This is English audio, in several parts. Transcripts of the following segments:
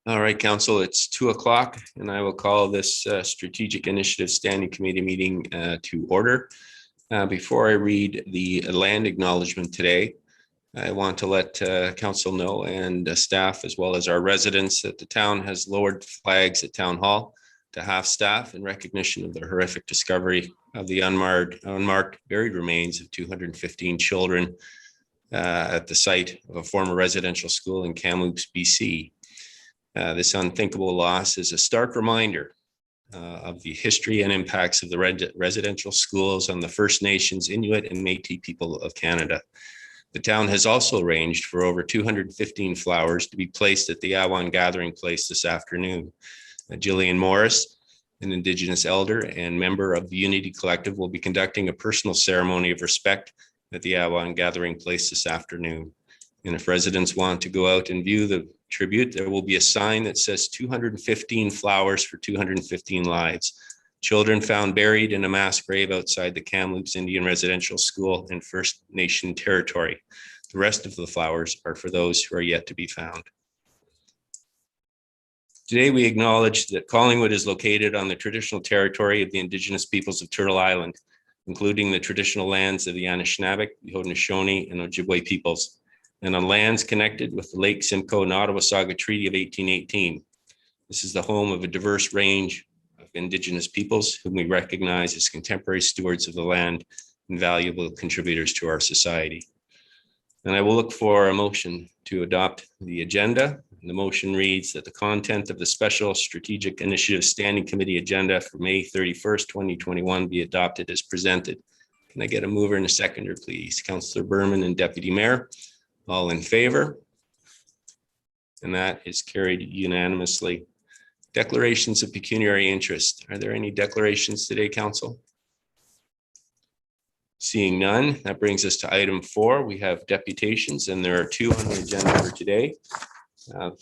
All right, Council, it's 2 o'clock and I will call this Strategic Initiative Standing Committee meeting to order. Before I read the land acknowledgement today, I want to let Council know and staff as well as our residents that the town has lowered flags at Town Hall to half staff in recognition of the horrific discovery of the unmarked buried remains of 215 children at the site of a former residential school in Kamloops, BC. This unthinkable loss is a stark reminder of the history and impacts of the residential schools on the First Nations, Inuit, and Métis people of Canada. The town has also arranged for over 215 flowers to be placed at the Awan Gathering Place this afternoon. Jillian Morris, an Indigenous elder and member of the Unity Collective, will be conducting a personal ceremony of respect at the Awan Gathering Place this afternoon. And if residents want to go out and view the tribute, there will be a sign that says 215 flowers for 215 lives. Children found buried in a mass grave outside the Kamloops Indian Residential School in First Nation territory. The rest of the flowers are for those who are yet to be found. Today, we acknowledge that Collingwood is located on the traditional territory of the Indigenous peoples of Turtle Island, including the traditional lands of the Anishinaabe, the Haudenosaunee, and Ojibwe peoples, and on lands connected with the Lake Simcoe and Ottawasaga Treaty of 1818. This is the home of a diverse range of Indigenous peoples whom we recognize as contemporary stewards of the land and valuable contributors to our society. And I will look for a motion to adopt the agenda. And the motion reads that the content of the Special Strategic Initiative Standing Committee agenda for May 31st, 2021 be adopted as presented. Can I get a mover and a seconder, please? Councillor Berman and Deputy Mayor. All in favor? And that is carried unanimously. Declarations of pecuniary interest. Are there any declarations today, Council? Seeing none, that brings us to item 4. We have deputations, and there are 2 on the agenda for today.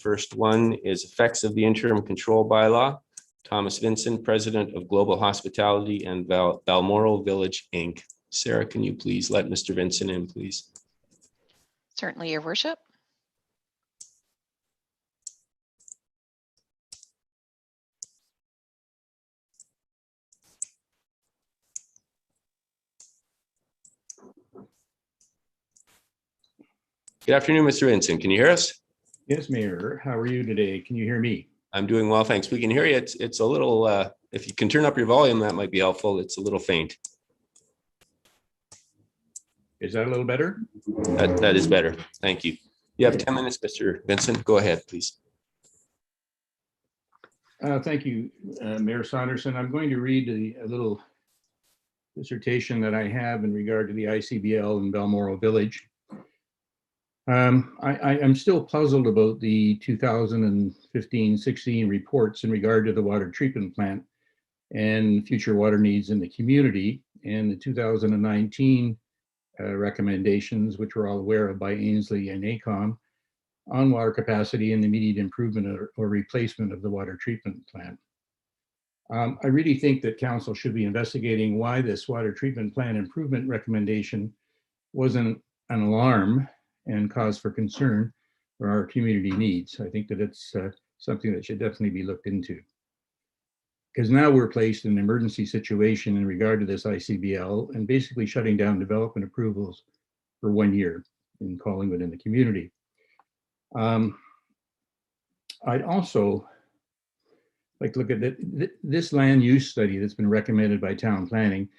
First one is effects of the interim control bylaw. Thomas Vincent, President of Global Hospitality and Balmoral Village, Inc. Sarah, can you please let Mr. Vincent in, please? Certainly, Your Worship. Good afternoon, Mr. Vincent. Can you hear us? Yes, Mayor. How are you today? Can you hear me? I'm doing well, thanks. We can hear you. It's a little, if you can turn up your volume, that might be helpful. It's a little faint. Is that a little better? That is better. Thank you. You have 10 minutes, Mr. Vincent. Go ahead, please. Thank you, Mayor Saunderson. I'm going to read a little dissertation that I have in regard to the ICBL in Balmoral Village. I'm still puzzled about the 2015-16 reports in regard to the water treatment plant and future water needs in the community, and the 2019 recommendations, which we're all aware of by Ainsley and AECOM, on water capacity and immediate improvement or replacement of the water treatment plant. I really think that Council should be investigating why this water treatment plant improvement recommendation wasn't an alarm and cause for concern for our community needs. I think that it's something that should definitely be looked into. Because now we're placed in an emergency situation in regard to this ICBL and basically shutting down development approvals for 1 year in Collingwood and the community. I'd also like to look at this land use study that's been recommended by town planning.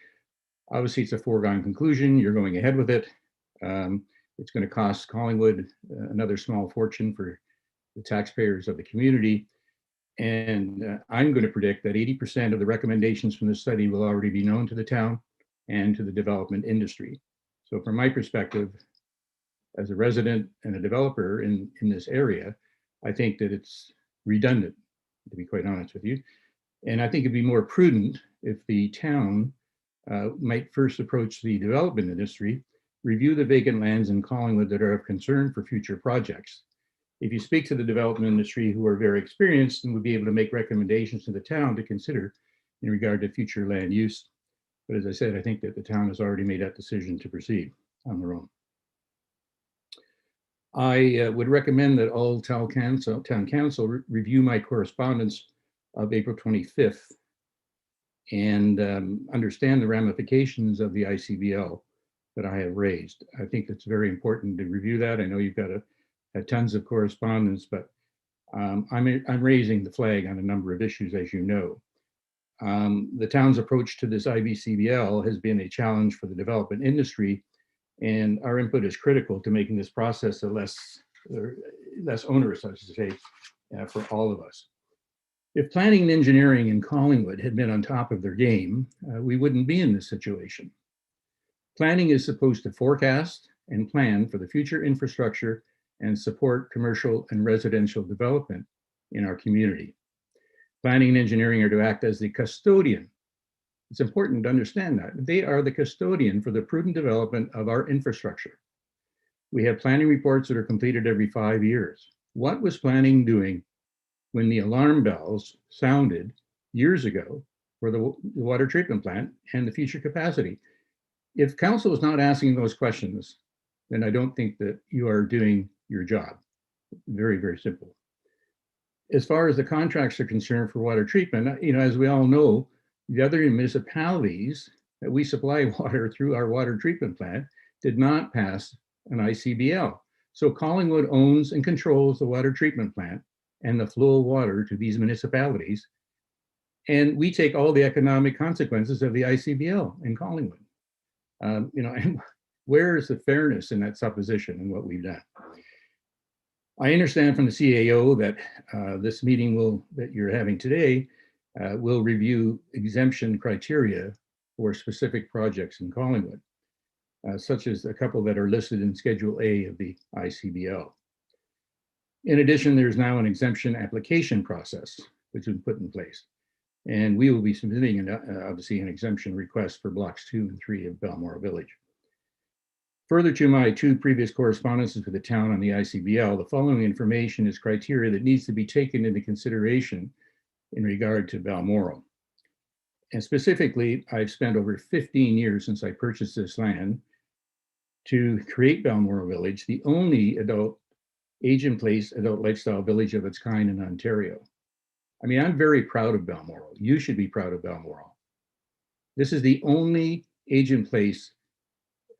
Obviously, it's a foregone conclusion. You're going ahead with it. It's going to cost Collingwood another small fortune for the taxpayers of the community. And I'm going to predict that 80% of the recommendations from the study will already be known to the town and to the development industry. So from my perspective, as a resident and a developer in this area, I think that it's redundant, to be quite honest with you. And I think it'd be more prudent if the town might first approach the development industry, review the vacant lands in Collingwood that are of concern for future projects. If you speak to the development industry, who are very experienced and would be able to make recommendations to the town to consider in regard to future land use. But as I said, I think that the town has already made that decision to proceed on their own. I would recommend that all town council review my correspondence of April 25th and understand the ramifications of the ICBL that I have raised. I think it's very important to review that. I know you've got tons of correspondence, but I'm raising the flag on a number of issues, as you know. The town's approach to this IBCBL has been a challenge for the development industry, and our input is critical to making this process less onerous, I should say, for all of us. If planning and engineering in Collingwood had been on top of their game, we wouldn't be in this situation. Planning is supposed to forecast and plan for the future infrastructure and support commercial and residential development in our community. Planning and engineering are to act as the custodian. It's important to understand that. They are the custodian for the prudent development of our infrastructure. We have planning reports that are completed every 5 years. What was planning doing when the alarm bells sounded years ago for the water treatment plant and the future capacity? If council is not asking those questions, then I don't think that you are doing your job. Very, very simple. As far as the contracts are concerned for water treatment, as we all know, the other municipalities that we supply water through our water treatment plant did not pass an ICBL. So Collingwood owns and controls the water treatment plant and the flow of water to these municipalities. And we take all the economic consequences of the ICBL in Collingwood. And where is the fairness in that supposition and what we've done? I understand from the CAO that this meeting that you're having today will review exemption criteria for specific projects in Collingwood, such as a couple that are listed in Schedule A of the ICBL. In addition, there's now an exemption application process which has been put in place. And we will be submitting, obviously, an exemption request for blocks 2 and 3 of Balmoral Village. Further to my 2 previous correspondences with the town on the ICBL, the following information is criteria that needs to be taken into consideration in regard to Balmoral. And specifically, I've spent over 15 years since I purchased this land to create Balmoral Village, the only age-in-place adult lifestyle village of its kind in Ontario. I mean, I'm very proud of Balmoral. You should be proud of Balmoral. This is the only age-in-place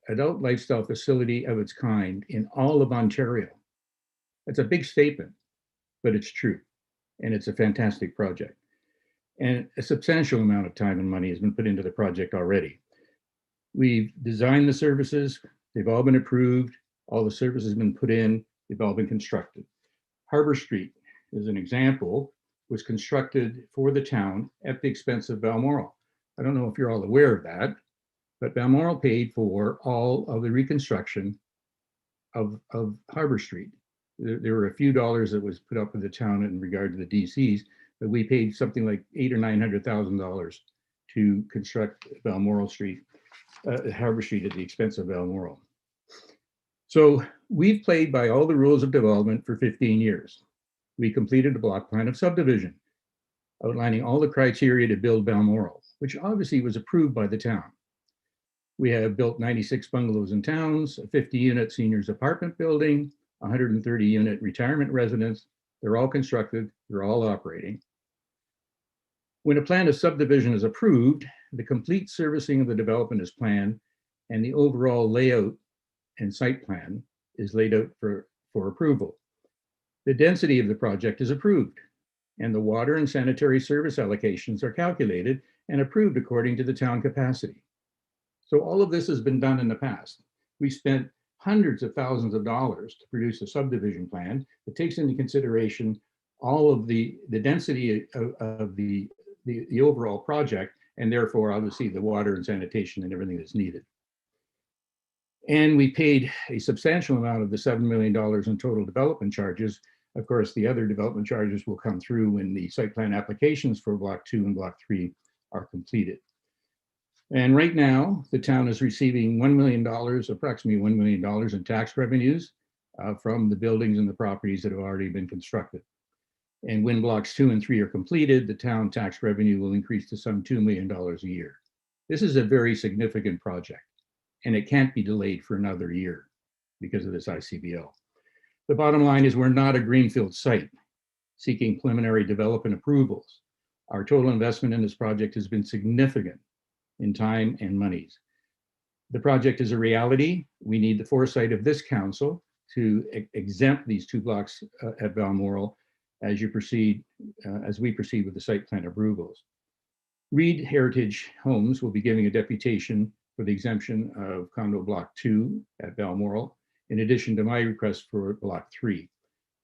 adult lifestyle facility of its kind in all of Ontario. That's a big statement, but it's true. And it's a fantastic project. And a substantial amount of time and money has been put into the project already. We've designed the services. They've all been approved. All the services have been put in. They've all been constructed. Harbor Street, as an example, was constructed for the town at the expense of Balmoral. I don't know if you're all aware of that, but Balmoral paid for all of the reconstruction of Harbor Street. There were a few dollars that was put up with the town in regard to the DCs, but we paid something like $800,000 or $900,000 to construct Balmoral Street, Harbor Street at the expense of Balmoral. So we've played by all the rules of development for 15 years. We completed a block plan of subdivision, outlining all the criteria to build Balmoral, which obviously was approved by the town. We have built 96 bungalows in towns, a 50-unit seniors apartment building, 130-unit retirement residence. They're all constructed, they're all operating. When a plan of subdivision is approved, the complete servicing of the development is planned, and the overall layout and site plan is laid out for approval. The density of the project is approved, and the water and sanitary service allocations are calculated and approved according to the town capacity. So all of this has been done in the past. We spent hundreds of thousands of dollars to produce a subdivision plan that takes into consideration all of the density of the overall project, and therefore obviously the water and sanitation and everything that's needed. And we paid a substantial amount of the $7 million in total development charges. Of course, the other development charges will come through when the site plan applications for Block 2 and Block 3 are completed. And right now, the town is receiving $1 million, approximately $1 million in tax revenues from the buildings and the properties that have already been constructed. And when Blocks 2 and 3 are completed, the town tax revenue will increase to some $2 million a year. This is a very significant project, and it can't be delayed for another year because of this ICBL. The bottom line is we're not a greenfield site seeking preliminary development approvals. Our total investment in this project has been significant in time and monies. The project is a reality. We need the foresight of this council to exempt these 2 blocks at Balmoral as we proceed with the site plan approvals. Reid Heritage Homes will be giving a deputation for the exemption of condo block 2 at Balmoral, in addition to my request for block 3.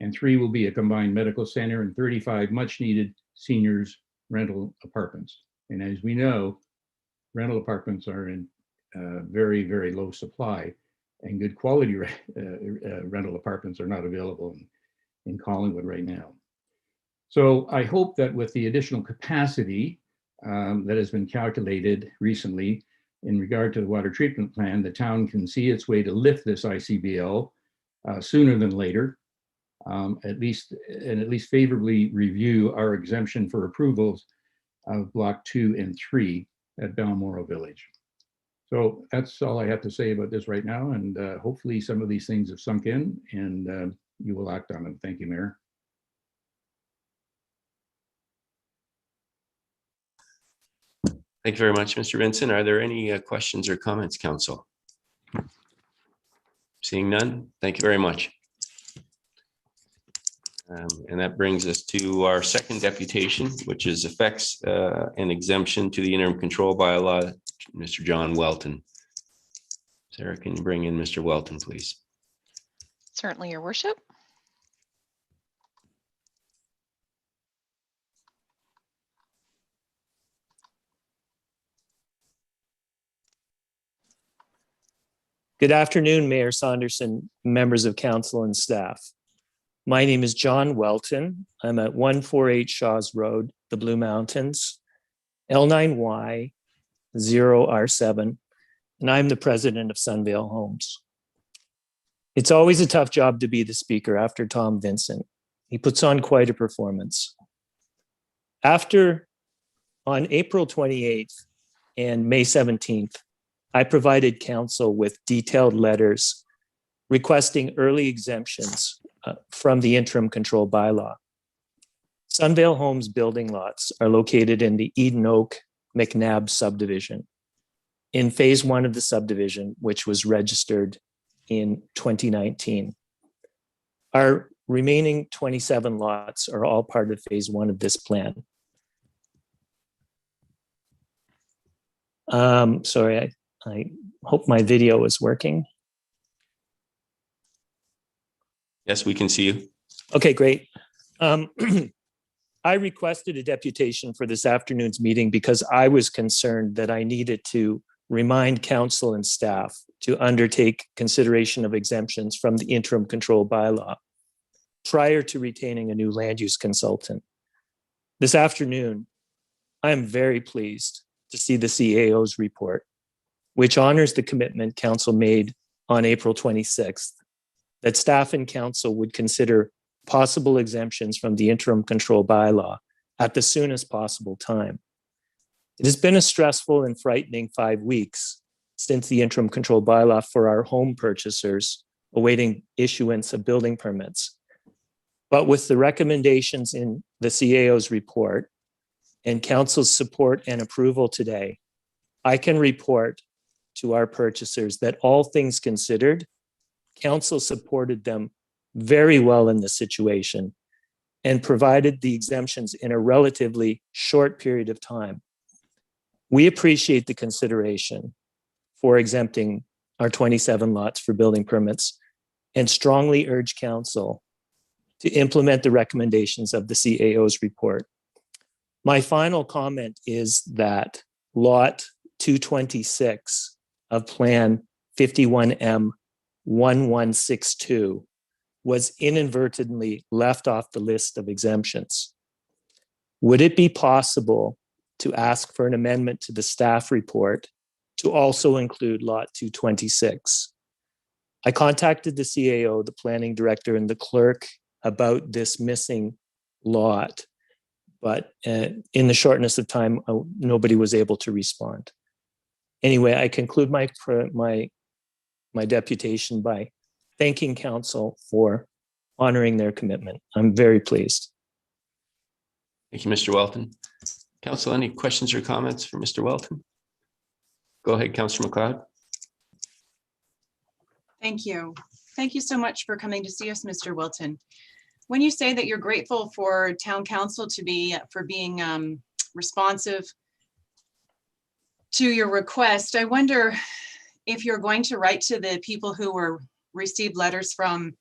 And 3 will be a combined medical center and 35 much needed seniors rental apartments. And as we know, rental apartments are in very, very low supply, and good quality rental apartments are not available in Collingwood right now. So I hope that with the additional capacity that has been calculated recently in regard to the water treatment plan, the town can see its way to lift this ICBL sooner than later, at least favorably review our exemption for approvals of block 2 and 3 at Balmoral Village. So that's all I have to say about this right now, and hopefully some of these things have sunk in and you will act on them. Thank you, Mayor. Thank you very much, Mr. Vincent. Are there any questions or comments, Council? Seeing none, thank you very much. And that brings us to our second deputation, which is effects and exemption to the interim control bylaw, Mr. John Welton. Sarah, can you bring in Mr. Welton, please? Certainly, Your Worship. Good afternoon, Mayor Saunderson, members of council and staff. My name is John Welton. I'm at 148 Shaws Road, the Blue Mountains, L9Y 0R7, and I'm the president of Sunvale Homes. It's always a tough job to be the speaker after Tom Vincent. He puts on quite a performance. On April 28th and May 17th, I provided council with detailed letters requesting early exemptions from the interim control bylaw. Sunvale Homes building lots are located in the Eden Oak McNabb subdivision in phase 1 of the subdivision, which was registered in 2019. Our remaining 27 lots are all part of phase 1 of this plan. Sorry, I hope my video is working. Yes, we can see you. Okay, great. I requested a deputation for this afternoon's meeting because I was concerned that I needed to remind council and staff to undertake consideration of exemptions from the interim control bylaw prior to retaining a new land use consultant. This afternoon, I am very pleased to see the CAO's report, which honors the commitment council made on April 26th, that staff and council would consider possible exemptions from the interim control bylaw at the soonest possible time. It has been a stressful and frightening 5 weeks since the interim control bylaw for our home purchasers awaiting issuance of building permits. But with the recommendations in the CAO's report and council's support and approval today, I can report to our purchasers that all things considered, council supported them very well in this situation and provided the exemptions in a relatively short period of time. We appreciate the consideration for exempting our 27 lots for building permits and strongly urge council to implement the recommendations of the CAO's report. My final comment is that lot 226 of Plan 51M 1162 was inadvertently left off the list of exemptions. Would it be possible to ask for an amendment to the staff report to also include lot 226? I contacted the CAO, the planning director, and the clerk about this missing lot, but in the shortness of time, nobody was able to respond. Anyway, I conclude my deputation by thanking council for honoring their commitment. I'm very pleased. Thank you, Mr. Welton. Council, any questions or comments for Mr. Welton? Go ahead, Councillor McLeod. Thank you. Thank you so much for coming to see us, Mr. Wilton. When you say that you're grateful for town council for being responsive to your request, I wonder if you're going to write to the people who received letters from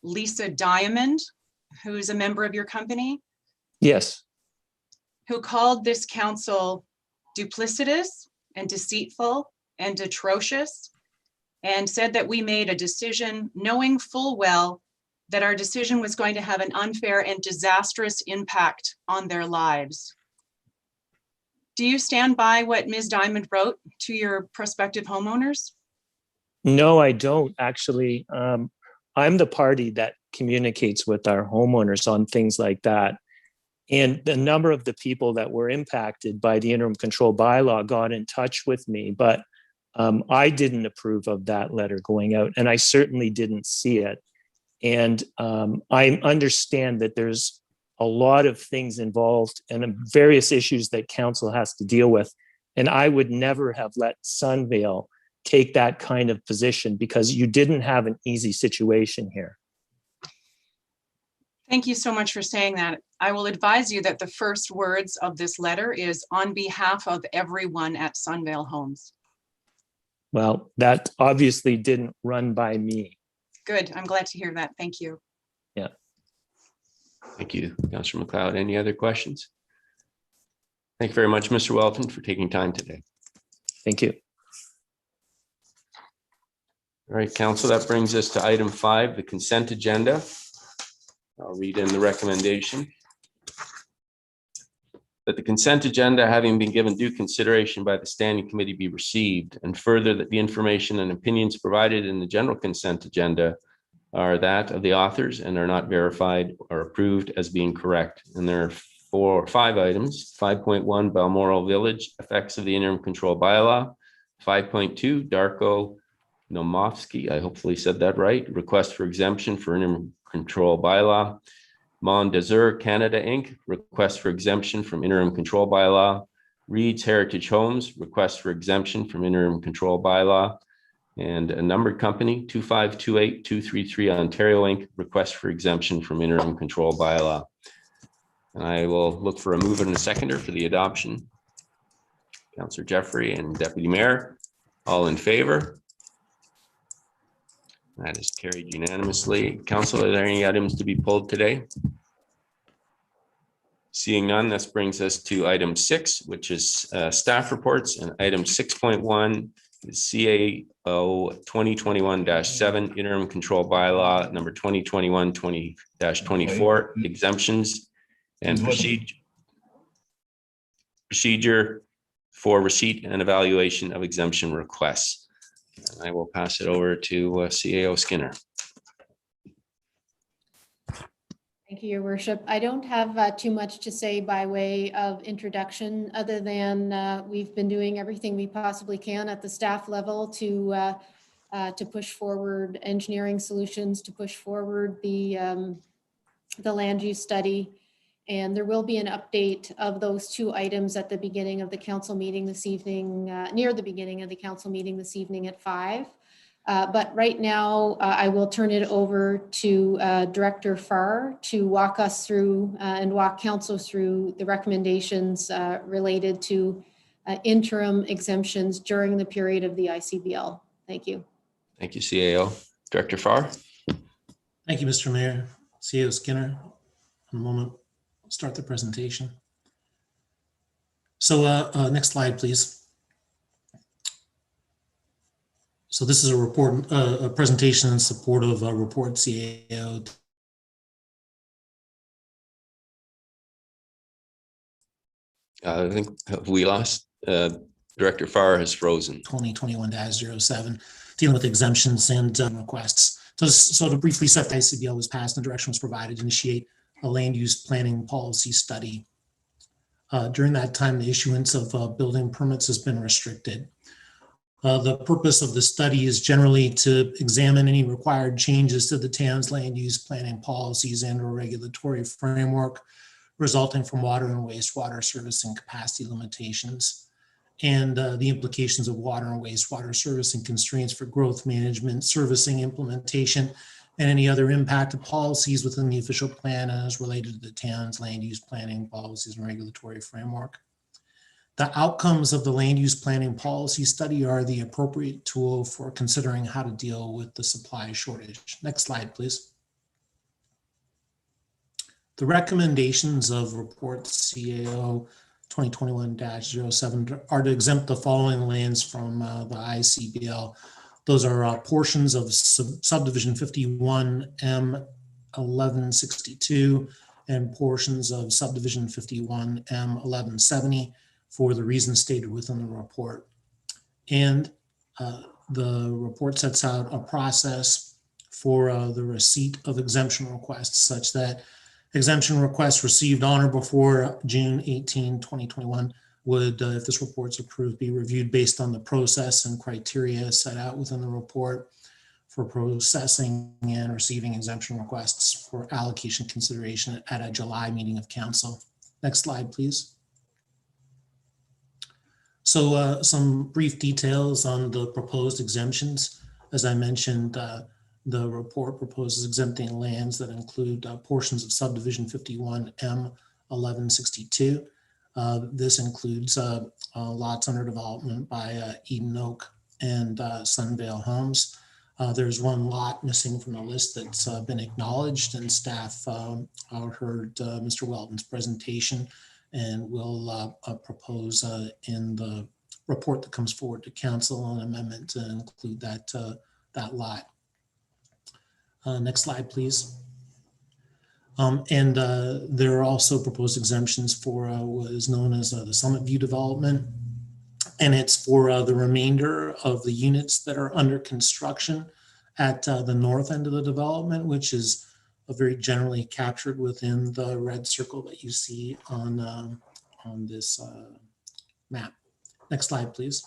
Lisa Diamond, who's a member of your company, Yes. who called this council duplicitous and deceitful and atrocious, and said that we made a decision knowing full well that our decision was going to have an unfair and disastrous impact on their lives. Do you stand by what Ms. Diamond wrote to your prospective homeowners? No, I don't actually. I'm the party that communicates with our homeowners on things like that. And the number of the people that were impacted by the interim control bylaw got in touch with me, but I didn't approve of that letter going out, and I certainly didn't see it. And I understand that there's a lot of things involved and various issues that council has to deal with. And I would never have let Sunvale take that kind of position because you didn't have an easy situation here. Thank you so much for saying that. I will advise you that the first words of this letter is on behalf of everyone at Sunvale Homes. Well, that obviously didn't run by me. Good, I'm glad to hear that. Thank you. Yeah. Thank you, Councillor McLeod. Any other questions? Thank you very much, Mr. Welton, for taking time today. Thank you. All right, Council, that brings us to item 5, the consent agenda. I'll read in the recommendation. That the consent agenda, having been given due consideration by the Standing Committee, be received, and further that the information and opinions provided in the general consent agenda are that of the authors and are not verified or approved as being correct. And there are 5 items. 5.1, Balmoral Village, effects of the interim control bylaw. 5.2, Darko Naumovski, I hopefully said that right, request for exemption for interim control bylaw. Desir Canada Inc., request for exemption from interim control bylaw. Reid's Heritage Homes, request for exemption from interim control bylaw. And a numbered company, 2528233 Ontario Inc., request for exemption from interim control bylaw. And I will look for a mover and a seconder for the adoption. Councillor Jeffrey and Deputy Mayor, all in favor? That is carried unanimously. Council, are there any items to be pulled today? Seeing none, this brings us to item 6, which is staff reports, and item 6.1 is CAO 2021-7 interim control bylaw number 2021-20-24 exemptions and procedure for receipt and evaluation of exemption requests. I will pass it over to CAO Skinner. Thank you, Your Worship. I don't have too much to say by way of introduction, other than we've been doing everything we possibly can at the staff level to push forward engineering solutions, to push forward the land use study. And there will be an update of those 2 items at the beginning of the council meeting this evening, near the beginning of the council meeting this evening at 5. But right now, I will turn it over to Director Farr to walk us through and walk council through the recommendations related to interim exemptions during the period of the ICBL. Thank you. Thank you, CAO. Director Farr. Thank you, Mr. Mayor. CAO Skinner, a moment. Start the presentation. So next slide, please. So this is a report, a presentation in support of a report CAO. I think we lost Director Farr has frozen. 2021-07, dealing with exemptions and requests. So to briefly set, the ICBL was passed and direction was provided to initiate a land use planning policy study. During that time, the issuance of building permits has been restricted. The purpose of the study is generally to examine any required changes to the town's land use planning policies and or regulatory framework resulting from water and wastewater servicing capacity limitations, and the implications of water and wastewater servicing constraints for growth management, servicing implementation, and any other impacted policies within the official plan as related to the town's land use planning policies and regulatory framework. The outcomes of the land use planning policy study are the appropriate tool for considering how to deal with the supply shortage. Next slide, please. The recommendations of report CAO 2021-07 are to exempt the following lands from the ICBL. Those are portions of subdivision 51M 1162 and portions of subdivision 51M 1170 for the reasons stated within the report. And the report sets out a process for the receipt of exemption requests such that exemption requests received on or before June 18, 2021 would, if this report's approved, be reviewed based on the process and criteria set out within the report for processing and receiving exemption requests for allocation consideration at a July meeting of council. Next slide, please. So some brief details on the proposed exemptions. As I mentioned, the report proposes exempting lands that include portions of subdivision 51M 1162. This includes lots under development by Eden Oak and Sunvale Homes. There's one lot missing from the list that's been acknowledged, and staff heard Mr. Welton's presentation and will propose in the report that comes forward to council an amendment to include that, that lot. Next slide, please. There are also proposed exemptions for what is known as the Summit View development. And it's for the remainder of the units that are under construction at the north end of the development, which is very generally captured within the red circle that you see on this map. Next slide, please.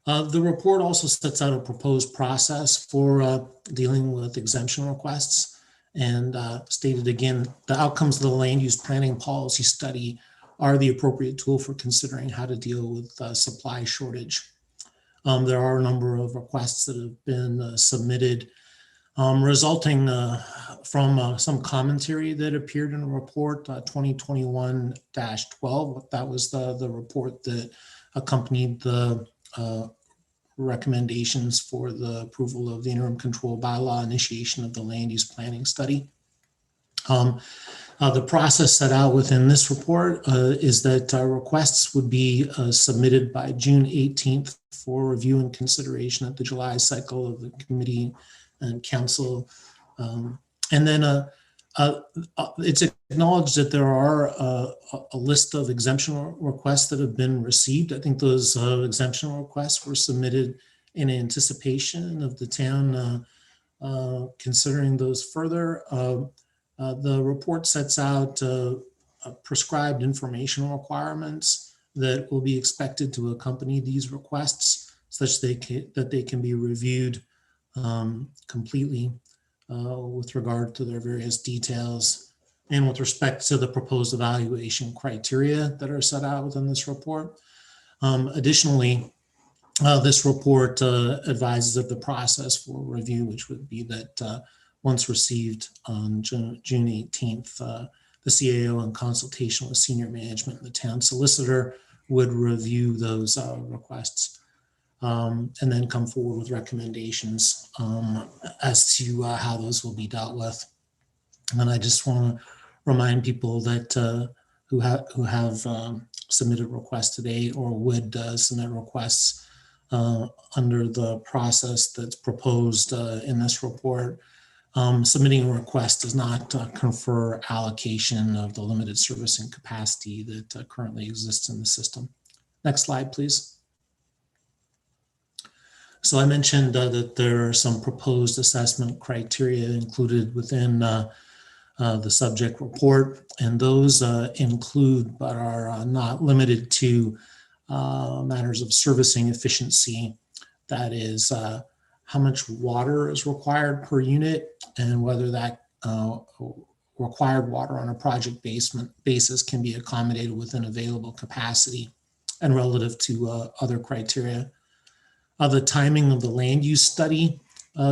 The report also sets out a proposed process for dealing with exemption requests, and stated again, the outcomes of the land use planning policy study are the appropriate tool for considering how to deal with supply shortage. There are a number of requests that have been submitted resulting from some commentary that appeared in a report 2021-12. That was the report that accompanied the recommendations for the approval of the interim control bylaw initiation of the land use planning study. The process set out within this report is that requests would be submitted by June 18th for review and consideration at the July cycle of the committee and council. And then it's acknowledged that there are a list of exemption requests that have been received. I think those exemption requests were submitted in anticipation of the town considering those further. The report sets out prescribed informational requirements that will be expected to accompany these requests such that they can be reviewed completely with regard to their various details and with respect to the proposed evaluation criteria that are set out within this report. Additionally, this report advises of the process for review, which would be that once received on June 18th, the CAO in consultation with senior management and the town solicitor would review those requests and then come forward with recommendations as to how those will be dealt with. And I just want to remind people that who have submitted requests today or would submit requests under the process that's proposed in this report. Submitting a request does not confer allocation of the limited servicing capacity that currently exists in the system. Next slide, please. So I mentioned that there are some proposed assessment criteria included within the subject report, and those include but are not limited to matters of servicing efficiency. That is how much water is required per unit and whether that required water on a project basis can be accommodated within available capacity and relative to other criteria. The timing of the land use study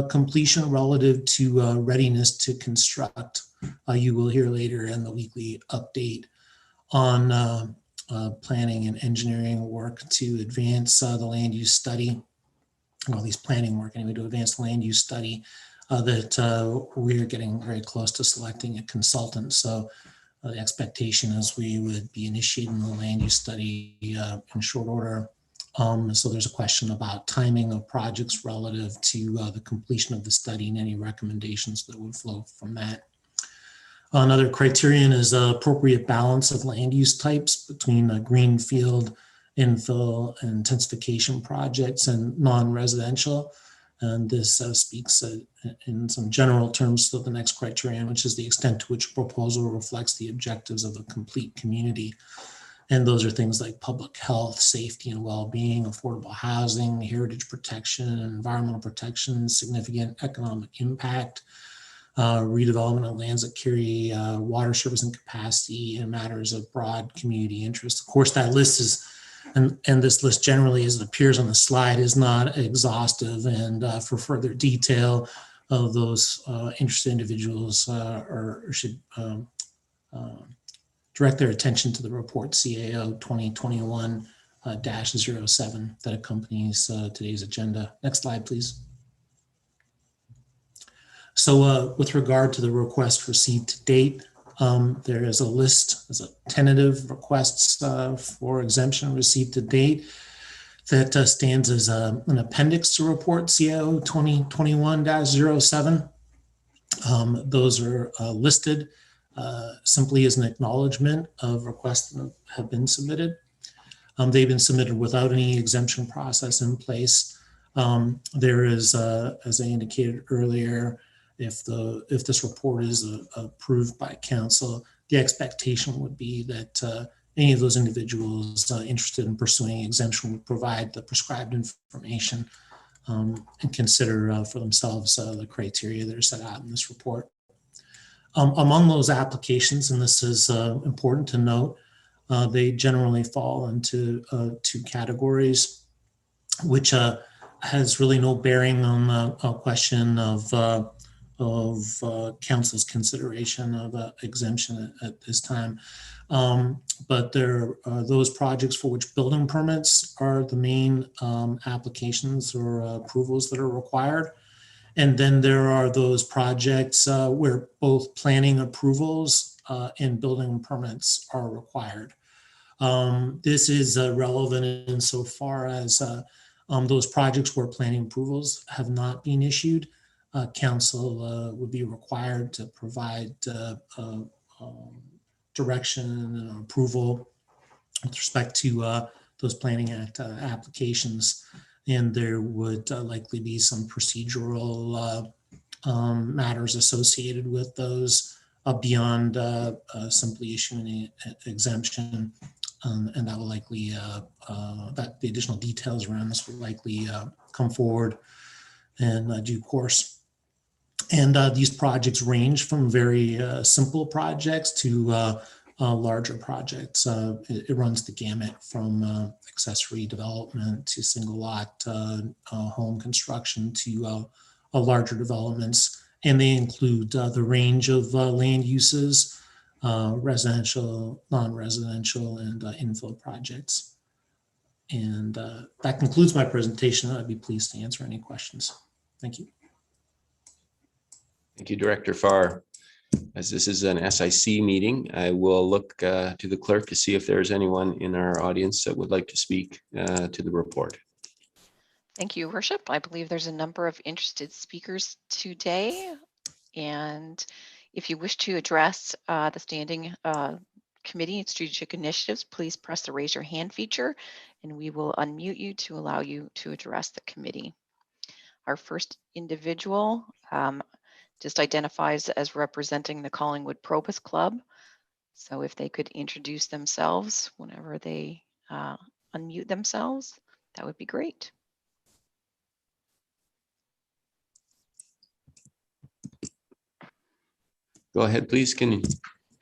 completion relative to readiness to construct. You will hear later in the weekly update on planning and engineering work to advance the land use study, or at least planning work anyway, to advance the land use study, that we're getting very close to selecting a consultant. So the expectation is we would be initiating the land use study in short order. So there's a question about timing of projects relative to the completion of the study and any recommendations that would flow from that. Another criterion is appropriate balance of land use types between greenfield, infill, and intensification projects and non-residential. And this speaks in some general terms to the next criterion, which is the extent to which a proposal reflects the objectives of a complete community. And those are things like public health, safety and well-being, affordable housing, heritage protection, environmental protection, significant economic impact, redevelopment of lands that carry water service and capacity, and matters of broad community interest. Of course, that list is, and this list generally, as it appears on the slide, is not exhaustive. And for further detail of those interested individuals should direct their attention to the report CAO 2021-07 that accompanies today's agenda. Next slide, please. So with regard to the request received to date, there is a list, as a tentative requests for exemption received to date that stands as an appendix to report CAO 2021-07. Those are listed simply as an acknowledgement of requests that have been submitted. They've been submitted without any exemption process in place. There is, as I indicated earlier, if this report is approved by council, the expectation would be that any of those individuals interested in pursuing exemption would provide the prescribed information and consider for themselves the criteria that are set out in this report. Among those applications, and this is important to note, they generally fall into two categories, which has really no bearing on the question of council's consideration of exemption at this time. But there are those projects for which building permits are the main applications or approvals that are required. And then there are those projects where both planning approvals and building permits are required. This is relevant insofar as those projects where planning approvals have not been issued. Council would be required to provide direction and approval with respect to those Planning Act applications. And there would likely be some procedural matters associated with those beyond simply issuing an exemption. And that will likely, that the additional details around this will likely come forward in due course. And these projects range from very simple projects to larger projects. It runs the gamut from accessory development to single lot home construction to larger developments. And they include the range of land uses, residential, non-residential, and infill projects. And that concludes my presentation. I'd be pleased to answer any questions. Thank you. Thank you, Director Farr. As this is an SIC meeting, I will look to the clerk to see if there's anyone in our audience that would like to speak to the report. Thank you, Worship. I believe there's a number of interested speakers today. And if you wish to address the Standing Committee and Strategic Initiatives, please press the raise your hand feature and we will unmute you to allow you to address the committee. Our first individual just identifies as representing the Collingwood Probus Club. So if they could introduce themselves whenever they unmute themselves, that would be great. Go ahead, please. Can you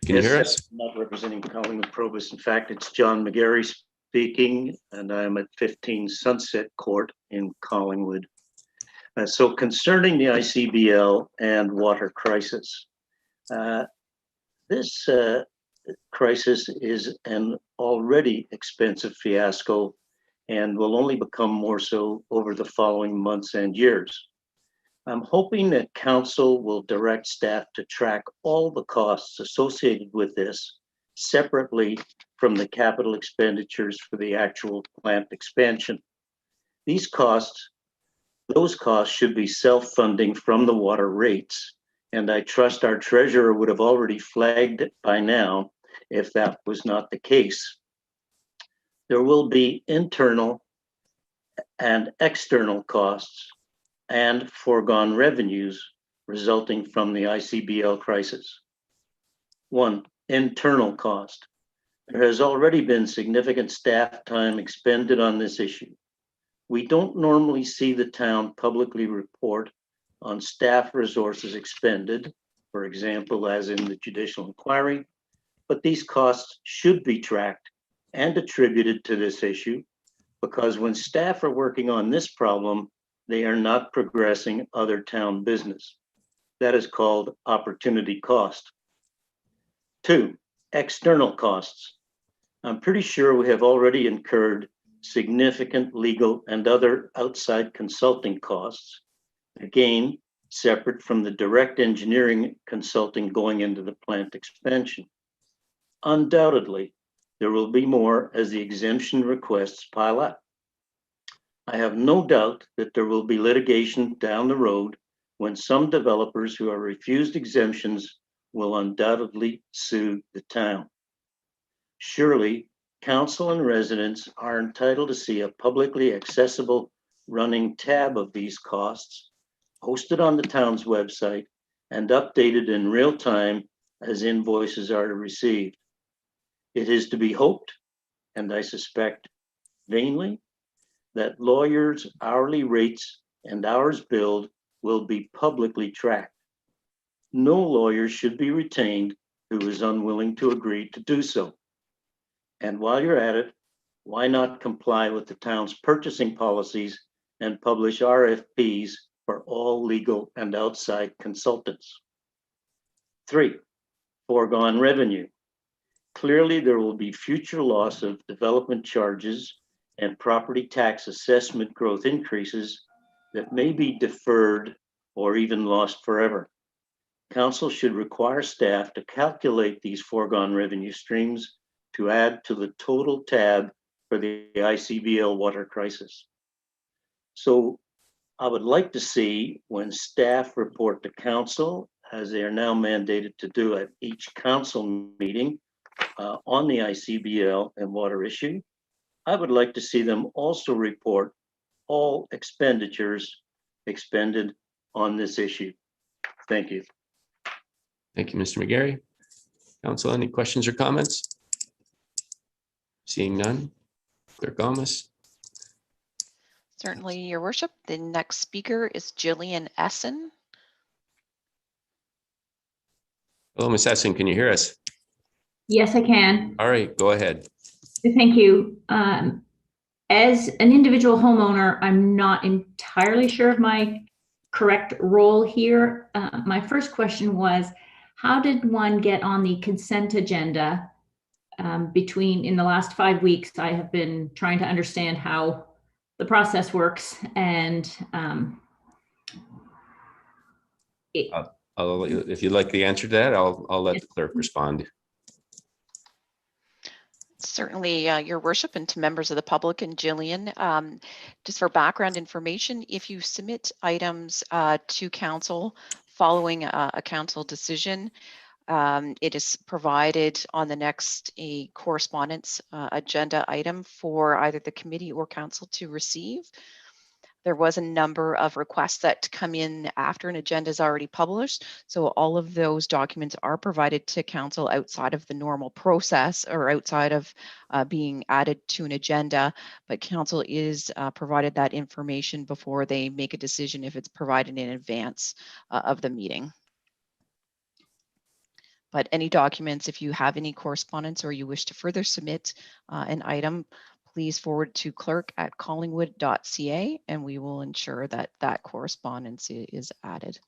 Yes, hear us? I'm not representing Collingwood Probus. In fact, it's John McGarry speaking, and I'm at 15 Sunset Court in Collingwood. So concerning the ICBL and water crisis, this crisis is an already expensive fiasco and will only become more so over the following months and years. I'm hoping that council will direct staff to track all the costs associated with this separately from the capital expenditures for the actual plant expansion. Those costs should be self-funding from the water rates, and I trust our treasurer would have already flagged it by now if that was not the case. There will be internal and external costs and foregone revenues resulting from the ICBL crisis. 1, internal cost. There has already been significant staff time expended on this issue. We don't normally see the town publicly report on staff resources expended, for example, as in the judicial inquiry, but these costs should be tracked and attributed to this issue, because when staff are working on this problem, they are not progressing other town business. That is called opportunity cost. 2, external costs. I'm pretty sure we have already incurred significant legal and other outside consulting costs, again, separate from the direct engineering consulting going into the plant expansion. Undoubtedly, there will be more as the exemption requests pile up. I have no doubt that there will be litigation down the road when some developers who are refused exemptions will undoubtedly sue the town. Surely, council and residents are entitled to see a publicly accessible running tab of these costs posted on the town's website and updated in real time as invoices are received. It is to be hoped, and I suspect vainly, that lawyers' hourly rates and hours billed will be publicly tracked. No lawyer should be retained who is unwilling to agree to do so. And while you're at it, why not comply with the town's purchasing policies and publish RFPs for all legal and outside consultants? 3, foregone revenue. Clearly, there will be future loss of development charges and property tax assessment growth increases that may be deferred or even lost forever. Council should require staff to calculate these foregone revenue streams to add to the total tab for the ICBL water crisis. So I would like to see, when staff report to council, as they are now mandated to do at each council meeting on the ICBL and water issue, I would like to see them also report all expenditures expended on this issue. Thank you. Thank you, Mr. McGarry. Council, any questions or comments? Seeing none. Clerk Almas. Certainly, Your Worship. The next speaker is Jillian Essen. Hello, Ms. Essen, can you hear us? Yes, I can. All right, go ahead. Thank you. As an individual homeowner, I'm not entirely sure of my correct role here. My first question was, how did one get on the consent agenda in the last 5 weeks? I have been trying to understand how the process works, and If you'd like the answer to that, I'll let the clerk respond. Certainly, Your Worship, and to members of the public and Jillian, just for background information, if you submit items to council following a council decision, it is provided on the next correspondence agenda item for either the committee or council to receive. There was a number of requests that come in after an agenda is already published. So all of those documents are provided to council outside of the normal process or outside of being added to an agenda. But council is provided that information before they make a decision if it's provided in advance of the meeting. But any documents, if you have any correspondence or you wish to further submit an item, please forward to clerk@collingwood.ca and we will ensure that that correspondence is added.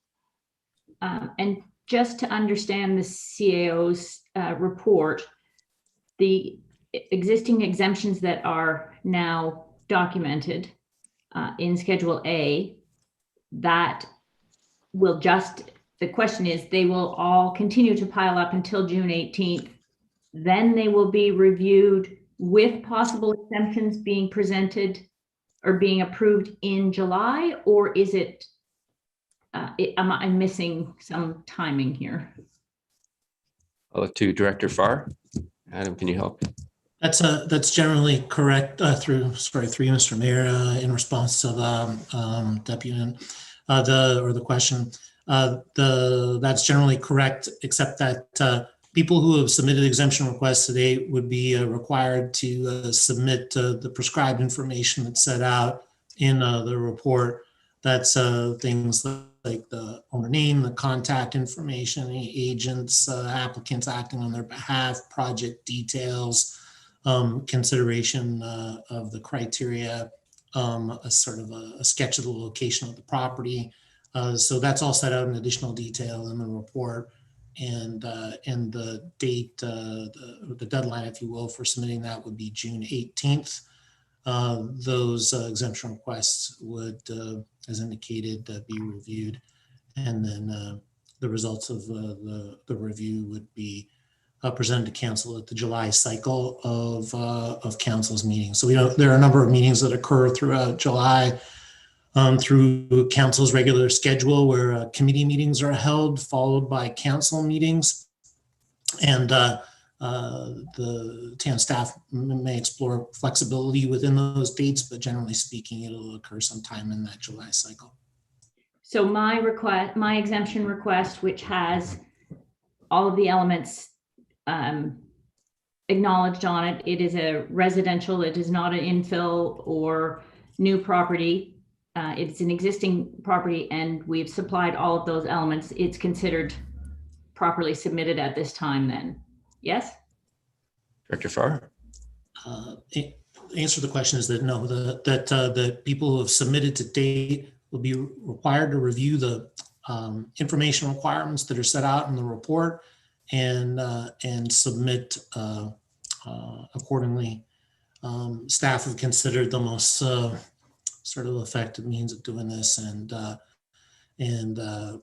And just to understand the CAO's report, the existing exemptions that are now documented in Schedule A, that will just, the question is, they will all continue to pile up until June 18th. Then they will be reviewed with possible exemptions being presented or being approved in July, or is it, am I missing some timing here? I'll look to Director Farr. Adam, can you help? That's generally correct through you, Mr. Mayor, in response to the deputy the question. That's generally correct, except that people who have submitted exemption requests today would be required to submit the prescribed information that's set out in the report. That's things like the owner name, the contact information, any agents, applicants acting on their behalf, project details, consideration of the criteria, a sort of a sketch of the location of the property. So that's all set out in additional detail in the report. And the date, the deadline, if you will, for submitting that would be June 18th. Those exemption requests would, as indicated, be reviewed. And then the results of the review would be presented to council at the July cycle of council's meetings. So there are a number of meetings that occur throughout July through council's regular schedule, where committee meetings are held, followed by council meetings. And the town staff may explore flexibility within those dates, but generally speaking, it'll occur sometime in that July cycle. So my exemption request, which has all of the elements acknowledged on it, it is a residential, it is not an infill or new property. It's an existing property and we've supplied all of those elements. It's considered properly submitted at this time then, yes? Director Farr? The answer to the question is that no, the people who have submitted to date will be required to review the information requirements that are set out in the report and submit accordingly. Staff have considered the most sort of effective means of doing this, and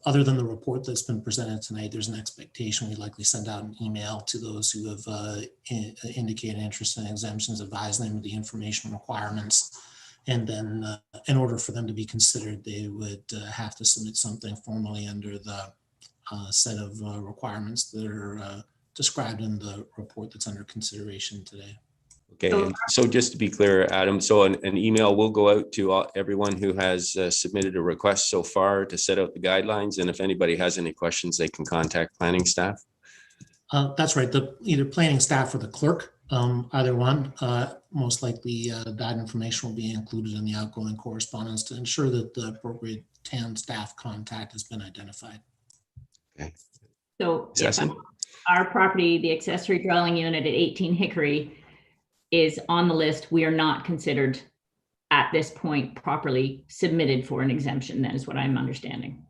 other than the report that's been presented tonight, there's an expectation we likely send out an email to those who have indicated interest in exemptions, advise them of the information requirements, and then in order for them to be considered, they would have to submit something formally under the set of requirements that are described in the report that's under consideration today. Okay, and so just to be clear, Adam, so an email will go out to everyone who has submitted a request so far to set out the guidelines, and if anybody has any questions, they can contact planning staff? That's right, either planning staff or the clerk, either one. Most likely that information will be included in the outgoing correspondence to ensure that the appropriate town staff contact has been identified. Okay. So if our property, the accessory dwelling unit at 18 Hickory, is on the list, we are not considered at this point properly submitted for an exemption. That is what I'm understanding.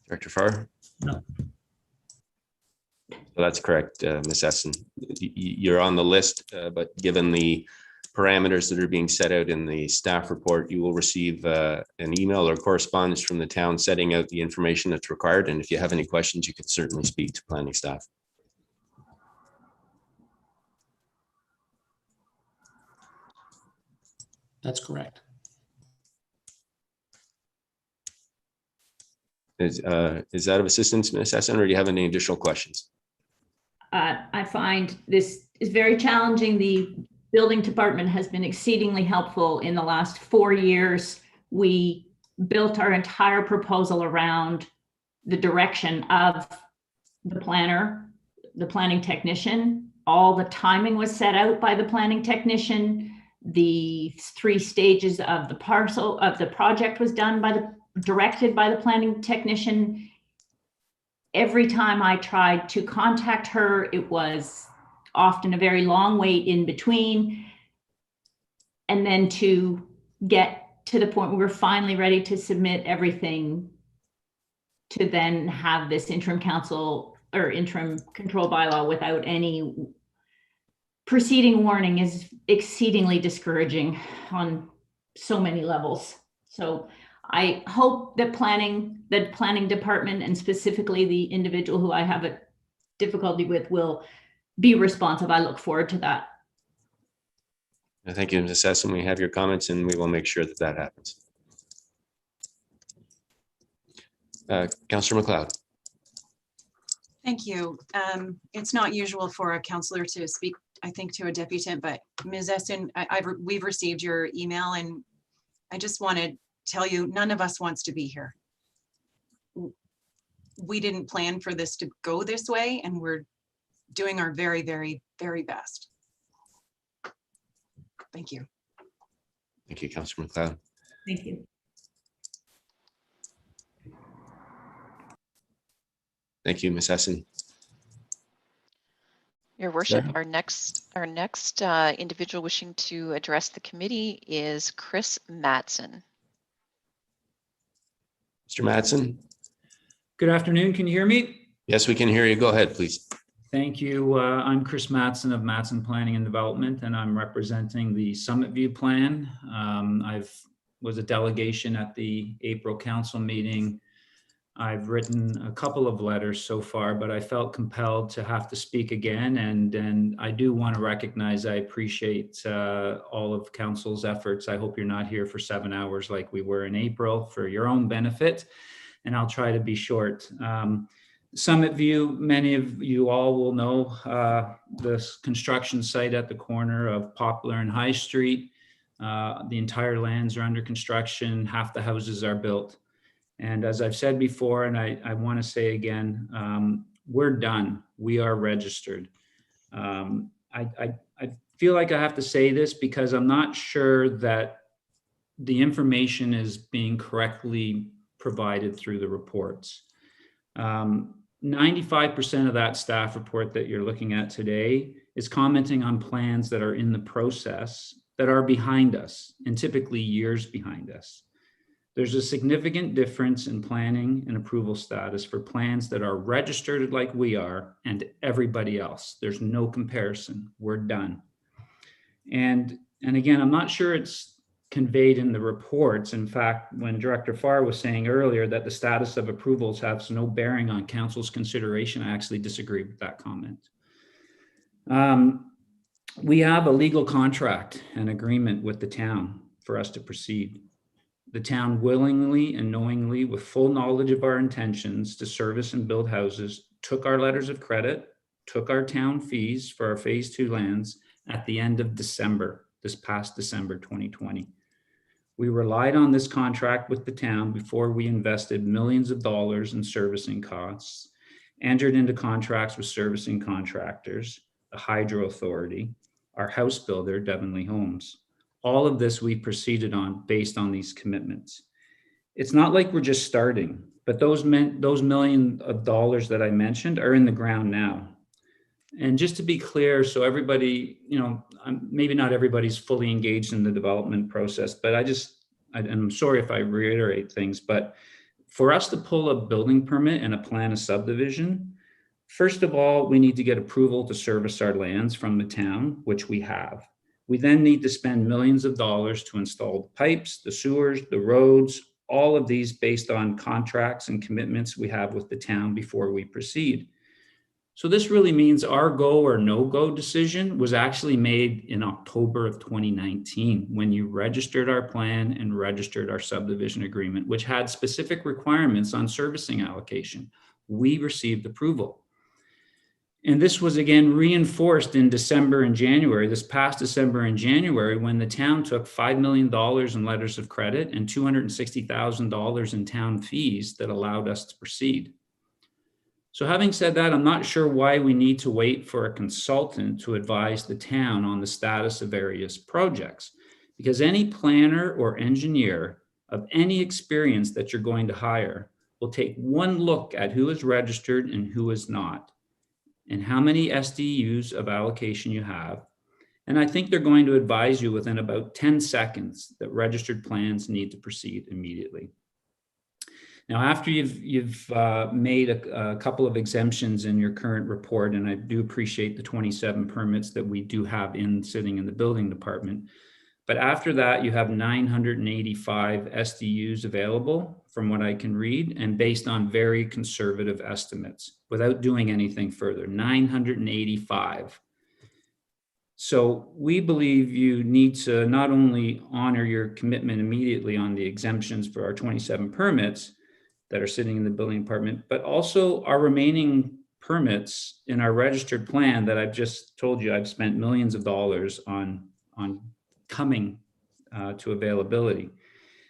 Director Farr? No. So that's correct, Ms. Essen. You're on the list, but given the parameters that are being set out in the staff report, you will receive an email or correspondence from the town setting out the information that's required. And if you have any questions, you can certainly speak to planning staff. That's correct. Is that of assistance, Ms. Essen, or do you have any additional questions? I find this is very challenging. The building department has been exceedingly helpful in the last 4 years we built our entire proposal around the direction of the planner, the planning technician. All the timing was set out by the planning technician. The 3 stages of the parcel of the project was done directed by the planning technician. Every time I tried to contact her, it was often a very long wait in between. And then to get to the point where we're finally ready to submit everything to then have this interim council or interim control bylaw without any preceding warning is exceedingly discouraging on so many levels. So I hope that the planning department, and specifically the individual who I have a difficulty with, will be responsive. I look forward to that. Thank you, Ms. Essen. We have your comments and we will make sure that that happens. Councillor McLeod. Thank you. It's not usual for a councillor to speak, I think, to a deputant, but Ms. Essen, we've received your email, and I just want to tell you, none of us wants to be here. We didn't plan for this to go this way, and we're doing our very, very, very best. Thank you. Thank you, Councillor McLeod. Thank you. Thank you, Ms. Essen. Your worship, our next individual wishing to address the committee is Chris Matson. Mr. Matson. Good afternoon. Can you hear me? Yes, we can hear you. Go ahead, please. Thank you. I'm Chris Matson of Matson Planning and Development, and I'm representing the Summit View Plan. I was a delegation at the April council meeting. I've written a couple of letters so far, but I felt compelled to have to speak again. And I do want to recognize, I appreciate all of council's efforts. I hope you're not here for 7 hours like we were in April for your own benefit. And I'll try to be short. Summit View, many of you all will know this construction site at the corner of Poplar and High Street. The entire lands are under construction. Half the houses are built. And as I've said before, and I want to say again, we're done. We are registered. I feel like I have to say this because I'm not sure that the information is being correctly provided through the reports. 95% of that staff report that you're looking at today is commenting on plans that are in the process that are behind us, and typically years behind us. There's a significant difference in planning and approval status for plans that are registered like we are and everybody else. There's no comparison. We're done. And again, I'm not sure it's conveyed in the reports. In fact, when Director Farr was saying earlier that the status of approvals has no bearing on council's consideration, I actually disagree with that comment. We have a legal contract and agreement with the town for us to proceed. The town willingly and knowingly, with full knowledge of our intentions to service and build houses, took our letters of credit, took our town fees for our phase 2 lands at the end of December, this past December 2020. We relied on this contract with the town before we invested millions of dollars in servicing costs, entered into contracts with servicing contractors, the Hydro Authority, our house builder, Devonley Homes. All of this we proceeded on based on these commitments. It's not like we're just starting, but those millions of dollars that I mentioned are in the ground now. And just to be clear, so everybody, maybe not everybody's fully engaged in the development process, but I'm sorry if I reiterate things, but for us to pull a building permit and a plan of subdivision, first of all, we need to get approval to service our lands from the town, which we have. We then need to spend millions of dollars to install the pipes, the sewers, the roads, all of these based on contracts and commitments we have with the town before we proceed. So this really means our go or no go decision was actually made in October of 2019 when you registered our plan and registered our subdivision agreement, which had specific requirements on servicing allocation. We received approval. And this was again reinforced in December and January, this past December and January, when the town took $5 million in letters of credit and $260,000 in town fees that allowed us to proceed. So having said that, I'm not sure why we need to wait for a consultant to advise the town on the status of various projects, because any planner or engineer of any experience that you're going to hire will take one look at who is registered and who is not, and how many SDUs of allocation you have. And I think they're going to advise you within about 10 seconds that registered plans need to proceed immediately. Now, after you've made a couple of exemptions in your current report, and I do appreciate the 27 permits that we do have sitting in the building department, but after that, you have 985 SDUs available from what I can read, and based on very conservative estimates, without doing anything further, 985. So we believe you need to not only honor your commitment immediately on the exemptions for our 27 permits that are sitting in the building department, but also our remaining permits in our registered plan that I've just told you I've spent millions of dollars on coming to availability.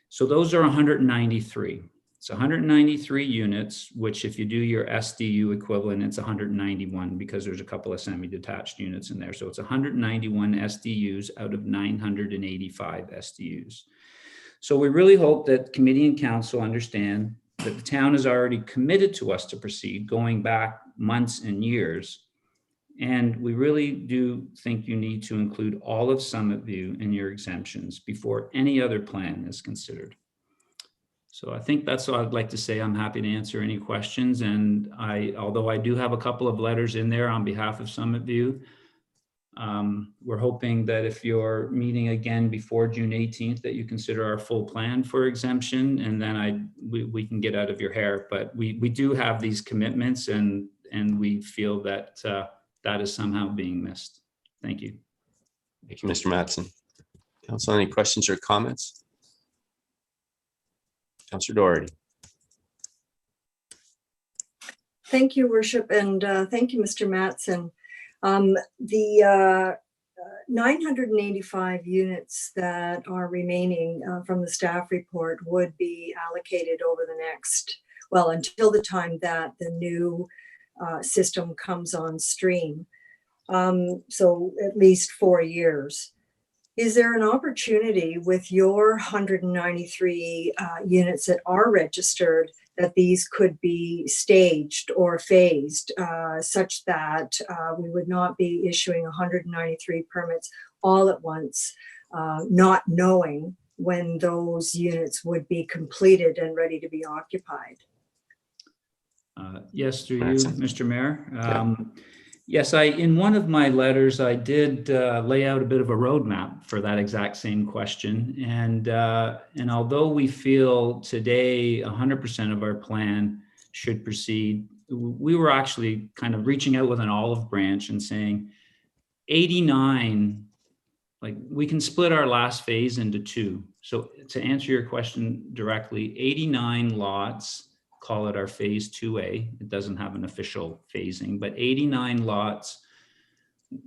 So those are 193. It's 193 units, which if you do your SDU equivalent, it's 191 because there's a couple of semi-detached units in there. So it's 191 SDUs out of 985 SDUs. So we really hope that committee and council understand that the town has already committed to us to proceed going back months and years. And we really do think you need to include all of Summit View in your exemptions before any other plan is considered. So I think that's all I'd like to say. I'm happy to answer any questions. And although I do have a couple of letters in there on behalf of Summit View, we're hoping that if you're meeting again before June 18th, that you consider our full plan for exemption, and then we can get out of your hair. But we do have these commitments, and we feel that that is somehow being missed. Thank you. Thank you, Mr. Mattson. Council, any questions or comments? Councillor Doherty. Thank you, Worship, and thank you, Mr. Mattson. The 985 units that are remaining from the staff report would be allocated over the next, well, until the time that the new system comes on stream. So at least 4 years. Is there an opportunity with your 193 units that are registered that these could be staged or phased such that we would not be issuing 193 permits all at once, not knowing when those units would be completed and ready to be occupied? Yes, through you, Mr. Mayor. Yes, in one of my letters, I did lay out a bit of a roadmap for that exact same question. And although we feel today 100% of our plan should proceed, we were actually kind of reaching out with an olive branch and saying 89, like we can split our last phase into two. So to answer your question directly, 89 lots, call it our phase 2A. It doesn't have an official phasing, but 89 lots.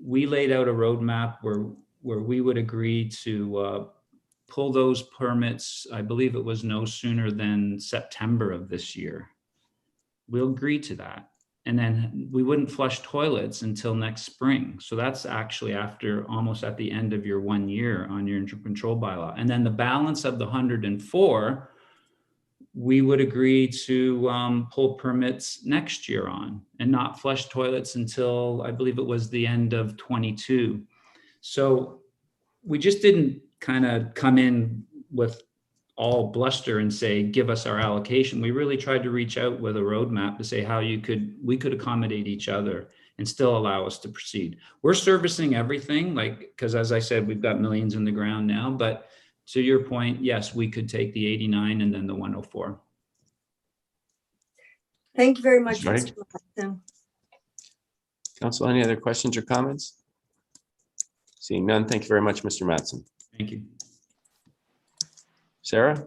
We laid out a roadmap where we would agree to pull those permits. I believe it was no sooner than September of this year. We'll agree to that. And then we wouldn't flush toilets until next spring. So that's actually after almost at the end of your 1 year on your interim control bylaw. And then the balance of the 104, we would agree to pull permits next year on and not flush toilets until I believe it was the end of 22. So we just didn't kind of come in with all bluster and say, give us our allocation. We really tried to reach out with a roadmap to say how we could accommodate each other and still allow us to proceed. We're servicing everything, because as I said, we've got millions in the ground now, but to your point, yes, we could take the 89 and then the 104. Thank you very much, Right. Mr. Mattson. Council, any other questions or comments? Seeing none, thank you very much, Mr. Mattson. Thank you. Sarah?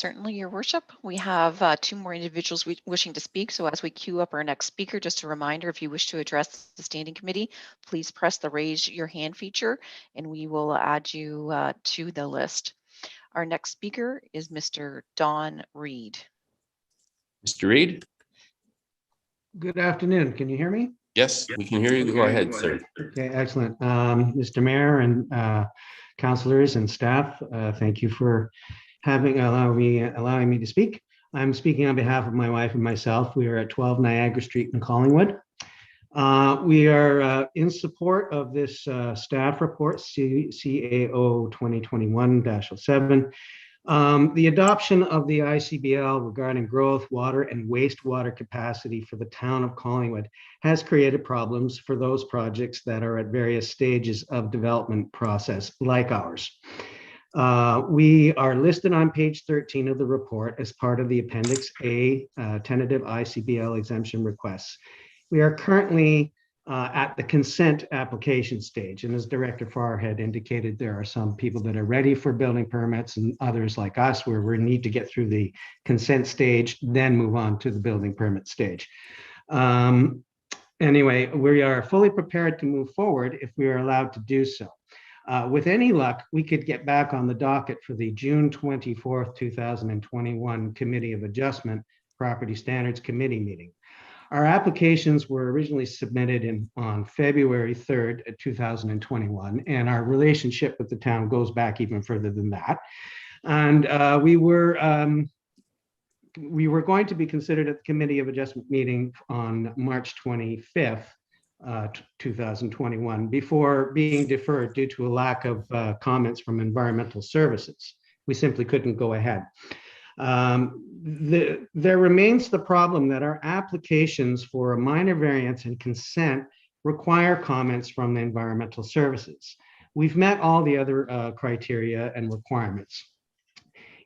Certainly, Your Worship. We have two more individuals wishing to speak. So as we queue up our next speaker, just a reminder, if you wish to address the standing committee, please press the raise your hand feature and we will add you to the list. Our next speaker is Mr. Don Reid. Mr. Reid? Good afternoon. Can you hear me? Yes, we can hear you. Go ahead, sir. Okay, excellent. Mr. Mayor and councilors and staff, thank you for allowing me to speak. I'm speaking on behalf of my wife and myself. We are at 12 Niagara Street in Collingwood. We are in support of this staff report, CAO 2021-07. The adoption of the ICBL regarding growth, water, and wastewater capacity for the town of Collingwood has created problems for those projects that are at various stages of development process like ours. We are listed on page 13 of the report as part of the Appendix A tentative ICBL exemption requests. We are currently at the consent application stage. And as Director Farr had indicated, there are some people that are ready for building permits and others like us where we need to get through the consent stage, then move on to the building permit stage. Anyway, we are fully prepared to move forward if we are allowed to do so. With any luck, we could get back on the docket for the June 24th, 2021 Committee of Adjustment Property Standards Committee meeting. Our applications were originally submitted on February 3rd, 2021, and our relationship with the town goes back even further than that. And we were going to be considered at the Committee of Adjustment meeting on March 25th, 2021, before being deferred due to a lack of comments from environmental services. We simply couldn't go ahead. There remains the problem that our applications for a minor variance and consent require comments from the environmental services. We've met all the other criteria and requirements.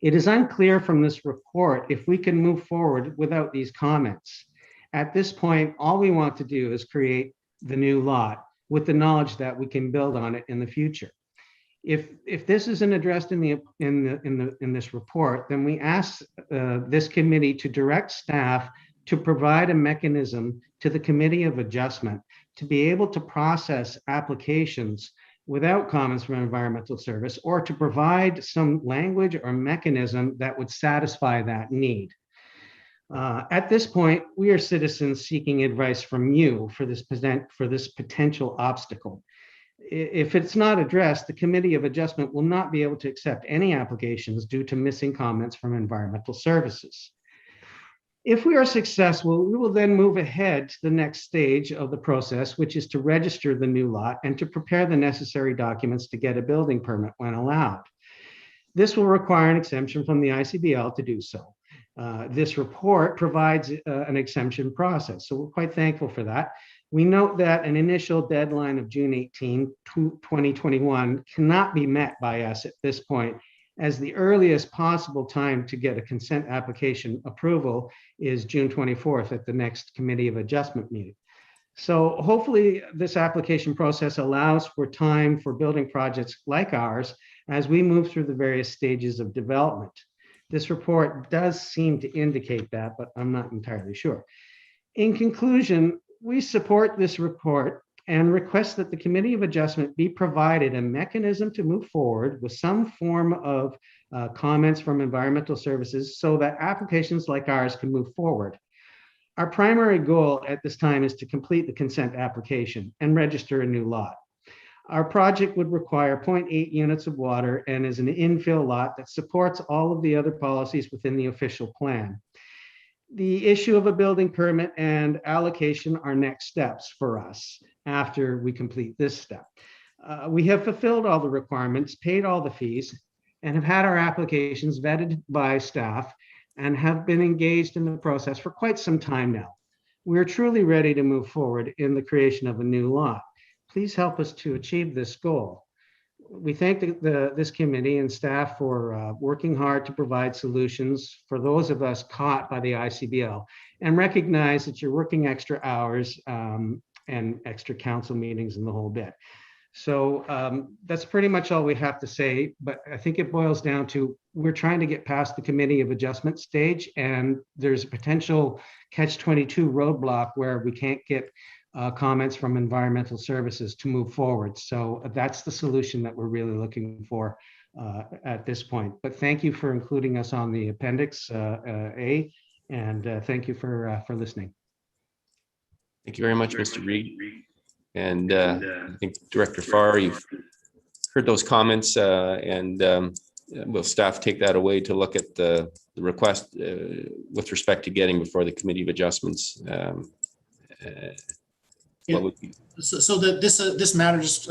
It is unclear from this report if we can move forward without these comments. At this point, all we want to do is create the new lot with the knowledge that we can build on it in the future. If this isn't addressed in this report, then we ask this committee to direct staff to provide a mechanism to the Committee of Adjustment to be able to process applications without comments from environmental service, or to provide some language or mechanism that would satisfy that need. At this point, we are citizens seeking advice from you for this potential obstacle. If it's not addressed, the Committee of Adjustment will not be able to accept any applications due to missing comments from environmental services. If we are successful, we will then move ahead to the next stage of the process, which is to register the new lot and to prepare the necessary documents to get a building permit when allowed. This will require an exemption from the ICBL to do so. This report provides an exemption process, so we're quite thankful for that. We note that an initial deadline of June 18, 2021 cannot be met by us at this point, as the earliest possible time to get a consent application approval is June 24th at the next Committee of Adjustment meeting. So hopefully this application process allows for time for building projects like ours as we move through the various stages of development. This report does seem to indicate that, but I'm not entirely sure. In conclusion, we support this report and request that the Committee of Adjustment be provided a mechanism to move forward with some form of comments from environmental services so that applications like ours can move forward. Our primary goal at this time is to complete the consent application and register a new lot. Our project would require 0.8 units of water and is an infill lot that supports all of the other policies within the official plan. The issue of a building permit and allocation are next steps for us after we complete this step. We have fulfilled all the requirements, paid all the fees, and have had our applications vetted by staff and have been engaged in the process for quite some time now. We're truly ready to move forward in the creation of a new lot. Please help us to achieve this goal. We thank this committee and staff for working hard to provide solutions for those of us caught by the ICBL, and recognize that you're working extra hours and extra council meetings and the whole bit. So that's pretty much all we have to say, but I think it boils down to we're trying to get past the committee of adjustment stage, and there's a potential catch-22 roadblock where we can't get comments from environmental services to move forward. So that's the solution that we're really looking for at this point. But thank you for including us on the Appendix A, and thank you for listening. Thank you very much, Mr. Reid. And I think Director Farr, you've heard those comments, and will staff take that away to look at the request with respect to getting before the Committee of Adjustments? What would be? So that this matter, just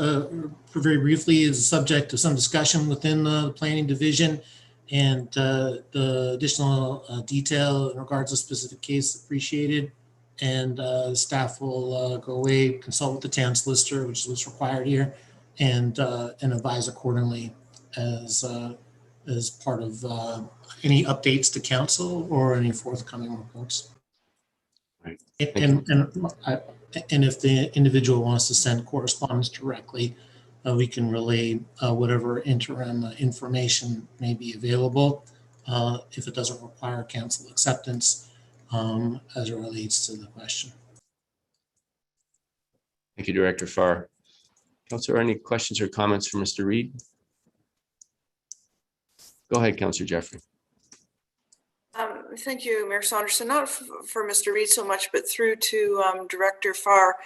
very briefly, is subject to some discussion within the Planning Division, and the additional detail in regards to specific case appreciated. And staff will go away, consult with the town solicitor, which is what's required here, and advise accordingly as part of any updates to council or any forthcoming reports. Right. And if the individual wants to send correspondence directly, we can relay whatever interim information may be available if it doesn't require council acceptance. As it relates to the question. Thank you, Director Farr. Councillor, any questions or comments for Mr. Reid? Go ahead, Councillor Jeffrey. Thank you, Mayor Saunderson. Not for Mr. Reid so much, but through to Director Farr.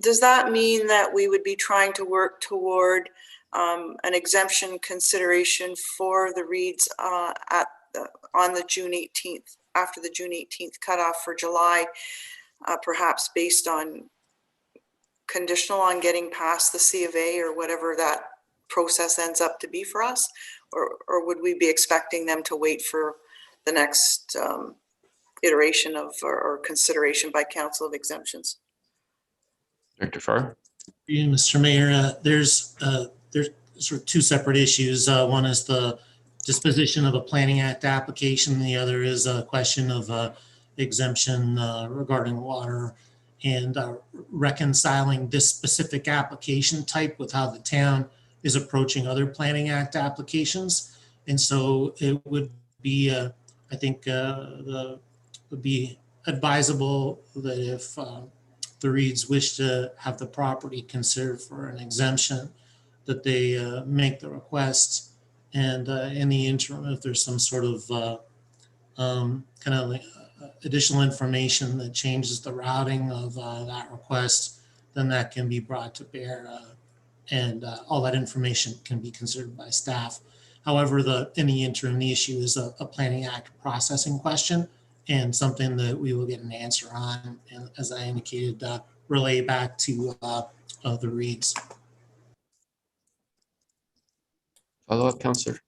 Does that mean that we would be trying to work toward an exemption consideration for the Reids on the June 18th? After the June 18th cutoff for July, perhaps based on conditional on getting past the C of A or whatever that process ends up to be for us? Or would we be expecting them to wait for the next iteration of or consideration by Council of Exemptions? Director Farr? Mr. Mayor, there's sort of two separate issues. One is the disposition of a Planning Act application. The other is a question of exemption regarding water, and reconciling this specific application type with how the town is approaching other Planning Act applications. And so it would be, I think, would be advisable that if the Reids wish to have the property considered for an exemption, that they make the request. And in the interim, if there's some sort of kind of like additional information that changes the routing of that request, then that can be brought to bear, and all that information can be considered by staff. However, in the interim, the issue is a Planning Act processing question, and something that we will get an answer on, and as I indicated, relay back to the Reids. Follow up, Councillor.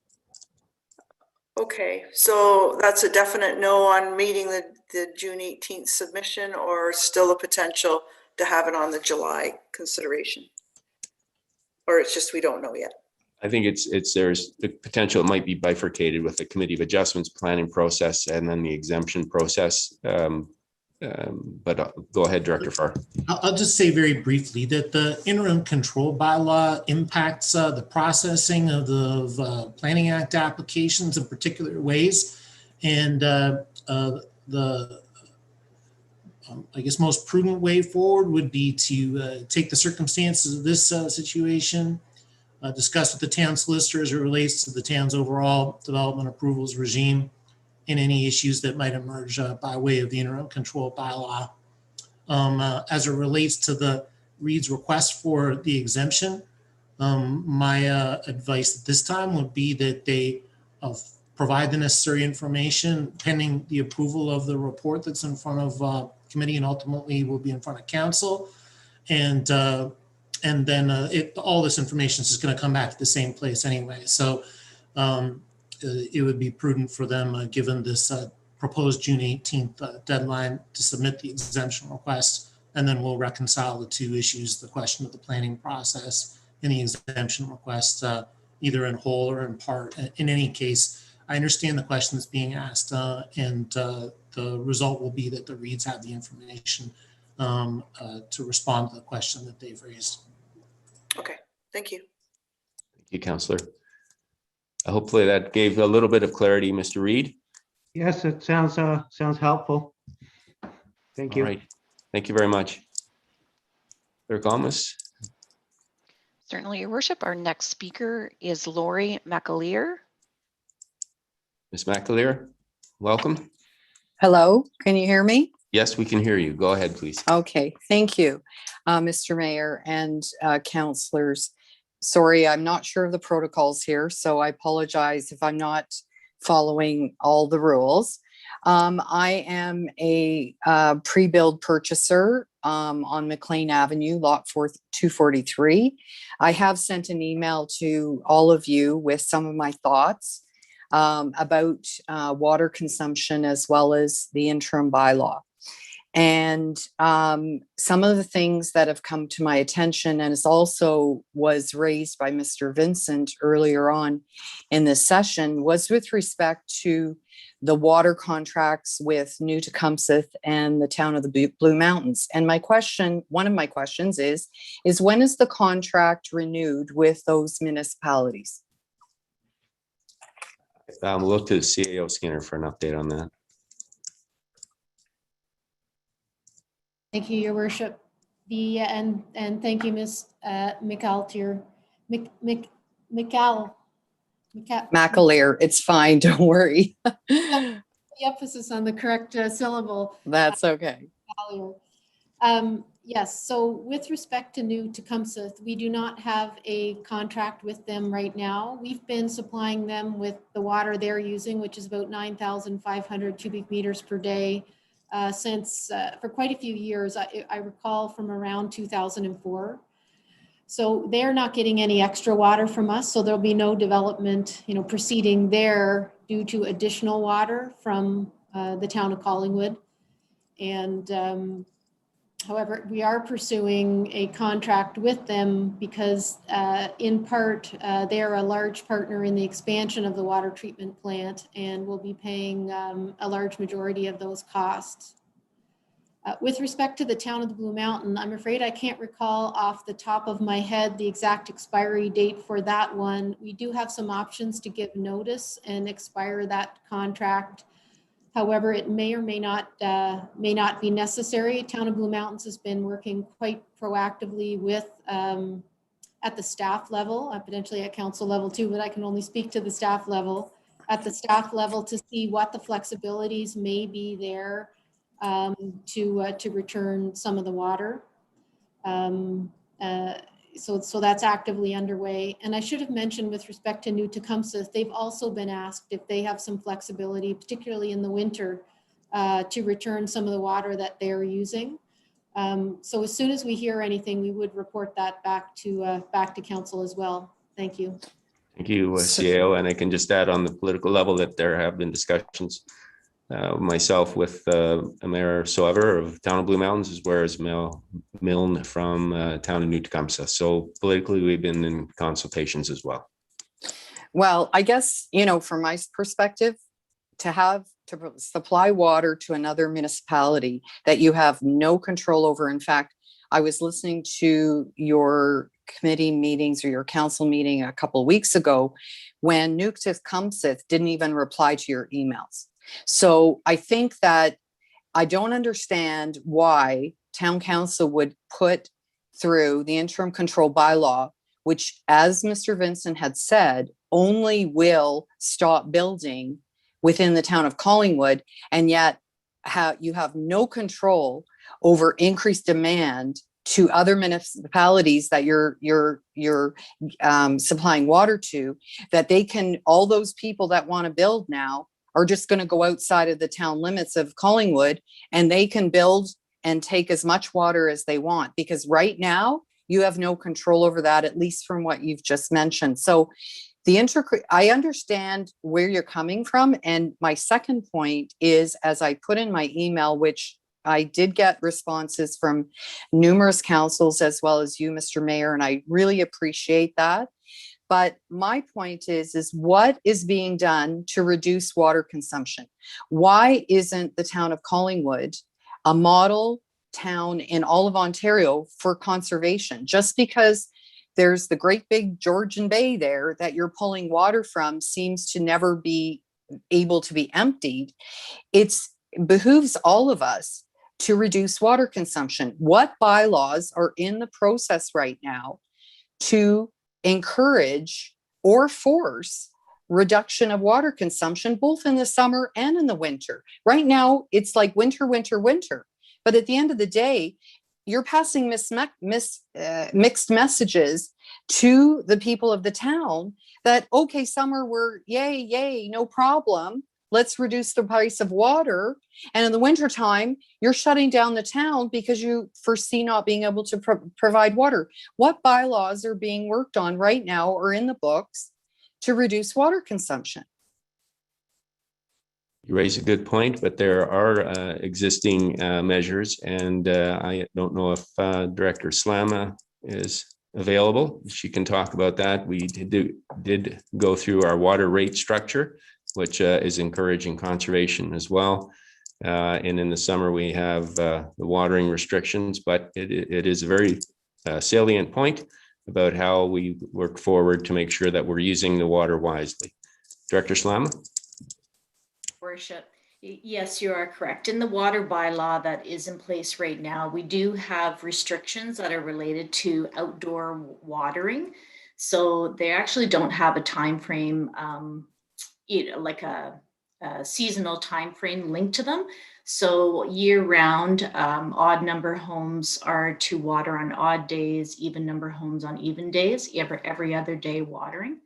Okay, so that's a definite no on meeting the June 18th submission, or still a potential to have it on the July consideration? Or it's just we don't know yet? I think there's the potential it might be bifurcated with the Committee of Adjustments planning process and then the exemption process. But go ahead, Director Farr. I'll just say very briefly that the interim control bylaw impacts the processing of the Planning Act applications in particular ways. And I guess most prudent way forward would be to take the circumstances of this situation, discuss with the town solicitor as it relates to the town's overall development approvals regime, and any issues that might emerge by way of the interim control bylaw. As it relates to the Reid's request for the exemption, my advice at this time would be that they provide the necessary information pending the approval of the report that's in front of committee and ultimately will be in front of council. And then all this information is just going to come back to the same place anyway. So it would be prudent for them, given this proposed June 18th deadline, to submit the exemption request, and then we'll reconcile the two issues, the question of the planning process and the exemption request, either in whole or in part. In any case, I understand the question that's being asked, and the result will be that the Reids have the information to respond to the question that they've raised. Okay, thank you. Thank you, Councillor. Hopefully that gave a little bit of clarity, Mr. Reid. Yes, it sounds helpful. Thank you. All right. Thank you very much. Clerk Almus. Certainly, Your Worship. Our next speaker is Lori McAleer. Ms. McAleer, welcome. Hello, can you hear me? Yes, we can hear you. Go ahead, please. Okay, thank you, Mr. Mayor and councillors. Sorry, I'm not sure of the protocols here, so I apologize if I'm not following all the rules. I am a pre-build purchaser on McLean Avenue, lot 243. I have sent an email to all of you with some of my thoughts about water consumption as well as the interim bylaw. And some of the things that have come to my attention, and it also was raised by Mr. Vincent earlier on in this session, was with respect to the water contracts with New Tecumseth and the town of the Blue Mountains. And my question, one of my questions is when is the contract renewed with those municipalities? We'll look to the CAO Skinner for an update on that. Thank you, Your Worship. And thank you, Ms. McAleer. McAleer, it's fine, don't worry. The emphasis on the correct syllable. That's okay. Yes, so with respect to New Tecumseth, we do not have a contract with them right now. We've been supplying them with the water they're using, which is about 9,500 cubic meters per day since for quite a few years. I recall from around 2004. So they're not getting any extra water from us. So there'll be no development, proceeding there due to additional water from the town of Collingwood. And however, we are pursuing a contract with them because in part, they're a large partner in the expansion of the water treatment plant and will be paying a large majority of those costs. With respect to the town of the Blue Mountain, I'm afraid I can't recall off the top of my head the exact expiry date for that one. We do have some options to give notice and expire that contract. However, it may or may not be necessary. Town of Blue Mountains has been working quite proactively with at the staff level, potentially at council level too, but I can only speak to the staff level. At the staff level to see what the flexibilities may be there to return some of the water. So that's actively underway. And I should have mentioned with respect to New Tecumseth, they've also been asked if they have some flexibility, particularly in the winter, to return some of the water that they're using. So as soon as we hear anything, we would report that back to council as well. Thank you. Thank you, CAO. And I can just add on the political level that there have been discussions myself with Mayor Soever of Town of Blue Mountains, as well as Milne from Town of New Tecumseh. So politically, we've been in consultations as well. Well, I guess, from my perspective, to supply water to another municipality that you have no control over. In fact, I was listening to your committee meetings or your council meeting a couple of weeks ago when New Tecumseth didn't even reply to your emails. So I think that I don't understand why town council would put through the interim control bylaw, which, as Mr. Vincent had said, only will stop building within the town of Collingwood, and yet you have no control over increased demand to other municipalities that you're supplying water to, that they can, all those people that want to build now are just going to go outside of the town limits of Collingwood and they can build and take as much water as they want, because right now you have no control over that, at least from what you've just mentioned. So I understand where you're coming from. And my second point is, as I put in my email, which I did get responses from numerous councils as well as you, Mr. Mayor, and I really appreciate that. But my point is what is being done to reduce water consumption? Why isn't the town of Collingwood a model town in all of Ontario for conservation? Just because there's the great big Georgian Bay there that you're pulling water from, seems to never be able to be emptied. It behooves all of us to reduce water consumption. What bylaws are in the process right now to encourage or force reduction of water consumption, both in the summer and in the winter? Right now, it's like winter, winter, winter. But at the end of the day, you're passing mixed messages to the people of the town that, okay, summer, we're yay, yay, no problem. Let's reduce the price of water. And in the wintertime, you're shutting down the town because you foresee not being able to provide water. What bylaws are being worked on right now or in the books to reduce water consumption? You raise a good point, but there are existing measures, and I don't know if Director Slama is available. She can talk about that. We did go through our water rate structure, which is encouraging conservation as well. And in the summer, we have the watering restrictions, but it is a very salient point about how we work forward to make sure that we're using the water wisely. Director Slama? Worship. Yes, you are correct. In the water bylaw that is in place right now, we do have restrictions that are related to outdoor watering. So they actually don't have a time frame, like a seasonal time frame linked to them. So year round, odd number homes are to water on odd days, even number homes on even days, every other day watering.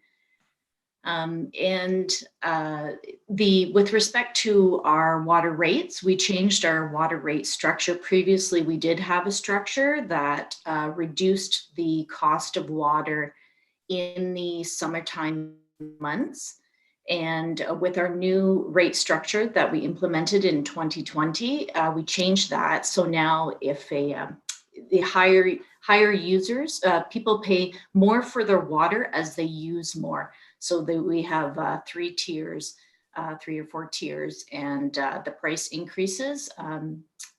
With respect to our water rates, we changed our water rate structure. Previously, we did have a structure that reduced the cost of water in the summertime months. And with our new rate structure that we implemented in 2020, we changed that. So now if the higher users, people pay more for their water as they use more. So that we have 3 tiers, 3 or 4 tiers, and the price increases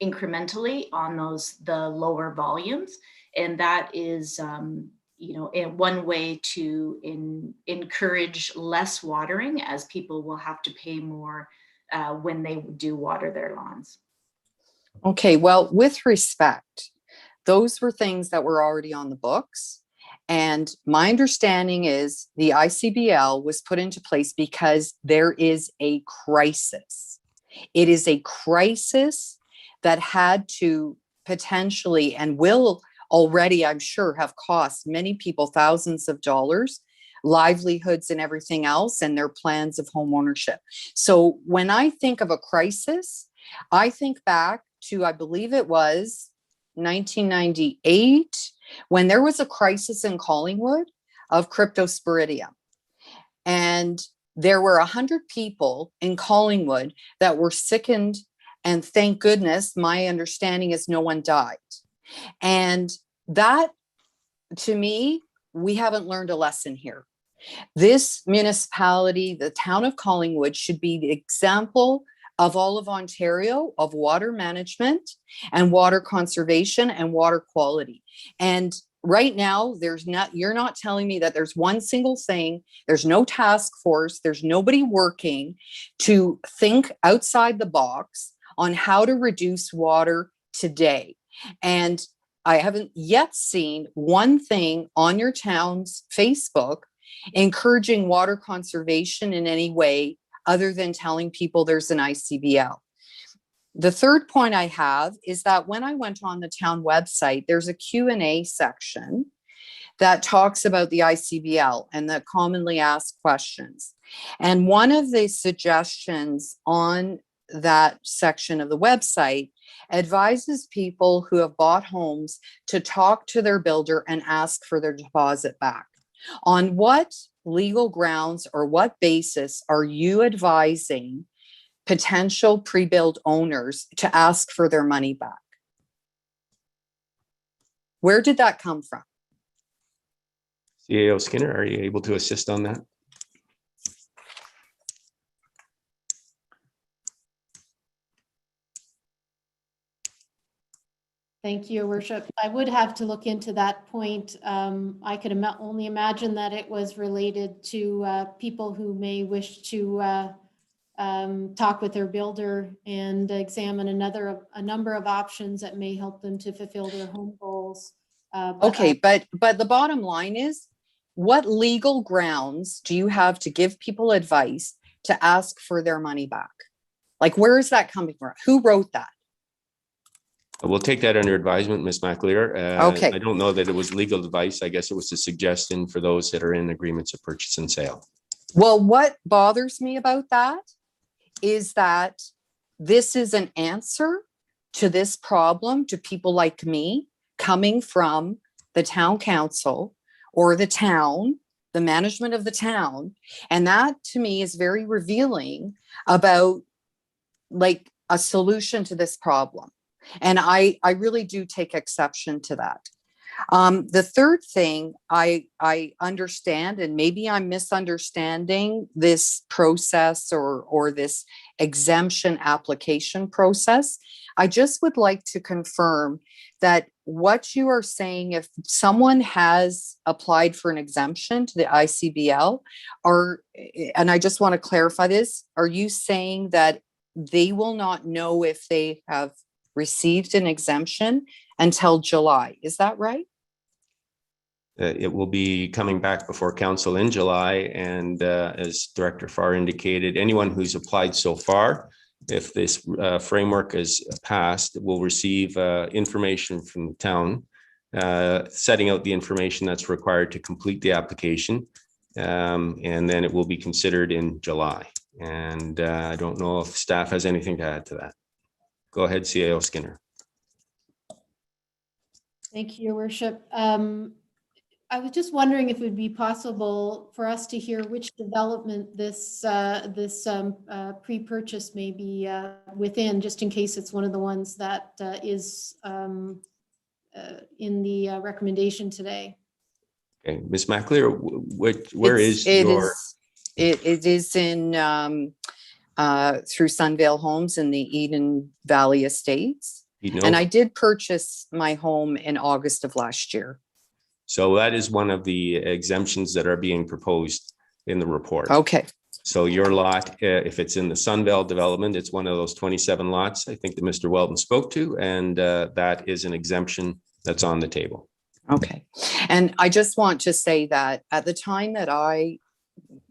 incrementally on the lower volumes. And that is, one way to encourage less watering, as people will have to pay more when they do water their lawns. Okay, well, with respect, those were things that were already on the books. And my understanding is the ICBL was put into place because there is a crisis. It is a crisis that had to potentially and will already, I'm sure, have cost many people thousands of dollars, livelihoods and everything else, and their plans of home ownership. So when I think of a crisis, I think back to, I believe it was 1998, when there was a crisis in Collingwood of cryptosporidium. And there were 100 people in Collingwood that were sickened, and thank goodness, my understanding is no one died. And that, to me, we haven't learned a lesson here. This municipality, the town of Collingwood, should be the example of all of Ontario of water management and water conservation and water quality. And right now, you're not telling me that there's one single thing, there's no task force, there's nobody working to think outside the box on how to reduce water today. And I haven't yet seen one thing on your town's Facebook encouraging water conservation in any way other than telling people there's an ICBL. The third point I have is that when I went on the town website, there's a Q&A section that talks about the ICBL and the commonly asked questions. And one of the suggestions on that section of the website advises people who have bought homes to talk to their builder and ask for their deposit back. On what legal grounds or what basis are you advising potential pre-built owners to ask for their money back? Where did that come from? CAO Skinner, are you able to assist on that? Thank you, Your Worship. I would have to look into that point. I could only imagine that it was related to people who may wish to talk with their builder and examine a number of options that may help them to fulfill their home goals. Okay, but the bottom line is, what legal grounds do you have to give people advice to ask for their money back? Like, where is that coming from? Who wrote that? We'll take that under advisement, Ms. McAleer. Okay. I don't know that it was legal advice. I guess it was a suggestion for those that are in agreements of purchase and sale. Well, what bothers me about that is that this is an answer to this problem to people like me coming from the town council or the town, the management of the town. And that to me is very revealing about like a solution to this problem. And I really do take exception to that. The third thing I understand, and maybe I'm misunderstanding this process or this exemption application process. I just would like to confirm that what you are saying, if someone has applied for an exemption to the ICBL, and I just want to clarify this, are you saying that they will not know if they have received an exemption until July? Is that right? It will be coming back before council in July. And as Director Farr indicated, anyone who's applied so far, if this framework is passed, will receive information from the town, setting out the information that's required to complete the application. And then it will be considered in July. And I don't know if staff has anything to add to that. Go ahead, CAO Skinner. Thank you, Your Worship. I was just wondering if it would be possible for us to hear which development this pre-purchase may be within, just in case it's one of the ones that is in the recommendation today. Okay, Ms. McAleer, where is your? It is in through Sunvale Homes in the Eden Valley Estates. And I did purchase my home in August of last year. So that is one of the exemptions that are being proposed in the report. Okay. So your lot, if it's in the Sunvale development, it's one of those 27 lots, I think that Mr. Welton spoke to, and that is an exemption that's on the table. Okay. And I just want to say that at the time that I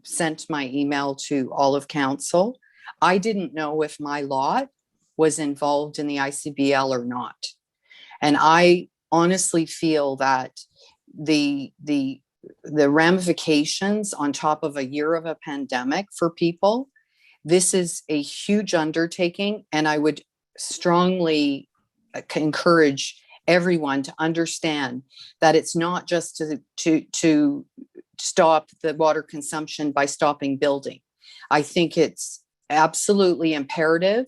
sent my email to all of council, I didn't know if my lot was involved in the ICBL or not. And I honestly feel that the ramifications on top of a year of a pandemic for people, this is a huge undertaking. And I would strongly encourage everyone to understand that it's not just to stop the water consumption by stopping building. I think it's absolutely imperative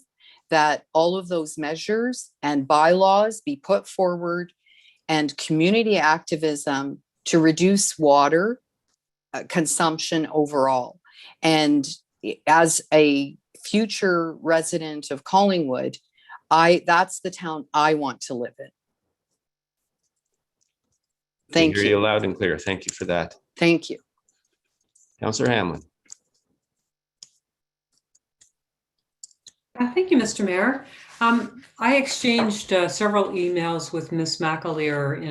that all of those measures and bylaws be put forward, and community activism to reduce water consumption overall. And as a future resident of Collingwood, that's the town I want to live in. Thank you. you. Hear you loud and clear. Thank you for that. Thank you. Councillor Hamlin. Thank you, Mr. Mayor. I exchanged several emails with Ms. McAleer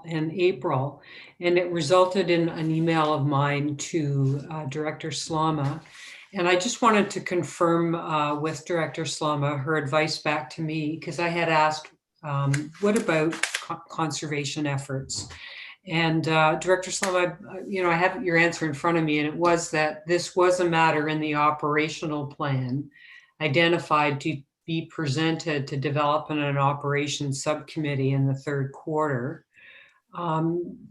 in April, and it resulted in an email of mine to Director Slama. And I just wanted to confirm with Director Slama her advice back to me, because I had asked, what about conservation efforts? And Director Slama, I have your answer in front of me, and it was that this was a matter in the operational plan identified to be presented to develop in an operations subcommittee in the third quarter.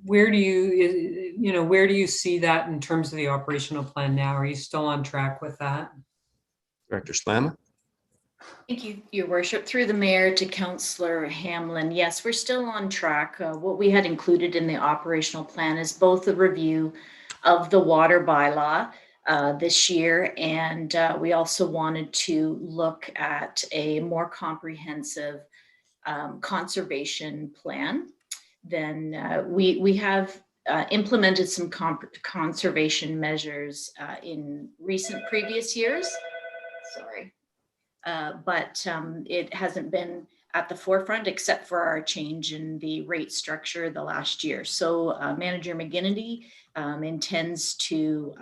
Where do you see that in terms of the operational plan now? Are you still on track with that? Director Slama. Thank you, Your Worship. Through the mayor to Councillor Hamlin. Yes, we're still on track. What we had included in the operational plan is both the review of the water bylaw this year, and we also wanted to look at a more comprehensive conservation plan. Then we have implemented some conservation measures in previous years. Sorry. But it hasn't been at the forefront except for our change in the rate structure the last year. So Manager McGinnity intends to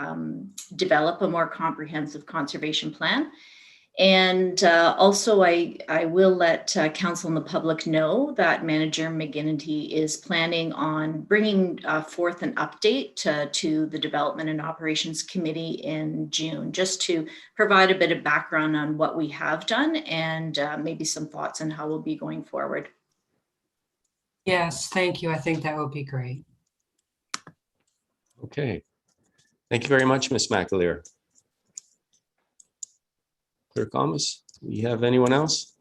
develop a more comprehensive conservation plan. And also I will let council and the public know that Manager McGinnity is planning on bringing forth an update to the Development and Operations Committee in June, just to provide a bit of background on what we have done and maybe some thoughts on how we'll be going forward. Yes, thank you. I think that would be great. Okay. Thank you very much, Ms. McAleer. Clerk Almus, do we have anyone else?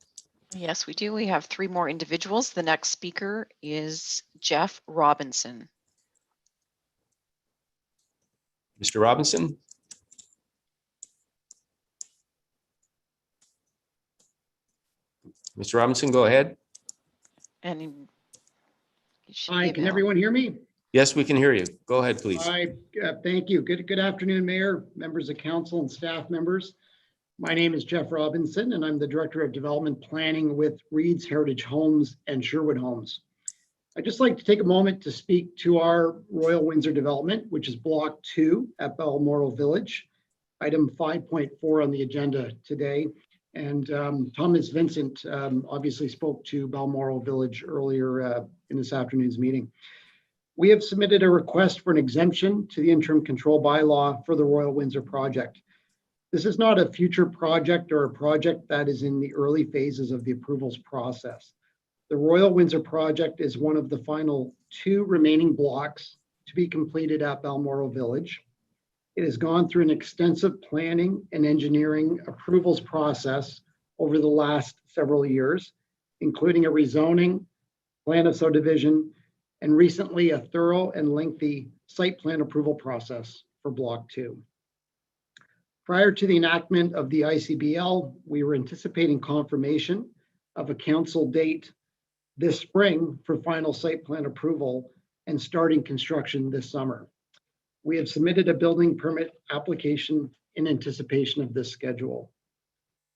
Yes, we do. We have 3 more individuals. The next speaker is Jeff Robinson. Mr. Robinson? Mr. Robinson, go ahead. And hi, can everyone hear me? Yes, we can hear you. Go ahead, please. Hi, thank you. Good afternoon, Mayor, members of council and staff members. My name is Jeff Robinson, and I'm the Director of Development Planning with Reid's Heritage Homes and Sherwood Homes. I'd just like to take a moment to speak to our Royal Windsor development, which is Block 2 at Balmoral Village, item 5.4 on the agenda today. And Thomas Vincent obviously spoke to Balmoral Village earlier in this afternoon's meeting. We have submitted a request for an exemption to the interim control bylaw for the Royal Windsor project. This is not a future project or a project that is in the early phases of the approvals process. The Royal Windsor project is one of the final 2 remaining blocks to be completed at Balmoral Village. It has gone through an extensive planning and engineering approvals process over the last several years, including a rezoning, plan of subdivision, and recently a thorough and lengthy site plan approval process for Block 2. Prior to the enactment of the ICBL, we were anticipating confirmation of a council date this spring for final site plan approval and starting construction this summer. We have submitted a building permit application in anticipation of this schedule.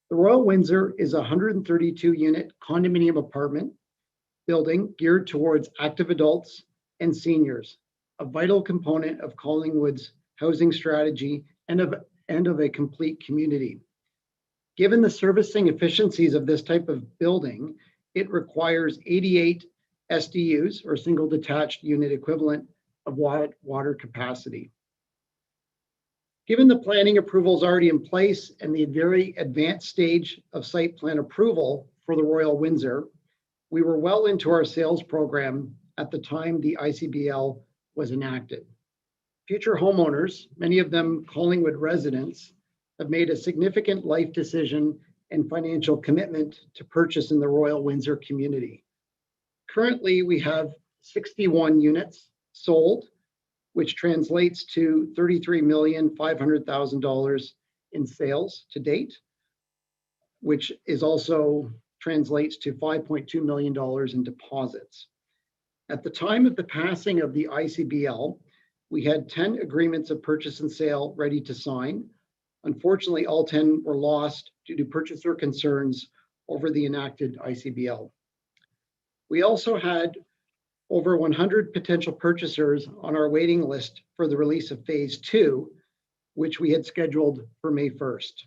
The Royal Windsor is a 132-unit condominium apartment building geared towards active adults and seniors, a vital component of Collingwood's housing strategy and of a complete community. Given the servicing efficiencies of this type of building, it requires 88 SDUs, or single detached unit equivalent, of water capacity. Given the planning approvals already in place and the very advanced stage of site plan approval for the Royal Windsor, we were well into our sales program at the time the ICBL was enacted. Future homeowners, many of them Collingwood residents, have made a significant life decision and financial commitment to purchase in the Royal Windsor community. Currently, we have 61 units sold, which translates to $33,500,000 in sales to date, which is also translates to $5.2 million in deposits. At the time of the passing of the ICBL, we had 10 agreements of purchase and sale ready to sign. Unfortunately, all 10 were lost due to purchaser concerns over the enacted ICBL. We also had over 100 potential purchasers on our waiting list for the release of Phase 2, which we had scheduled for May 1st.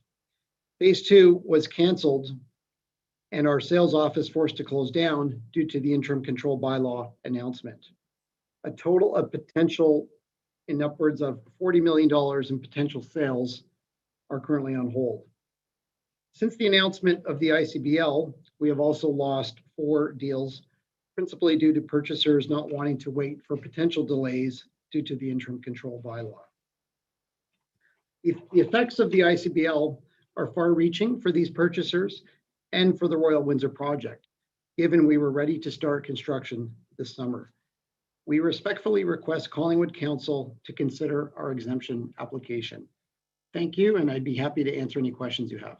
Phase 2 was canceled and our sales office forced to close down due to the interim control bylaw announcement. A total of potential in upwards of $40 million in potential sales are currently on hold. Since the announcement of the ICBL, we have also lost 4 deals, principally due to purchasers not wanting to wait for potential delays due to the interim control bylaw. The effects of the ICBL are far-reaching for these purchasers and for the Royal Windsor project, given we were ready to start construction this summer. We respectfully request Collingwood Council to consider our exemption application. Thank you, and I'd be happy to answer any questions you have.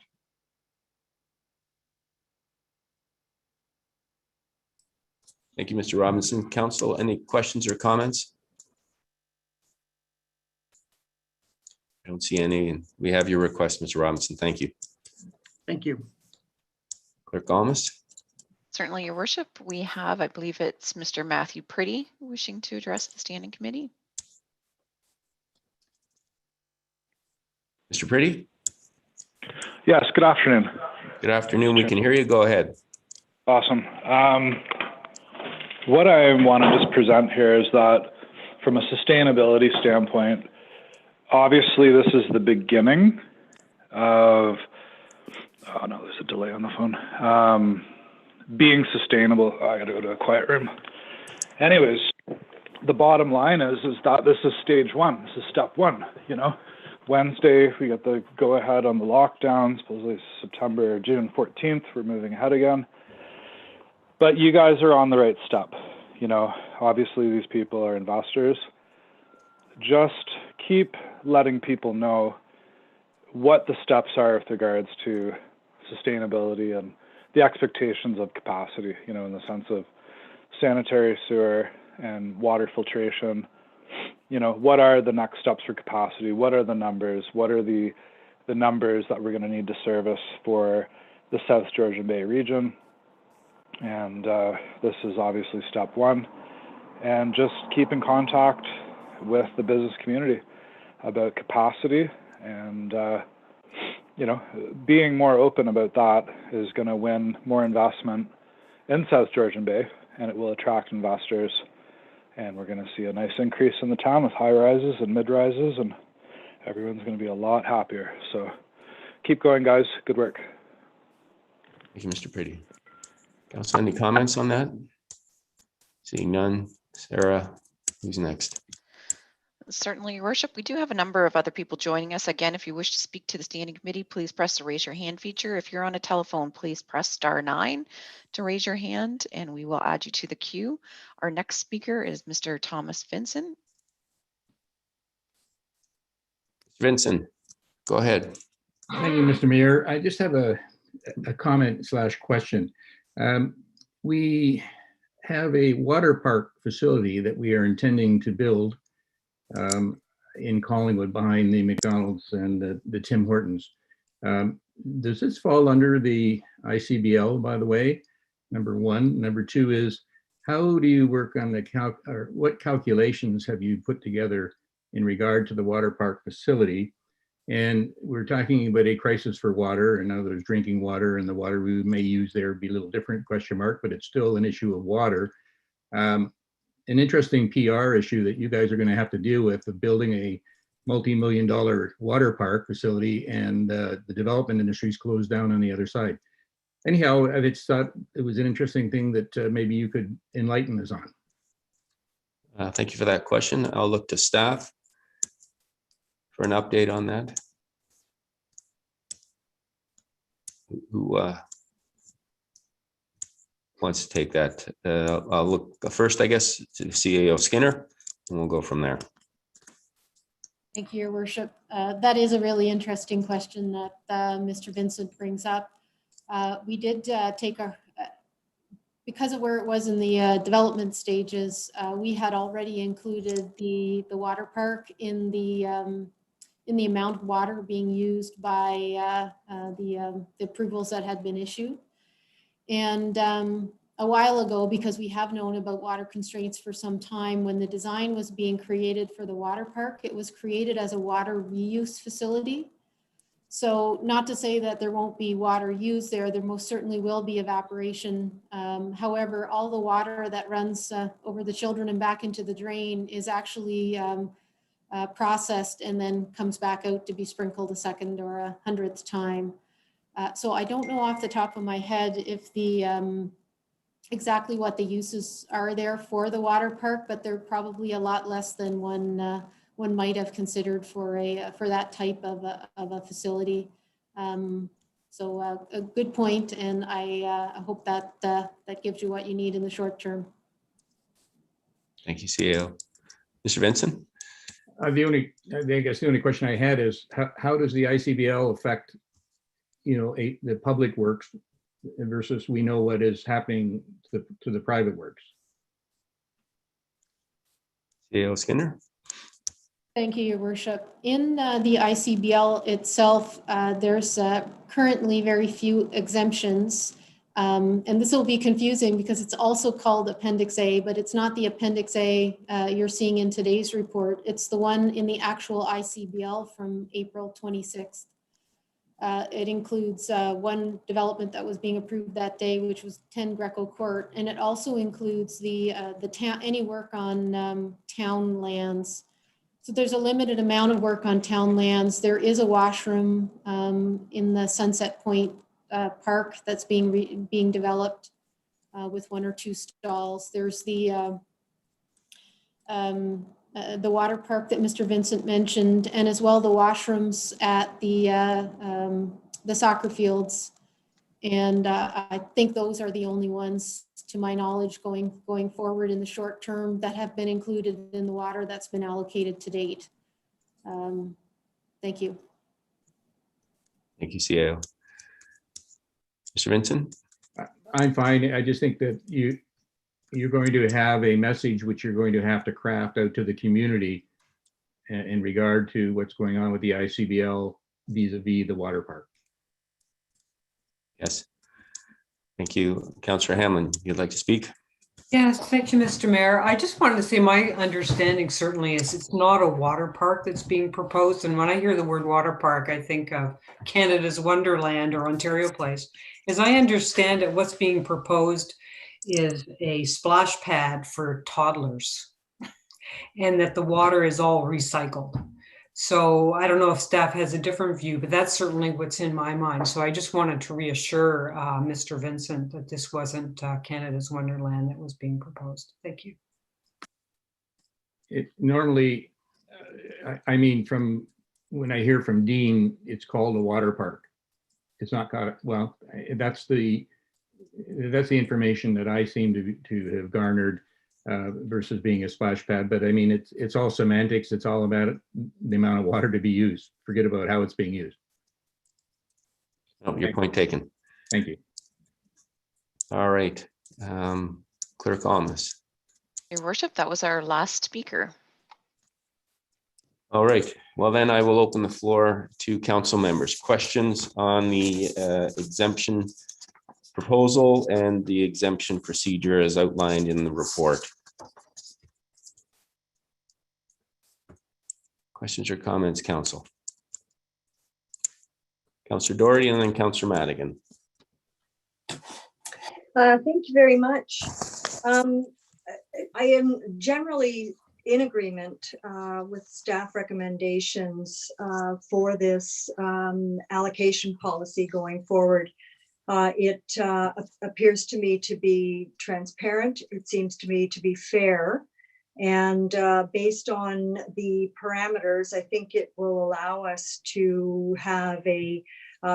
Thank you, Mr. Robinson. Council, any questions or comments? I don't see any, and we have your request, Mr. Robinson. Thank you. Thank you. Clerk Almost. Certainly, Your Worship. We have, I believe it's Mr. Matthew Pretty wishing to address the standing committee. Mr. Pretty? Yes, good afternoon. Good afternoon. We can hear you. Go ahead. Awesome. What I want to just present here is that from a sustainability standpoint, obviously this is the beginning of, oh no, there's a delay on the phone. Being sustainable. I got to go to a quiet room. Anyways, the bottom line is that this is stage one. This is step one, you know. Wednesday, we got the go ahead on the lockdown, supposedly September, June 14th, we're moving ahead again. But you guys are on the right step. You know, obviously these people are investors. Just keep letting people know what the steps are with regards to sustainability and the expectations of capacity, you know, in the sense of sanitary sewer and water filtration. You know, what are the next steps for capacity? What are the numbers? What are the numbers that we're going to need to service for the South Georgian Bay region? And this is obviously step one. And just keep in contact with the business community about capacity. And, you know, being more open about that is going to win more investment in South Georgian Bay, and it will attract investors. And we're going to see a nice increase in the town with high rises and mid rises, and everyone's going to be a lot happier. So keep going, guys. Good work. Thank you, Mr. Pretty. Council, any comments on that? Seeing none. Sarah, who's next? Certainly, Your Worship. We do have a number of other people joining us. Again, if you wish to speak to the standing committee, please press the raise your hand feature. If you're on a telephone, please press *9 to raise your hand, and we will add you to the queue. Our next speaker is Mr. Thomas Vincent. Vincent, go ahead. Thank you, Mr. Mayor. I just have a comment / question. We have a water park facility that we are intending to build in Collingwood behind the McDonald's and the Tim Hortons. Does this fall under the ICBL, by the way? Number one. Number two is, how do you work on what calculations have you put together in regard to the water park facility? And we're talking about a crisis for water, and now there's drinking water, and the water we may use there would be a little different, but it's still an issue of water. An interesting PR issue that you guys are going to have to deal with of building a multi-million-dollar water park facility, and the development industry's closed down on the other side. Anyhow, I just thought it was an interesting thing that maybe you could enlighten us on. Thank you for that question. I'll look to staff for an update on that. Who wants to take that? I'll look first, I guess, to CEO Skinner, and we'll go from there. Thank you, Your Worship. That is a really interesting question that Mr. Vincent brings up. We did take because of where it was in the development stages, we had already included the water park in the amount of water being used by the approvals that had been issued. And a while ago, because we have known about water constraints for some time, when the design was being created for the water park, it was created as a water reuse facility. So not to say that there won't be water used there most certainly will be evaporation. However, all the water that runs over the children and back into the drain is actually processed and then comes back out to be sprinkled a second or a 100th time. So I don't know off the top of my head if the exactly what the uses are there for the water park, but they're probably a lot less than one might have considered for that type of a facility. So a good point, and I hope that that gives you what you need in the short term. Thank you, CEO. Mr. Vincent? I guess the only question I had is, how does the ICBL affect, the public works versus we know what is happening to the private works? CAO Skinner. Thank you, Your Worship. In the ICBL itself, there's currently very few exemptions. And this will be confusing because it's also called Appendix A, but it's not the Appendix A you're seeing in today's report. It's the one in the actual ICBL from April 26th. It includes one development that was being approved that day, which was 10 Greco Court. And it also includes the town, any work on town lands. So there's a limited amount of work on town lands. There is a washroom in the Sunset Point Park that's being developed with 1 or 2 stalls. There's the water park that Mr. Vincent mentioned, and as well the washrooms at the soccer fields. And I think those are the only ones, to my knowledge, going forward in the short term that have been included in the water that's been allocated to date. Thank you. Thank you, CAO. Mr. Vincent? I'm fine. I just think that you're going to have a message which you're going to have to craft out to the community in regard to what's going on with the ICBL vis-a-vis the water park. Yes. Thank you. Councillor Hamlin, you'd like to speak? Yes, thank you, Mr. Mayor. I just wanted to say my understanding certainly is it's not a water park that's being proposed. And when I hear the word water park, I think of Canada's Wonderland or Ontario Place. As I understand it, what's being proposed is a splash pad for toddlers and that the water is all recycled. So I don't know if staff has a different view, but that's certainly what's in my mind. So I just wanted to reassure Mr. Vincent that this wasn't Canada's Wonderland that was being proposed. Thank you. It normally, I mean, from when I hear from Dean, it's called a water park. It's not called, well, that's the information that I seem to have garnered versus being a splash pad. But I mean, it's all semantics. It's all about the amount of water to be used. Forget about how it's being used. Oh, your point taken. Thank you. All right. Clerk Almas. Your Worship, that was our last speaker. All right. Well, then I will open the floor to council members. Questions on the exemption proposal and the exemption procedure as outlined in the report. Questions or comments, council? Councillor Doherty and then Councillor Madigan. Thank you very much. I am generally in agreement with staff recommendations for this allocation policy going forward. It appears to me to be transparent. It seems to me to be fair. And based on the parameters, I think it will allow us to have a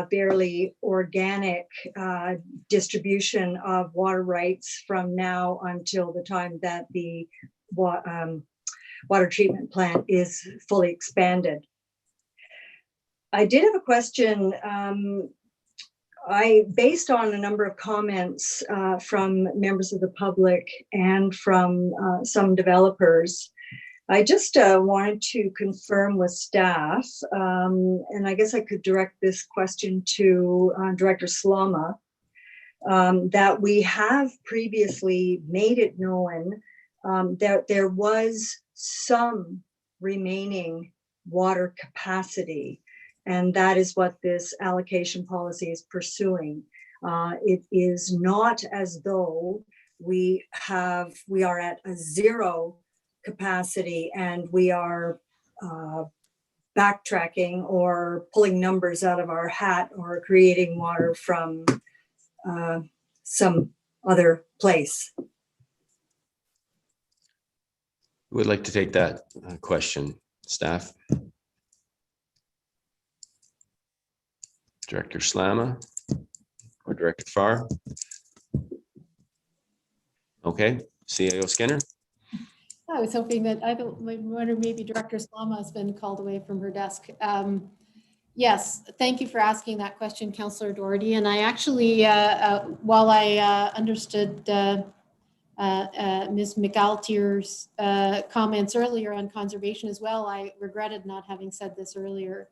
fairly organic distribution of water rights from now until the time that the water treatment plant is fully expanded. I did have a question. Based on a number of comments from members of the public and from some developers, I just wanted to confirm with staff, and I guess I could direct this question to Director Slama, that we have previously made it known that there was some remaining water capacity. And that is what this allocation policy is pursuing. It is not as though we are at a zero capacity and we are backtracking or pulling numbers out of our hat or creating water from some other place. Who would like to take that question, staff? Director Slama or Director Farr? Okay, CAO Skinner. I was hoping that I wonder maybe Director Slama has been called away from her desk. Yes, thank you for asking that question, Councillor Doherty. And I actually, while I understood Ms. McAltier's comments earlier on conservation as well. I regretted not having said this earlier.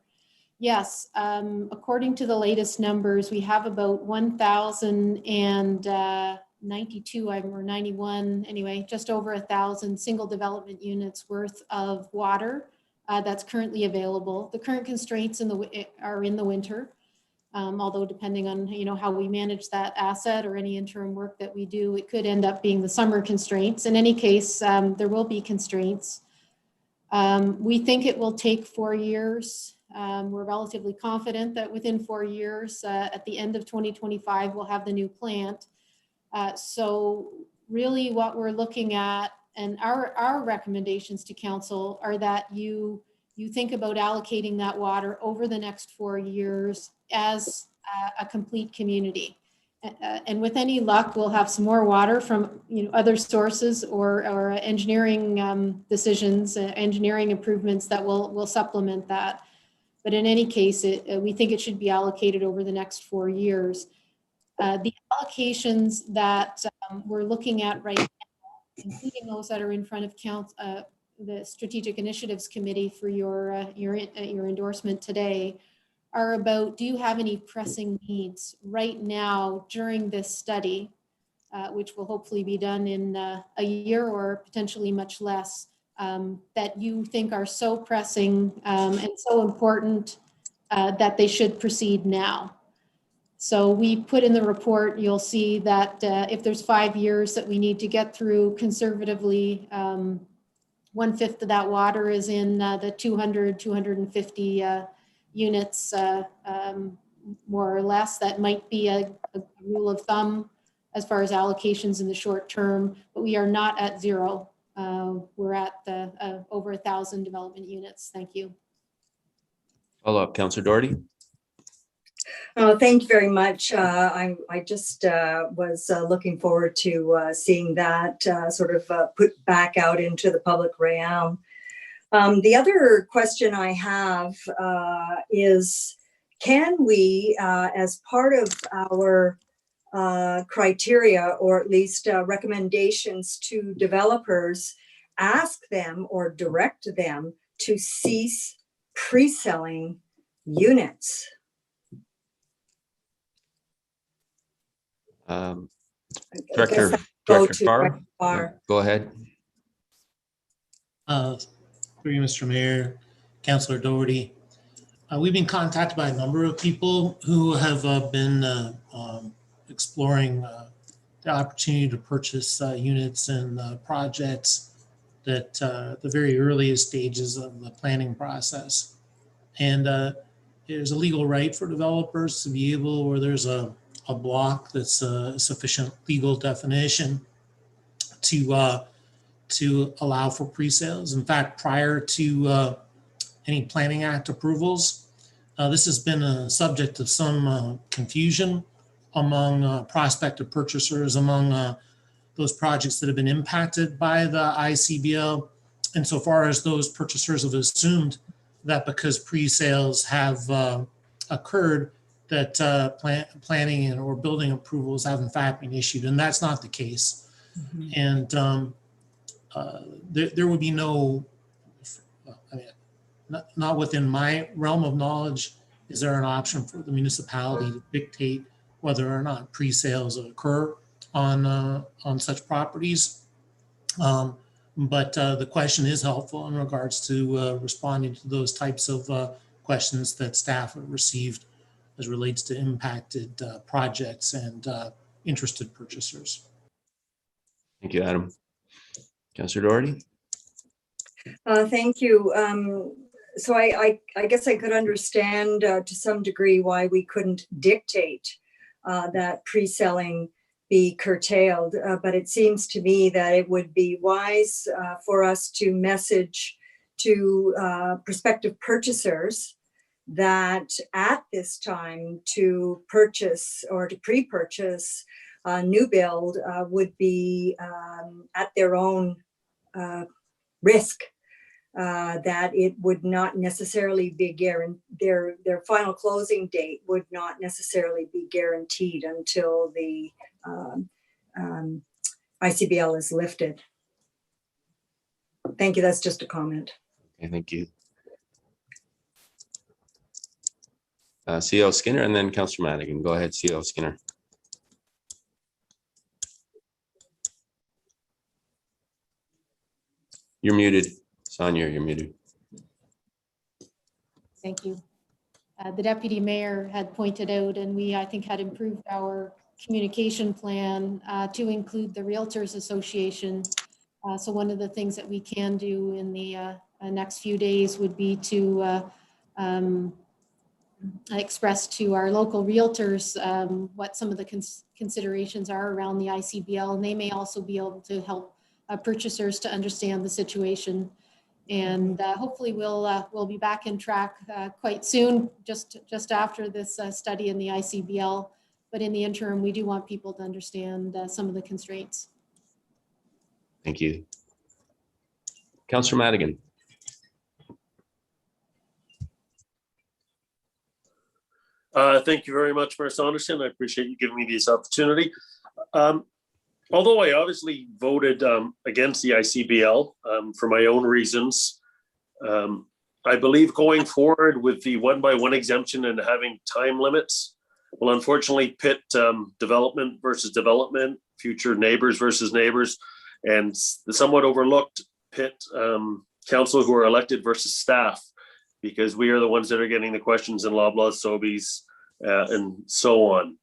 Yes, according to the latest numbers, we have about 1,092 or 91, anyway, just over 1,000 single development units worth of water that's currently available. The current constraints are in the winter, although depending on how we manage that asset or any interim work that we do, it could end up being the summer constraints. In any case, there will be constraints. We think it will take 4 years. We're relatively confident that within 4 years, at the end of 2025, we'll have the new plant. So really what we're looking at, and our recommendations to council are that you think about allocating that water over the next 4 years as a complete community. And with any luck, we'll have some more water from other sources or engineering decisions, engineering improvements that will supplement that. But in any case, we think it should be allocated over the next 4 years. The allocations that we're looking at right now, including those that are in front of the Strategic Initiatives Committee for your endorsement today, are about, do you have any pressing needs right now during this study, which will hopefully be done in a year or potentially much less, that you think are so pressing and so important that they should proceed now. So we put in the report, you'll see that if there's 5 years that we need to get through conservatively, 1/5 of that water is in the 200, 250 units, more or less. That might be a rule of thumb as far as allocations in the short term, but we are not at zero. We're at over 1,000 development units. Thank you. Follow up, Councillor Doherty. Oh, thank you very much. I just was looking forward to seeing that sort of put back out into the public realm. The other question I have is, can we, as part of our criteria, or at least recommendations to developers, ask them or direct them to cease pre-selling units? Director Farr, go ahead. Through you, Mr. Mayor, Councillor Doherty. We've been contacted by a number of people who have been exploring the opportunity to purchase units and projects that the very earliest stages of the planning process. And there's a legal right for developers to be able, where there's a block that's a sufficient legal definition to allow for pre-sales. In fact, prior to any Planning Act approvals, this has been a subject of some confusion among prospective purchasers, among those projects that have been impacted by the ICBL. Insofar as those purchasers have assumed that because pre-sales have occurred, that planning and or building approvals have in fact been issued, and that's not the case. Mm-hmm. And there would be no, I mean, not within my realm of knowledge, is there an option for the municipality to dictate whether or not pre-sales occur on such properties. But the question is helpful in regards to responding to those types of questions that staff have received as relates to impacted projects and interested purchasers. Thank you, Adam. Councillor Doherty. Thank you. So I guess I could understand to some degree why we couldn't dictate that pre-selling be curtailed, but it seems to me that it would be wise for us to message to prospective purchasers that at this time to purchase or to pre-purchase new build would be at their own risk, that it would not necessarily be guaranteed, their final closing date would not necessarily be guaranteed until the ICBL is lifted. Thank you. That's just a comment. Okay, thank you. CL Skinner and then Councillor Madigan. Go ahead, CL Skinner. You're muted. Sonia, you're muted. Thank you. The Deputy Mayor had pointed out, and we, I think, had improved our communication plan to include the Realtors Association. So one of the things that we can do in the next few days would be to express to our local realtors what some of the considerations are around the ICBL, and they may also be able to help purchasers to understand the situation. And hopefully we'll be back in track quite soon, just after this study in the ICBL. But in the interim, we do want people to understand some of the constraints. Thank you. Councillor Madigan. Thank you very much, Mayor Saunderson. I appreciate you giving me this opportunity. Although I obviously voted against the ICBL for my own reasons, I believe going forward with the one-by-one exemption and having time limits will unfortunately pit development versus development, future neighbors versus neighbors, and the somewhat overlooked pit council who are elected versus staff, because we are the ones that are getting the questions in Loblaws, Sobeys, and so on.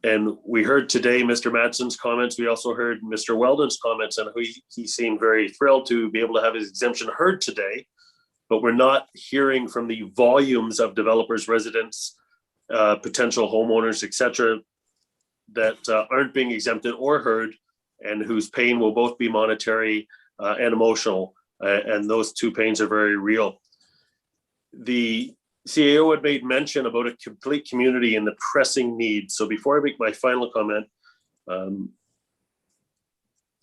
And we heard today Mr. Matson's comments. We also heard Mr. Weldon's comments, and he seemed very thrilled to be able to have his exemption heard today. But we're not hearing from the volumes of developers, residents, potential homeowners, etc., that aren't being exempted or heard, and whose pain will both be monetary and emotional. And those two pains are very real. The CAO had made mention about a complete community and the pressing need. So before I make my final comment,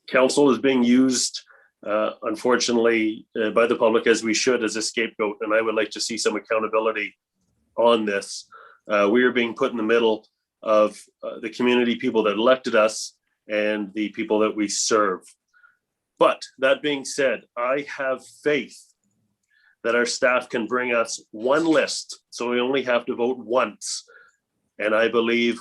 council is being used, unfortunately, by the public, as we should, as a scapegoat. And I would like to see some accountability on this. We are being put in the middle of the community people that elected us and the people that we serve. But that being said, I have faith that our staff can bring us one list, so we only have to vote once. And I believe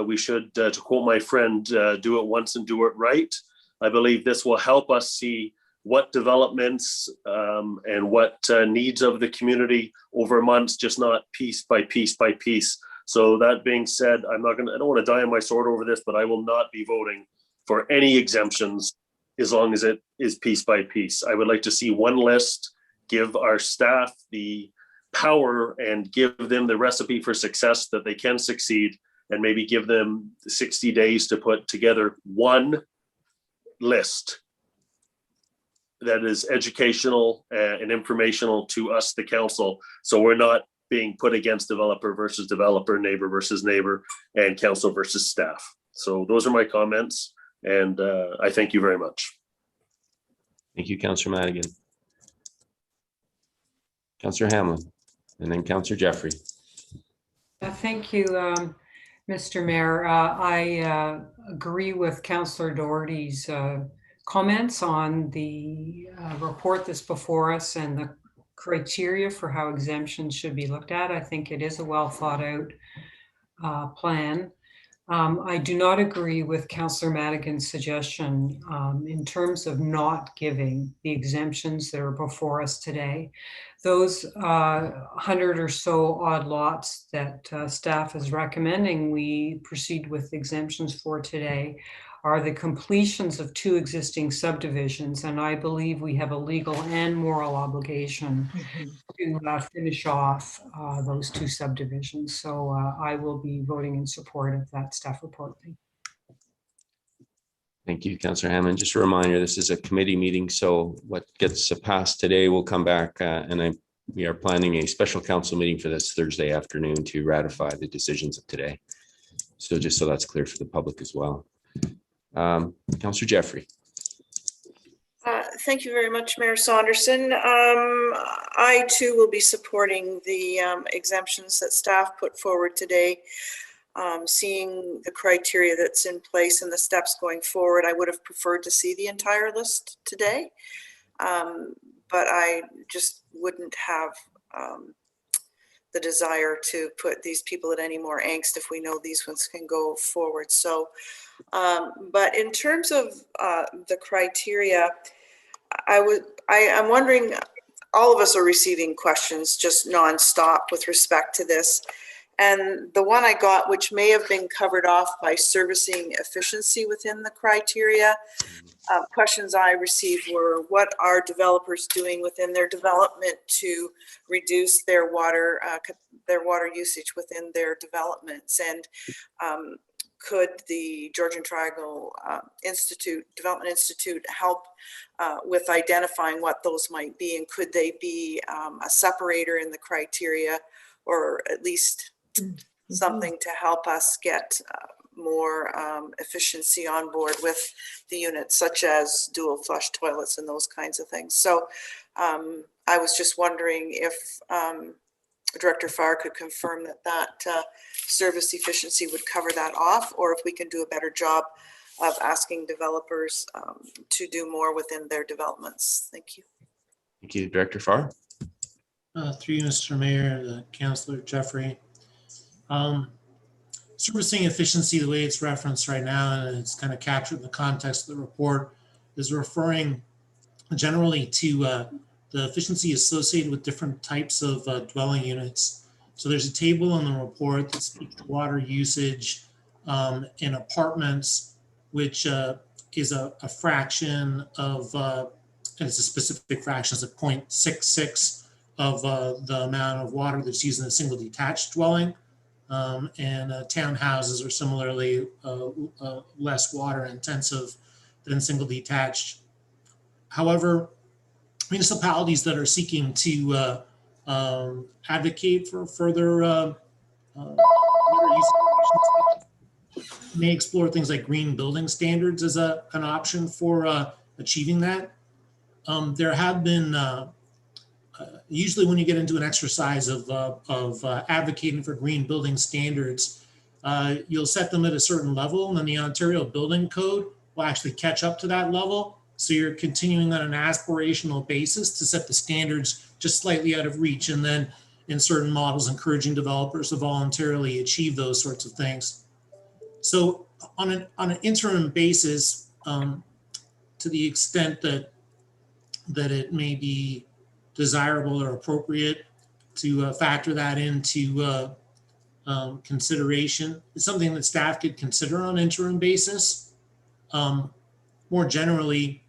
we should, to quote my friend, do it once and do it right. I believe this will help us see what developments and what needs of the community over months, just not piece by piece by piece. So that being said, I don't want to die on my sword over this, but I will not be voting for any exemptions as long as it is piece by piece. I would like to see one list, give our staff the power and give them the recipe for success that they can succeed, and maybe give them 60 days to put together one list that is educational and informational to us, the council, so we're not being put against developer versus developer, neighbor versus neighbor, and council versus staff. So those are my comments, and I thank you very much. Thank you, Councillor Madigan. Councillor Hamlin, and then Councillor Jeffrey. Thank you, Mr. Mayor. I agree with Councillor Doherty's comments on the report that's before us and the criteria for how exemptions should be looked at. I think it is a well thought out plan. I do not agree with Councillor Madigan's suggestion in terms of not giving the exemptions that are before us today. Those 100 or so odd lots that staff is recommending we proceed with exemptions for today are the completions of 2 existing subdivisions, and I believe we have a legal and moral obligation to finish off those 2 subdivisions. So I will be voting in support of that staff report. Thank you, Councillor Hammond. Just a reminder, this is a committee meeting, so what gets passed today will come back, and we are planning a special council meeting for this Thursday afternoon to ratify the decisions of today. So just so that's clear for the public as well. Councillor Jeffrey. Thank you very much, Mayor Saunderson. I too will be supporting the exemptions that staff put forward today. seeing the criteria that's in place and the steps going forward. I would have preferred to see the entire list today, but I just wouldn't have the desire to put these people at any more angst if we know these ones can go forward. So, but in terms of the criteria, I'm wondering, all of us are receiving questions just nonstop with respect to this. And the one I got, which may have been covered off by servicing efficiency within the criteria, questions I received were, what are developers doing within their development to reduce their water usage within their developments? And could the Georgian Triangle Development Institute help with identifying what those might be? And could they be a separator in the criteria, or at least something to help us get more efficiency on board with the units, such as dual flush toilets and those kinds of things? So I was just wondering if Director Farr could confirm that service efficiency would cover that off, or if we can do a better job of asking developers to do more within their developments. Thank you. Thank you, Director Farr. Through you, Mr. Mayor, Councillor Jeffrey. Servicing efficiency, the way it's referenced right now, and it's kind of captured in the context of the report, is referring generally to the efficiency associated with different types of dwelling units. So there's a table in the report that speaks to water usage in apartments, which is a fraction of, and it's a specific fraction, it's a 0.66 of the amount of water that's used in a single detached dwelling. And townhouses are similarly less water intensive than single detached. However, municipalities that are seeking to advocate for further water use may explore things like green building standards as an option for achieving that. There have been usually when you get into an exercise of advocating for green building standards, you'll set them at a certain level, and then the Ontario Building Code will actually catch up to that level. So you're continuing on an aspirational basis to set the standards just slightly out of reach, and then in certain models encouraging developers to voluntarily achieve those sorts of things. So on an interim basis, to the extent that it may be desirable or appropriate to factor that into consideration, it's something that staff could consider on an interim basis. More generally,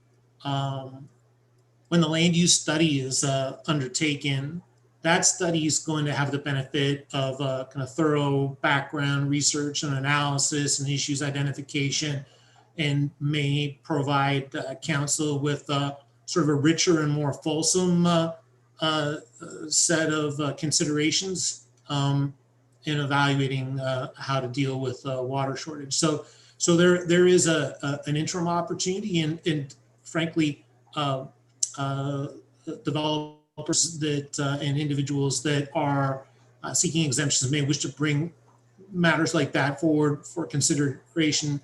when the land use study is undertaken, that study is going to have the benefit of kind of thorough background research and analysis and issues identification, and may provide council with sort of a richer and more fulsome set of considerations in evaluating how to deal with water shortage. So there is an interim opportunity, and frankly, developers that and individuals that are seeking exemptions may wish to bring matters like that forward for consideration,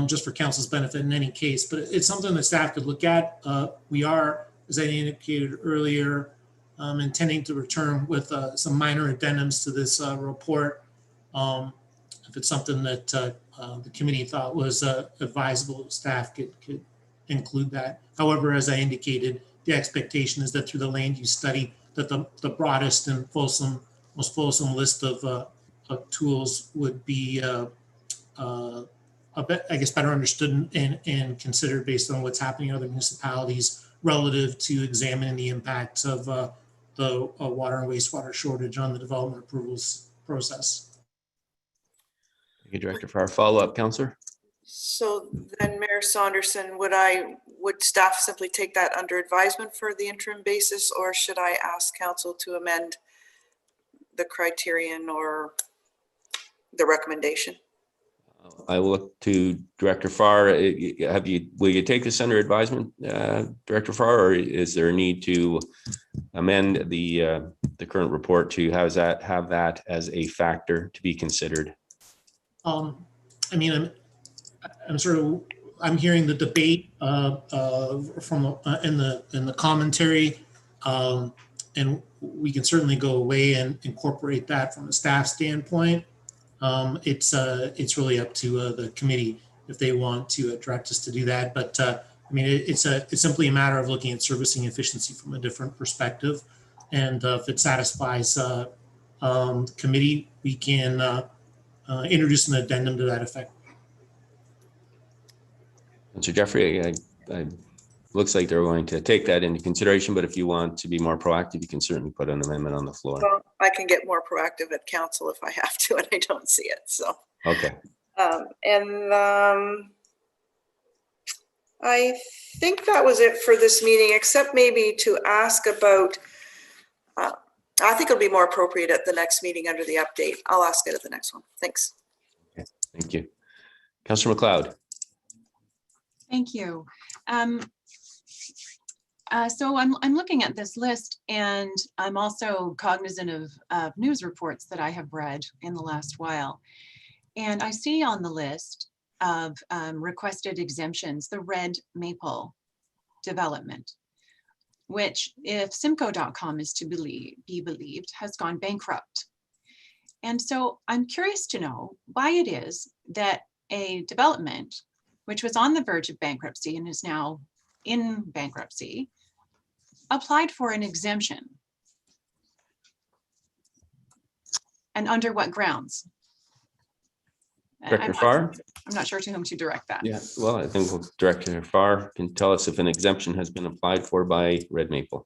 just for council's benefit in any case. But it's something that staff could look at. We are, as I indicated earlier, intending to return with some minor addendums to this report. If it's something that the committee thought was advisable, staff could include that. However, as I indicated, the expectation is that through the land use study, that the broadest and most fulsome list of tools would be I guess better understood and considered based on what's happening in other municipalities relative to examining the impacts of the water and wastewater shortage on the development approvals process. Thank you, Director. For our follow-up, Councillor. So then, Mayor Saunderson, would staff simply take that under advisement for the interim basis, or should I ask council to amend the criterion or the recommendation? I will look to Director Farr. Will you take this under advisement, Director Farr, or is there a need to amend the current report to have that as a factor to be considered? I mean, I'm hearing the debate from in the commentary, and we can certainly go away and incorporate that from a staff standpoint. It's really up to the committee if they want to direct us to do that. But I mean, it's simply a matter of looking at servicing efficiency from a different perspective, and if it satisfies the committee, we can introduce an addendum to that effect. Mr. Jeffrey, I looks like they're going to take that into consideration, but if you want to be more proactive, you can certainly put an amendment on the floor. Well, I can get more proactive at council if I have to, and I don't see it, so. Okay. I think that was it for this meeting, except maybe to ask about, I think it'll be more appropriate at the next meeting under the update. I'll ask it at the next one. Thanks. Okay, thank you. Councillor McLeod. Thank you. So I'm looking at this list, and I'm also cognizant of news reports that I have read in the last while. And I see on the list of requested exemptions, the Red Maple development, which, if Simcoe.com is to be believed, has gone bankrupt. And so I'm curious to know why it is that a development which was on the verge of bankruptcy and is now in bankruptcy, applied for an exemption. And under what grounds? Director Farr? I'm not sure to whom to direct that. Yeah, well, I think Director Farr can tell us if an exemption has been applied for by Red Maple.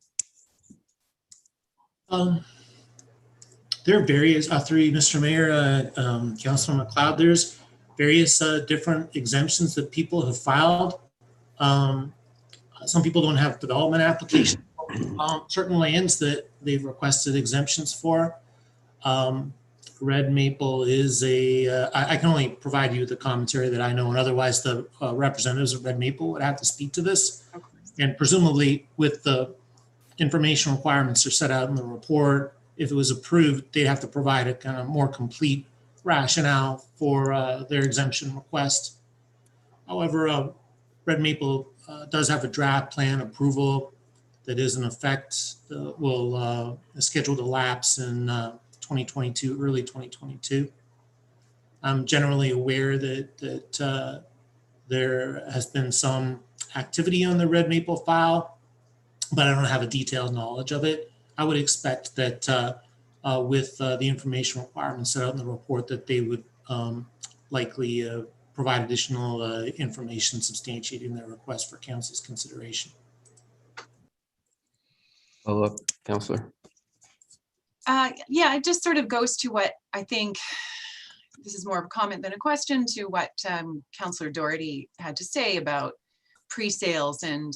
There are various, through Mr. Mayor, Councilor McLeod, there's various different exemptions that people have filed. Some people don't have development applications, certain lands that they've requested exemptions for. Red Maple is I can only provide you the commentary that I know, and otherwise the representatives of Red Maple would have to speak to this. And presumably with the information requirements are set out in the report, if it was approved, they'd have to provide a kind of more complete rationale for their exemption request. However, Red Maple does have a draft plan approval that is in effect, will schedule to lapse in 2022, early 2022. I'm generally aware that there has been some activity on the Red Maple file, but I don't have a detailed knowledge of it. I would expect that with the information requirements set out in the report that they would likely provide additional information substantiating their request for council's consideration. Follow up, Councillor. Yeah, it just sort of goes to what I think, this is more of a comment than a question, to what Councillor Doherty had to say about pre-sales, and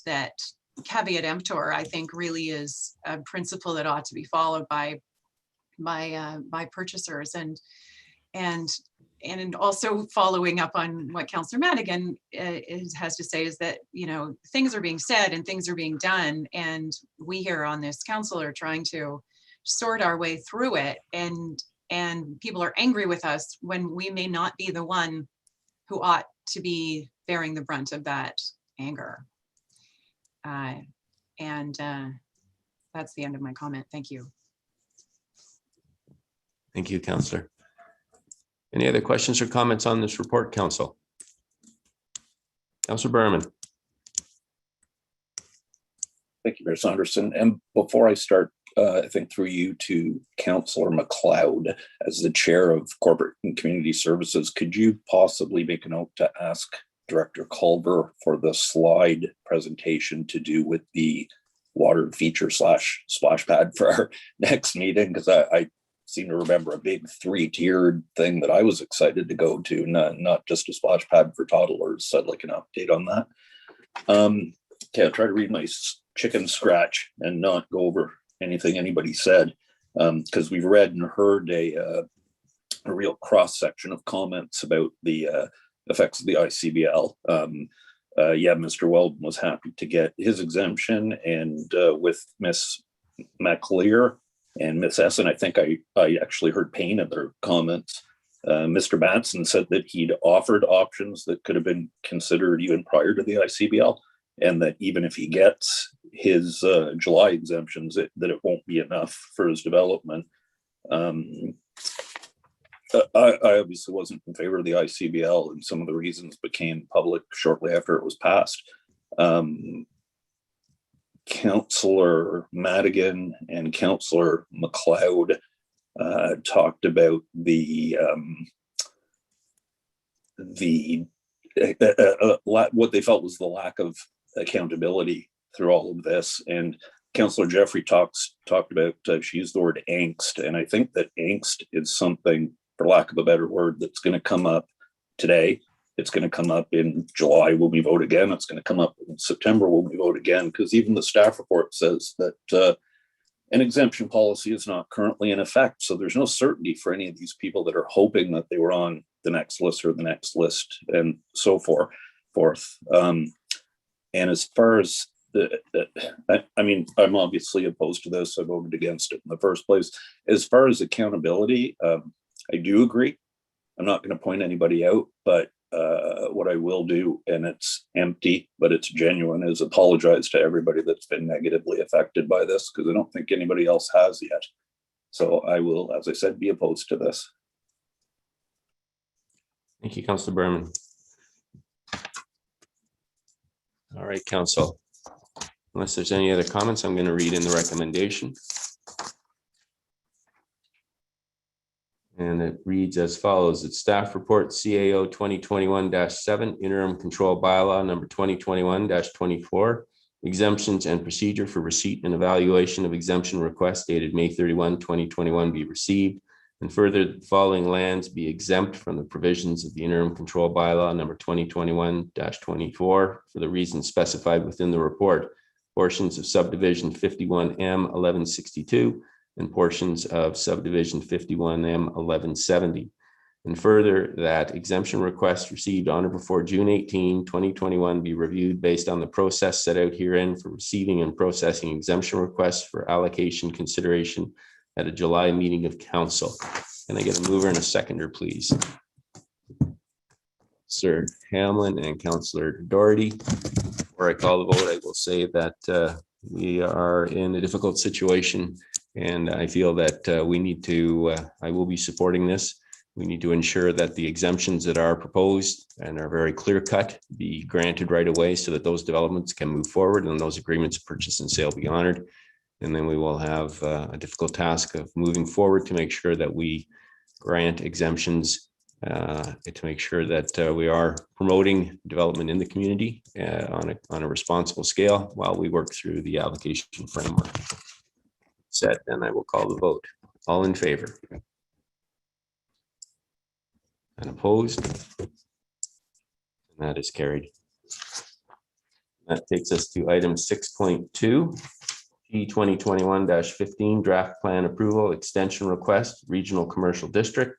that caveat emptor, I think, really is a principle that ought to be followed by purchasers, and also following up on what Councillor Madigan has to say is that, you know, things are being said and things are being done, and we here on this council are trying to sort our way through it, and people are angry with us when we may not be the one who ought to be bearing the brunt of that anger. That's the end of my comment. Thank you. Thank you, Councillor. Any other questions or comments on this report, Council? Councillor Berman. Thank you, Mayor Saunderson. And before I start, I think through you to Councillor McLeod, as the Chair of Corporate and Community Services, could you possibly make a note to ask Director Culver for the slide presentation to do with the water feature / splash pad for our next meeting? Because I seem to remember a big 3-tiered thing that I was excited to go to, not just a splash pad for toddlers. So I'd like an update on that. Okay, I'll try to read my chicken scratch and not go over anything anybody said, because we've read and heard a real cross section of comments about the effects of the ICBL. Yeah, Mr. Welton was happy to get his exemption, and with Miss McAleer and Miss Essen, I think I actually heard pain in their comments. Mr. Batson said that he'd offered options that could have been considered even prior to the ICBL, and that even if he gets his July exemptions, that it won't be enough for his development. I obviously wasn't in favor of the ICBL, and some of the reasons became public shortly after it was passed. Councillor Madigan and Councillor MacLeod talked about what they felt was the lack of accountability through all of this. And Councillor Jeffrey talked about, she used the word angst. And I think that angst is something, for lack of a better word, that's going to come up today. It's going to come up in July when we vote again. It's going to come up in September when we vote again, because even the staff report says that an exemption policy is not currently in effect. So there's no certainty for any of these people that are hoping that they were on the next list or the next list and so forth. And as far as I mean, I'm obviously opposed to this. I voted against it in the first place. As far as accountability, I do agree. I'm not going to point anybody out, but what I will do, and it's empty, but it's genuine, is apologize to everybody that's been negatively affected by this, because I don't think anybody else has yet. So I will, as I said, be opposed to this. Thank you, Councillor Berman. All right, Council. Unless there's any other comments, I'm going to read in the recommendation. And it reads as follows. It's staff report CAO 2021-7, interim control bylaw number 2021-24, exemptions and procedure for receipt and evaluation of exemption requests dated May 31, 2021 be received. And further, the following lands be exempt from the provisions of the interim control bylaw number 2021-24 for the reasons specified within the report. Portions of subdivision 51M 1162 and portions of subdivision 51M 1170. And further, that exemption requests received on or before June 18, 2021 be reviewed based on the process set out herein for receiving and processing exemption requests for allocation consideration at a July meeting of council. Can I get a mover and a seconder, please? Sir Hamlin and Councillor Doherty. Before I call the vote, I will say that we are in a difficult situation, and I feel that we need to, I will be supporting this. We need to ensure that the exemptions that are proposed and are very clear cut be granted right away so that those developments can move forward and those agreements of purchase and sale be honored. And then we will have a difficult task of moving forward to make sure that we grant exemptions to make sure that we are promoting development in the community on a responsible scale while we work through the allocation framework. Set, and I will call the vote. All in favor? And opposed? And that is carried. That takes us to item 6.2, P 2021-15 draft plan approval extension request, regional commercial district.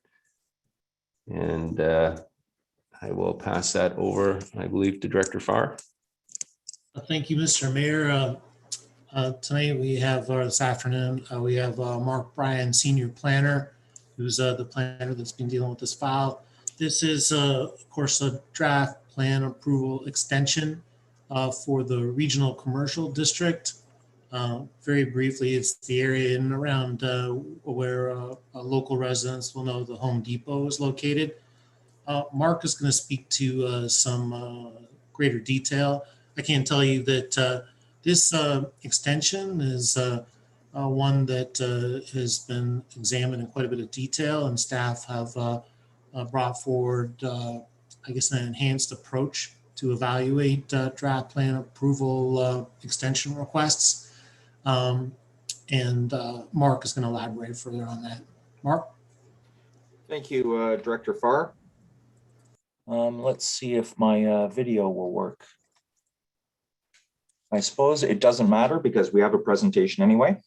And I will pass that over, I believe, to Director Farr. Thank you, Mr. Mayor. Tonight we have, this afternoon, we have Mark Bryan, Senior Planner, who's the planner that's been dealing with this file. This is, of course, a draft plan approval extension for the regional commercial district. Very briefly, it's the area in and around where local residents will know the Home Depot is located. Mark is going to speak to some greater detail. I can tell you that this extension is one that has been examined in quite a bit of detail, and staff have brought forward, I guess, an enhanced approach to evaluate draft plan approval extension requests. And Mark is going to elaborate further on that. Mark? Thank you, Director Farr. Let's see if my video will work. I suppose it doesn't matter because we have a presentation anyway.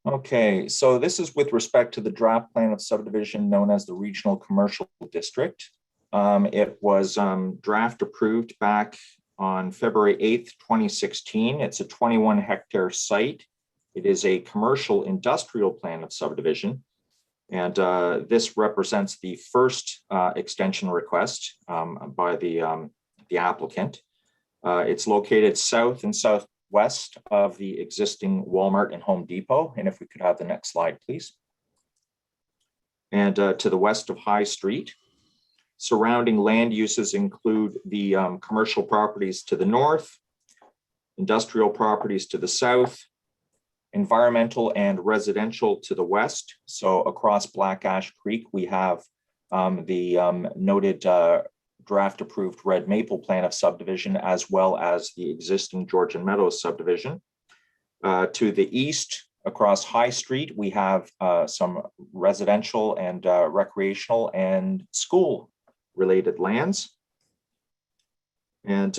Okay, so this is with respect to the draft plan of subdivision known as the Regional Commercial District. It was draft approved back on February 8th, 2016. It's a 21 hectare site. It is a commercial industrial plan of subdivision. And this represents the first extension request by the applicant. It's located south and southwest of the existing Walmart and Home Depot. And if we could have the next slide, please. And to the west of High Street. Surrounding land uses include the commercial properties to the north, industrial properties to the south, environmental and residential to the west. So across Black Ash Creek, we have the noted draft approved Red Maple plan of subdivision, as well as the existing Georgian Meadows subdivision. To the east, across High Street, we have some residential and recreational and school related lands. And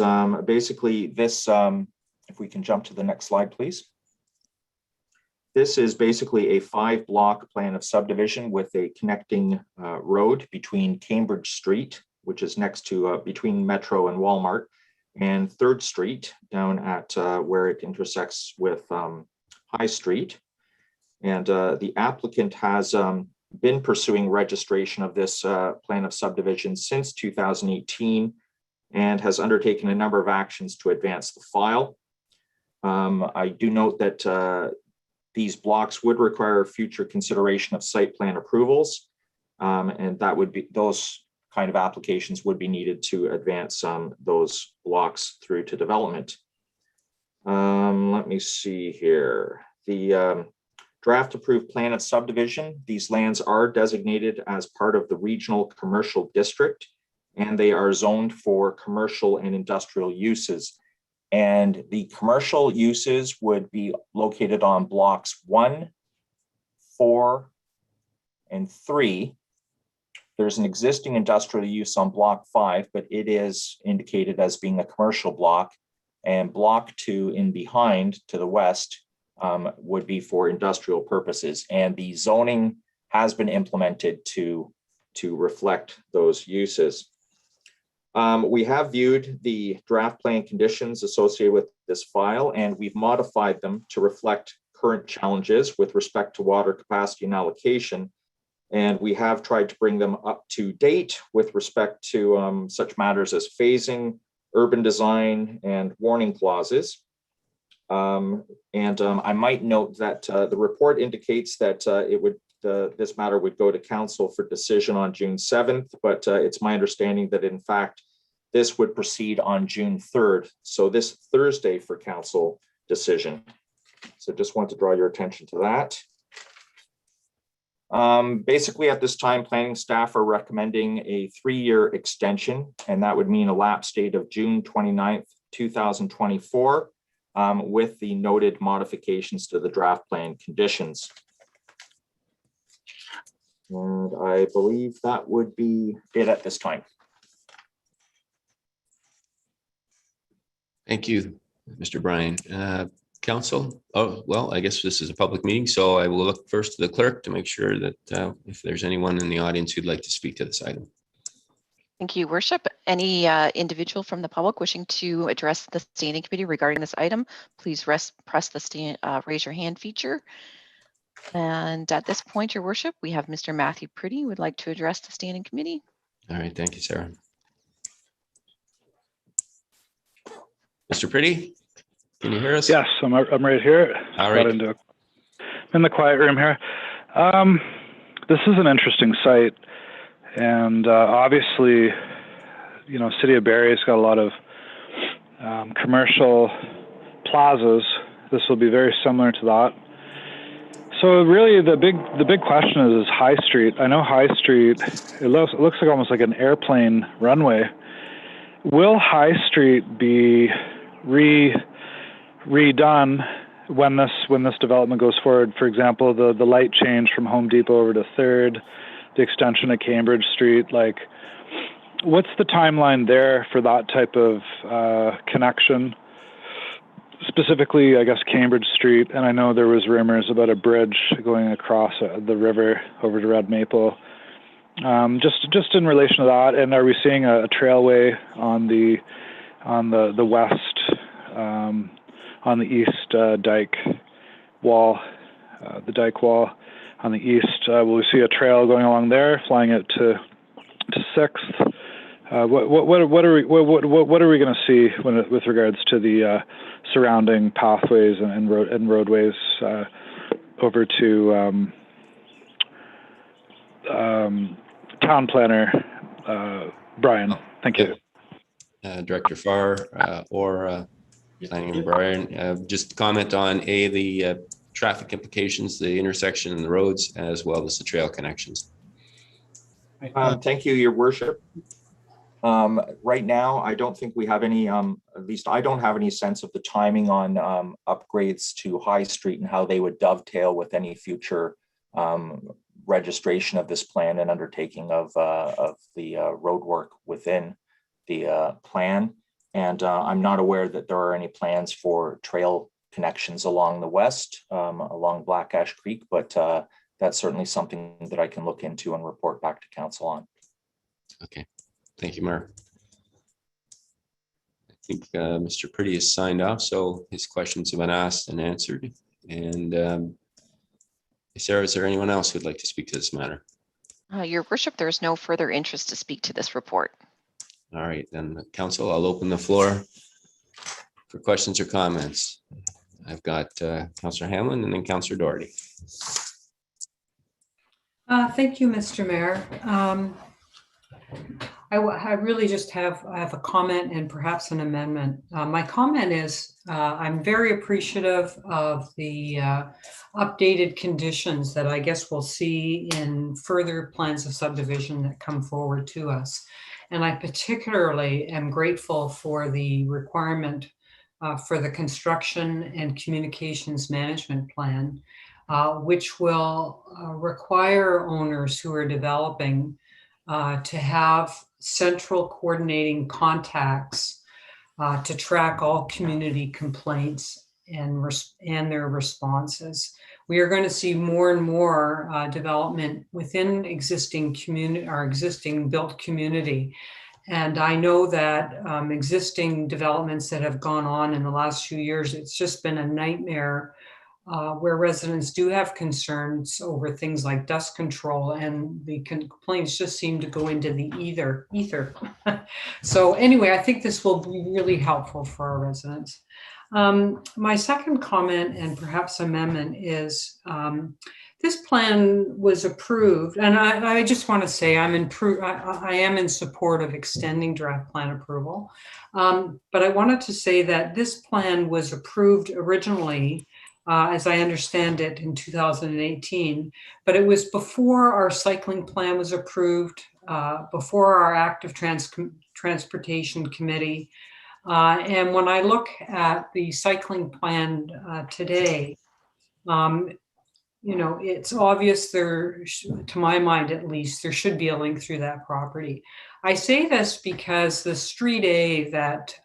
basically this, if we can jump to the next slide, please. This is basically a 5-block plan of subdivision with a connecting road between Cambridge Street, which is next to between Metro and Walmart, and 3rd Street down at where it intersects with High Street. And the applicant has been pursuing registration of this plan of subdivision since 2018 and has undertaken a number of actions to advance the file. I do note that these blocks would require future consideration of site plan approvals, and that would be, those kind of applications would be needed to advance those blocks through to development. Let me see here. The draft approved plan of subdivision, these lands are designated as part of the regional commercial district, and they are zoned for commercial and industrial uses. And the commercial uses would be located on blocks 1, 4, and 3. There's an existing industrial use on block 5, but it is indicated as being a commercial block. And block 2 in behind to the west would be for industrial purposes. And the zoning has been implemented to reflect those uses. We have viewed the draft plan conditions associated with this file, and we've modified them to reflect current challenges with respect to water capacity and allocation. And we have tried to bring them up to date with respect to such matters as phasing, urban design, and warning clauses. I might note that the report indicates that this matter would go to council for decision on June 7th, but it's my understanding that in fact, this would proceed on June 3rd. So this Thursday for council decision. So just want to draw your attention to that. Basically at this time, planning staff are recommending a 3-year extension, and that would mean a lapse date of June 29th, 2024, with the noted modifications to the draft plan conditions. And I believe that would be it at this time. Thank you, Mr. Bryan. Council, oh, well, I guess this is a public meeting, so I will look first to the clerk to make sure that if there's anyone in the audience who'd like to speak to this item. Thank you, Worship. Any individual from the public wishing to address the standing committee regarding this item, please press the raise your hand feature. And at this point, Your Worship, we have Mr. Matthew Pretty who would like to address the standing committee. All right, thank you, Sarah. Mr. Pretty, can you hear us? Yes, I'm right here. All right. I'm in the quiet room here. This is an interesting site, and obviously, you know, City of Barrie's got a lot of commercial plazas. This will be very similar to that. So really, the big question is High Street. I know High Street. It looks like almost like an airplane runway. Will High Street be redone when this development goes forward? For example, the light change from Home Depot over to 3rd, the extension of Cambridge Street. Like, what's the timeline there for that type of connection? Specifically, I guess, Cambridge Street, and I know there was rumors about a bridge going across the river over to Red Maple. Just in relation to that, and are we seeing a trailway on the west, on the east dike wall, the dike wall? on the east. Will we see a trail going along there, flying it to 6th? What are we going to see with regards to the surrounding pathways and roadways over to town planner Brian? Thank you. Director Farr or Planning Brian, just comment on the traffic implications, the intersection and the roads, as well as the trail connections. Thank you, Your Worship. Right now, I don't think we have any, at least I don't have any sense of the timing on upgrades to High Street and how they would dovetail with any future registration of this plan and undertaking of the road work within the plan. And I'm not aware that there are any plans for trail connections along the west, along Black Ash Creek, but that's certainly something that I can look into and report back to council on. Okay, thank you, Mark. I think Mr. Pretty has signed off, so his questions have been asked and answered. And Sarah, is there anyone else who'd like to speak to this matter? Your Worship, there is no further interest to speak to this report. All right, then council, I'll open the floor for questions or comments. I've got Councillor Hamlin and then Councillor Doherty. Thank you, Mr. Mayor. I really just have a comment and perhaps an amendment. My comment is I'm very appreciative of the updated conditions that I guess we'll see in further plans of subdivision that come forward to us. And I particularly am grateful for the requirement for the construction and communications management plan, which will require owners who are developing to have central coordinating contacts to track all community complaints and their responses. We are going to see more and more development within existing community, our existing built community. And I know that existing developments that have gone on in the last few years, it's just been a nightmare where residents do have concerns over things like dust control, and the complaints just seem to go into the ether. So anyway, I think this will be really helpful for our residents. My second comment and perhaps amendment is this plan was approved, and I just want to say I am in support of extending draft plan approval, but I wanted to say that this plan was approved originally, as I understand it, in 2018, but it was before our cycling plan was approved, before our active transportation committee. And when I look at the cycling plan today, you know, it's obvious there, to my mind at least, there should be a link through that property. I say this because the Street A that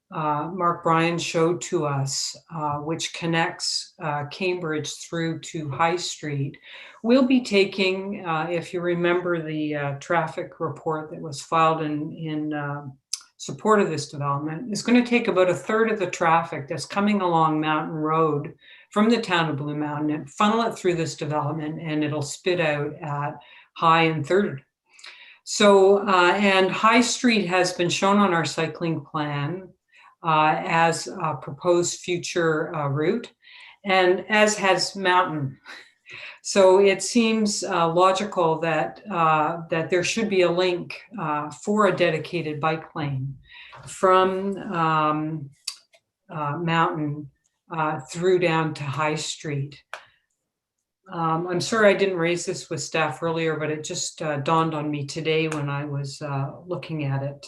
Mark Bryan showed to us, which connects Cambridge through to High Street, will be taking, if you remember the traffic report that was filed in support of this development, is going to take about a third of the traffic that's coming along Mountain Road from the town of Blue Mountain and funnel it through this development, and it'll spit out at High and Third. So, and High Street has been shown on our cycling plan as a proposed future route, and as has Mountain. So it seems logical that that there should be a link for a dedicated bike lane from Mountain through down to High Street. I'm sorry I didn't raise this with staff earlier, but it just dawned on me today when I was looking at it,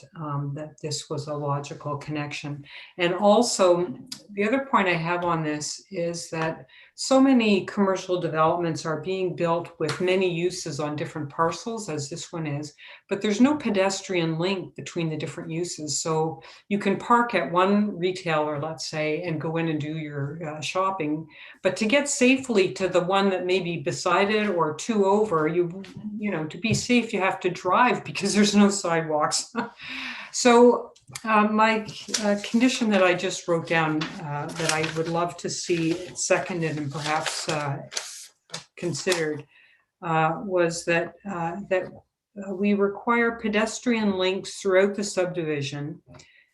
that this was a logical connection. And also, the other point I have on this is that so many commercial developments are being built with many uses on different parcels, as this one is, but there's no pedestrian link between the different uses. So you can park at one retailer, let's say, and go in and do your shopping, but to get safely to the one that may be beside it or two over, you know, to be safe, you have to drive because there's no sidewalks. So my condition that I just wrote down that I would love to see seconded and perhaps considered was that we require pedestrian links throughout the subdivision,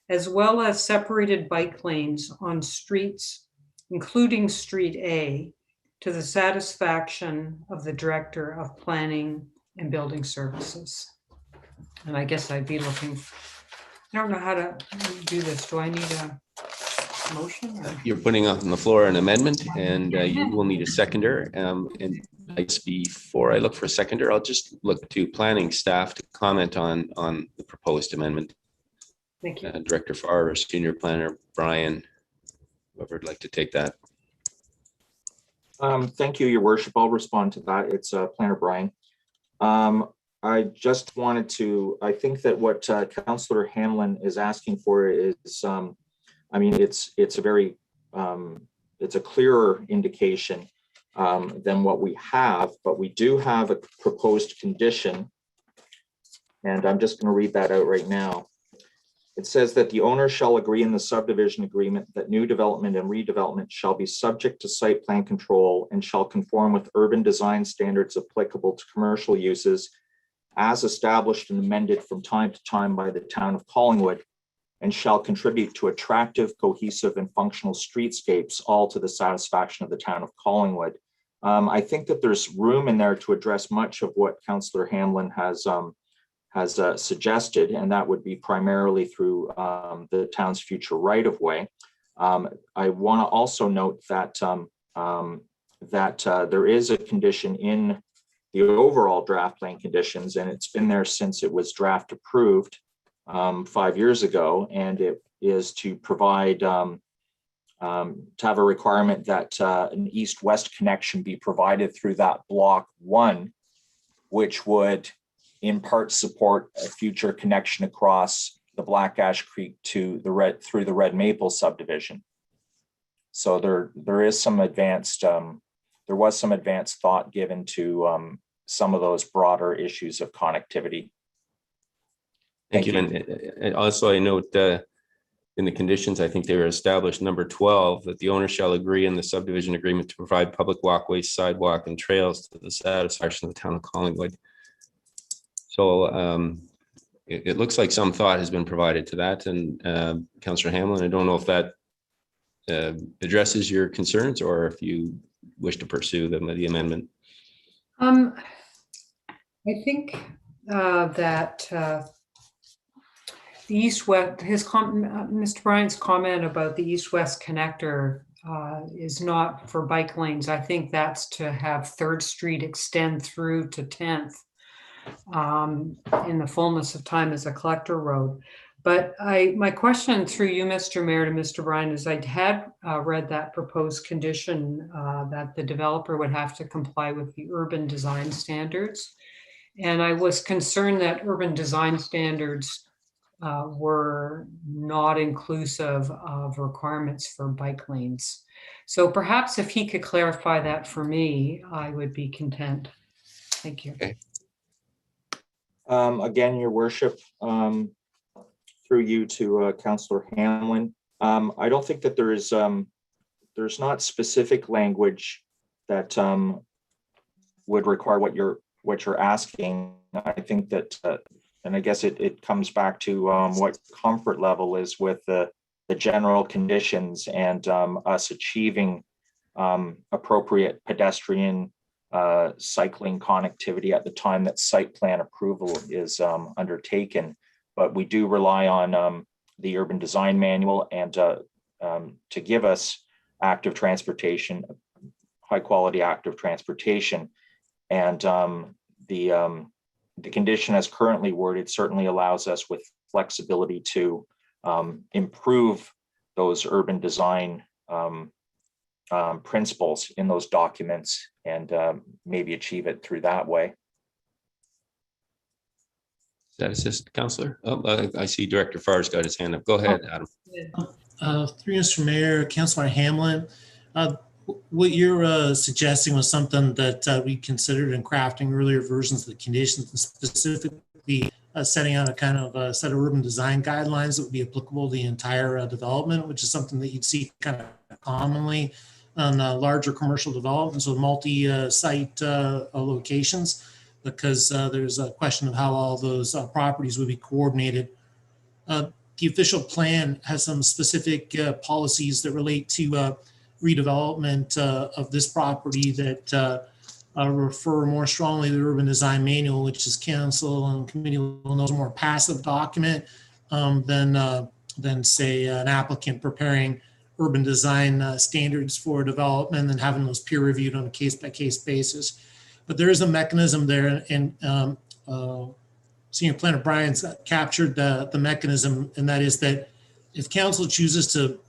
as well as separated bike lanes on streets, including Street A, to the satisfaction of the Director of Planning and Building Services. And I guess I'd be looking, I don't know how to do this. Do I need a motion? Or? You're putting on the floor an amendment, and you will need a seconder. And I guess before I look for a seconder, I'll just look to planning staff to comment on the proposed amendment. Thank you. Director Farr or Senior Planner Brian, whoever would like to take that. Thank you, Your Worship. I'll respond to that. It's Planner Brian. I just wanted to, I think that what Councillor Hamlin is asking for is, I mean, it's a very, it's a clearer indication than what we have, but we do have a proposed condition, and I'm just going to read that out right now. It says that the owner shall agree in the subdivision agreement that new development and redevelopment shall be subject to site plan control and shall conform with urban design standards applicable to commercial uses as established and amended from time to time by the town of Collingwood, and shall contribute to attractive, cohesive, and functional streetscapes, all to the satisfaction of the town of Collingwood. I think that there's room in there to address much of what Councillor Hamlin has suggested, and that would be primarily through the town's future right-of-way. I want to also note that there is a condition in the overall draft plan conditions, and it's been there since it was draft approved 5 years ago, and it is to provide to have a requirement that an east-west connection be provided through that block 1, which would in part support a future connection across the Black Ash Creek to the through the Red Maple subdivision. So there is some advanced there was some advanced thought given to some of those broader issues of connectivity. Thank you. And also I note in the conditions, I think they were established number 12, that the owner shall agree in the subdivision agreement to provide public walkways, sidewalk, and trails to the satisfaction of the town of Collingwood. So it looks like some thought has been provided to that. And Councillor Hamlin, I don't know if that addresses your concerns or if you wish to pursue the amendment. I think that the east-west, Mr. Bryant's comment about the east-west connector is not for bike lanes. I think that's to have 3rd Street extend through to 10th. In the fullness of time as a collector road. But my question through you, Mr. Mayor, to Mr. Bryan, is I had read that proposed condition that the developer would have to comply with the urban design standards. And I was concerned that urban design standards were not inclusive of requirements for bike lanes. So perhaps if he could clarify that for me, I would be content. Thank you. Okay. Again, Your Worship, through you to Councillor Hamlin. I don't think that there's not specific language that would require what you're asking. I think that, and I guess it comes back to what comfort level is with the general conditions and us achieving appropriate pedestrian cycling connectivity at the time that site plan approval is undertaken. But we do rely on the urban design manual and to give us active transportation, high quality active transportation. And the condition as currently worded certainly allows us with flexibility to improve those urban design principles in those documents and maybe achieve it through that way. Does that assist, Councillor? Oh, I see Director Farr's got his hand up. Go ahead, Adam. Through Mr. Mayor, Councillor Hamlin, what you're suggesting was something that we considered in crafting earlier versions of the conditions, and specifically setting out a kind of a set of urban design guidelines that would be applicable to the entire development, which is something that you'd see kind of commonly on larger commercial developments with multi-site locations, because there's a question of how all those properties would be coordinated. The official plan has some specific policies that relate to redevelopment of this property that refer more strongly to the Urban Design Manual, which is council and committee will know is a more passive document than say an applicant preparing urban design standards for development and having those peer reviewed on a case-by-case basis. But there is a mechanism there, and Senior Planner Brian's captured the mechanism, and that is that if council chooses to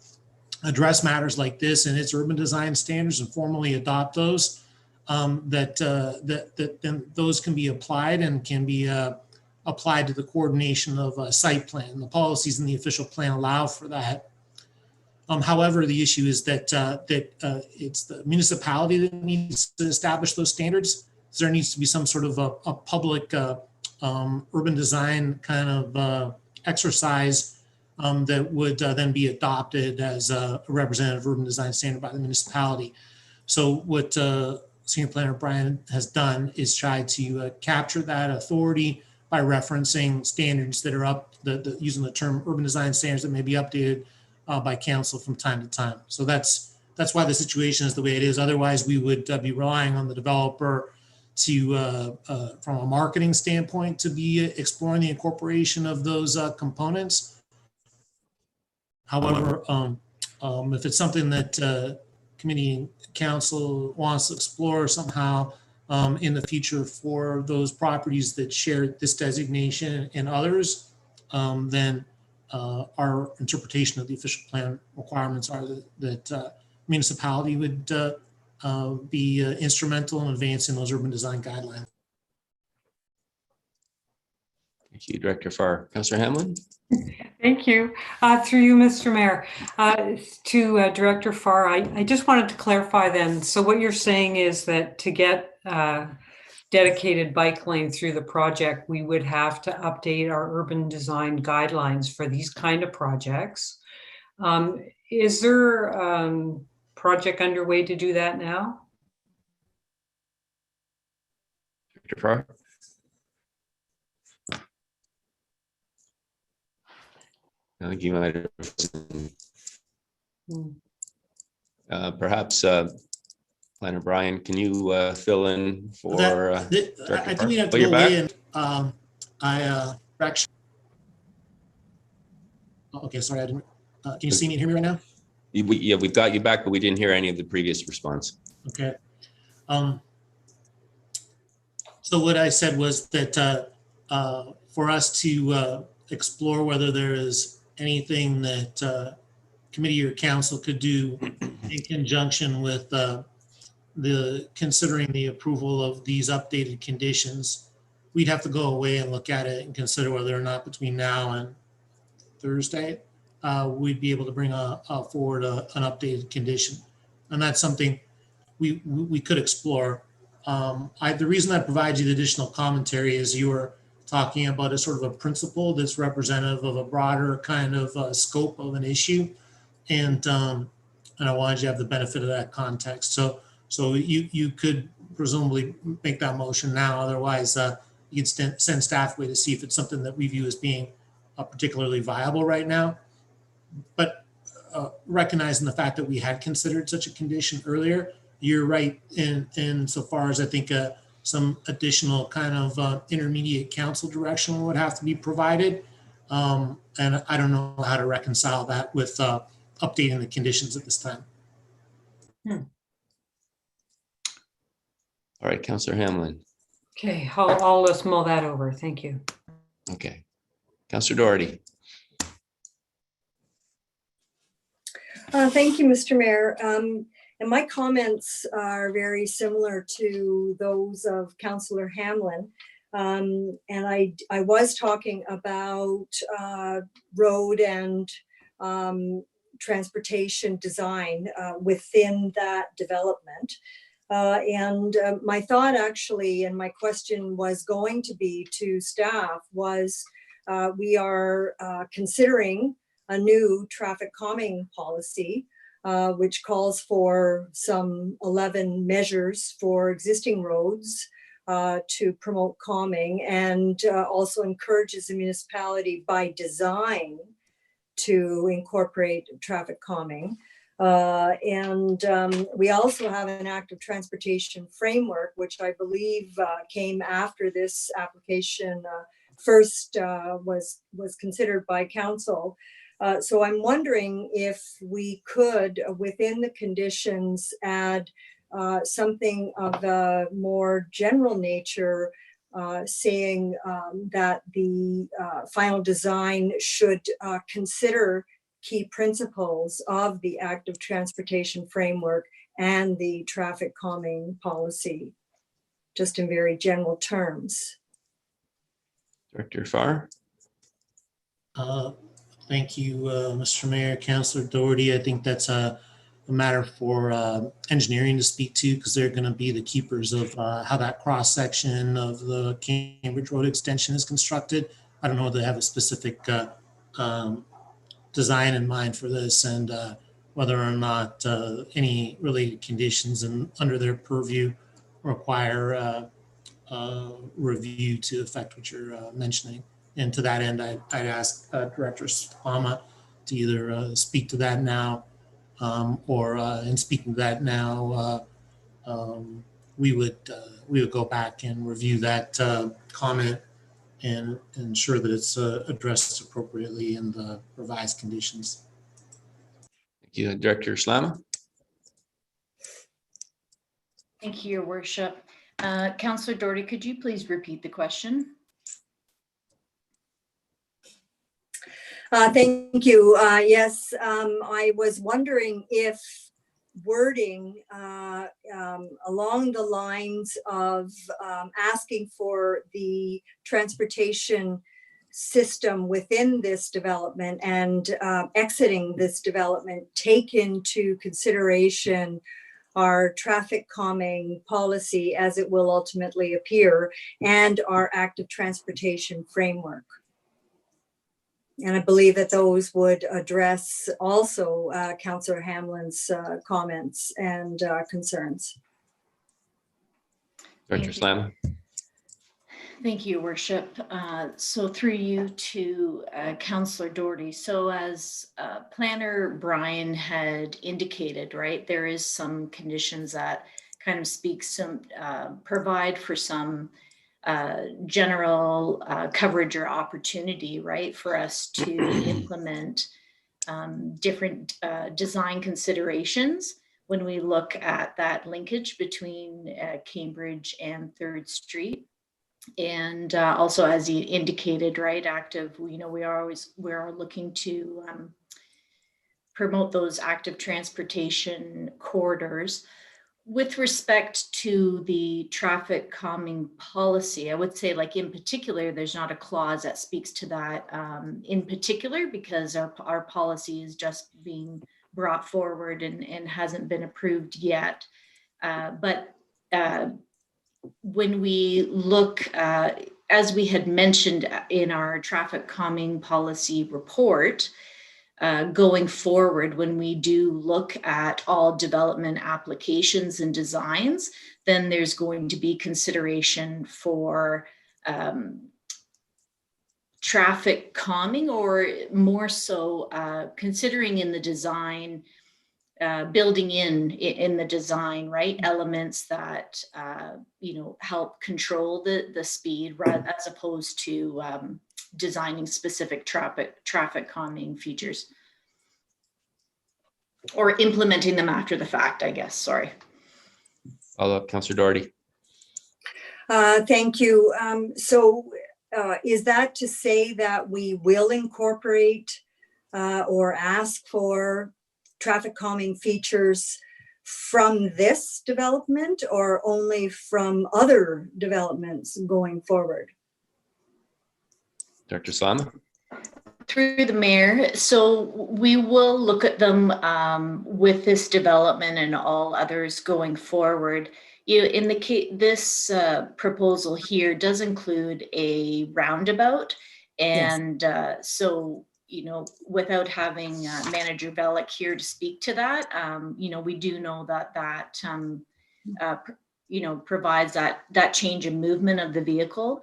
address matters like this in its urban design standards and formally adopt those, then those can be applied and can be applied to the coordination of a site plan. The policies in the official plan allow for that. However, the issue is that it's the municipality that needs to establish those standards. So there needs to be some sort of a public urban design kind of exercise that would then be adopted as a representative urban design standard by the municipality. So what Senior Planner Brian has done is try to capture that authority by referencing standards that are using the term urban design standards that may be updated by council from time to time. So that's why the situation is the way it is. Otherwise, we would be relying on the developer to, from a marketing standpoint, to be exploring the incorporation of those components. However, if it's something that committee and council wants to explore somehow in the future for those properties that share this designation and others, then our interpretation of the official plan requirements are that municipality would be instrumental in advancing those urban design guidelines. Thank you, Director Farr. Councillor Hamlin? Thank you. Through you, Mr. Mayor, to Director Farr, I just wanted to clarify then. So what you're saying is that to get dedicated bike lane through the project, we would have to update our urban design guidelines for these kind of projects. Is there a project underway to do that now? Director Farr? I think you might have. Perhaps Planner Brian, can you fill in for I think we have to go away and actually. Okay, sorry, I didn't. Can you see me and hear me right now? Yeah, we've got you back, but we didn't hear any of the previous response. Okay. So what I said was that for us to explore whether there is anything that committee or council could do in conjunction with the considering the approval of these updated conditions, we'd have to go away and look at it and consider whether or not between now and Thursday, we'd be able to bring forward an updated condition. And that's something we could explore. The reason I provide you the additional commentary is you were talking about a sort of a principle that's representative of a broader kind of scope of an issue. And I wanted you to have the benefit of that context. So you could presumably make that motion now. Otherwise, you could send staff away to see if it's something that we view as being particularly viable right now. But recognizing the fact that we had considered such a condition earlier, you're right in so far as I think some additional kind of intermediate council direction would have to be provided. And I don't know how to reconcile that with updating the conditions at this time. All right, Councillor Hamlin. Okay, I'll just mull that over. Thank you. Okay. Councillor Doherty. Thank you, Mr. Mayor. And my comments are very similar to those of Councillor Hamlin. And I was talking about road and transportation design within that development. And my thought actually, and my question was going to be to staff was, we are considering a new traffic calming policy which calls for some 11 measures for existing roads to promote calming, and also encourages the municipality by design to incorporate traffic calming. We also have an active transportation framework, which I believe came after this application first was considered by council. So I'm wondering if we could, within the conditions, add something of a more general nature, saying that the final design should consider key principles of the active transportation framework and the traffic calming policy, just in very general terms. Director Farr. Thank you, Mr. Mayor, Councillor Doherty. I think that's a matter for engineering to speak to, because they're going to be the keepers of how that cross section of the Cambridge Road extension is constructed. I don't know whether they have a specific design in mind for this, and whether or not any related conditions under their purview require review to affect what you're mentioning. And to that end, I'd ask Director Slama to either speak to that now, or in speaking to that now, we would go back and review that comment and ensure that it's addressed appropriately in the revised conditions. Thank you, Director Slama. Thank you, Your Worship. Councillor Doherty, could you please repeat the question? Thank you. Yes, I was wondering if wording along the lines of asking for the transportation system within this development and exiting this development take into consideration our traffic calming policy as it will ultimately appear, and our active transportation framework. And I believe that those would address also Councillor Hamlin's comments and concerns. Director Slama. Thank you, Your Worship. So through you to Councillor Doherty. So as Planner Brian had indicated, right, there is some conditions that kind of speak some, provide for some general coverage or opportunity, right, for us to implement different design considerations when we look at that linkage between Cambridge and 3rd Street. And also, as he indicated, right, active, you know, we are looking to promote those active transportation corridors. With respect to the traffic calming policy, I would say, like, in particular, there's not a clause that speaks to that in particular, because our policy is just being brought forward and hasn't been approved yet. But when we look, as we had mentioned in our traffic calming policy report, going forward, when we do look at all development applications and designs, then there's going to be consideration for traffic calming, or more so considering in the design, building in the design, right, elements that you know, help control the speed, as opposed to designing specific traffic calming features, or implementing them after the fact, I guess. Sorry. Follow up, Councillor Doherty. Thank you. So is that to say that we will incorporate or ask for traffic calming features from this development, or only from other developments going forward? Director Slama. Through the mayor, so we will look at them with this development and all others going forward. In the case, this proposal here does include a roundabout, and yes. So you know, without having Manager Velick here to speak to that, you know, we do know that you know, provides that change in movement of the vehicle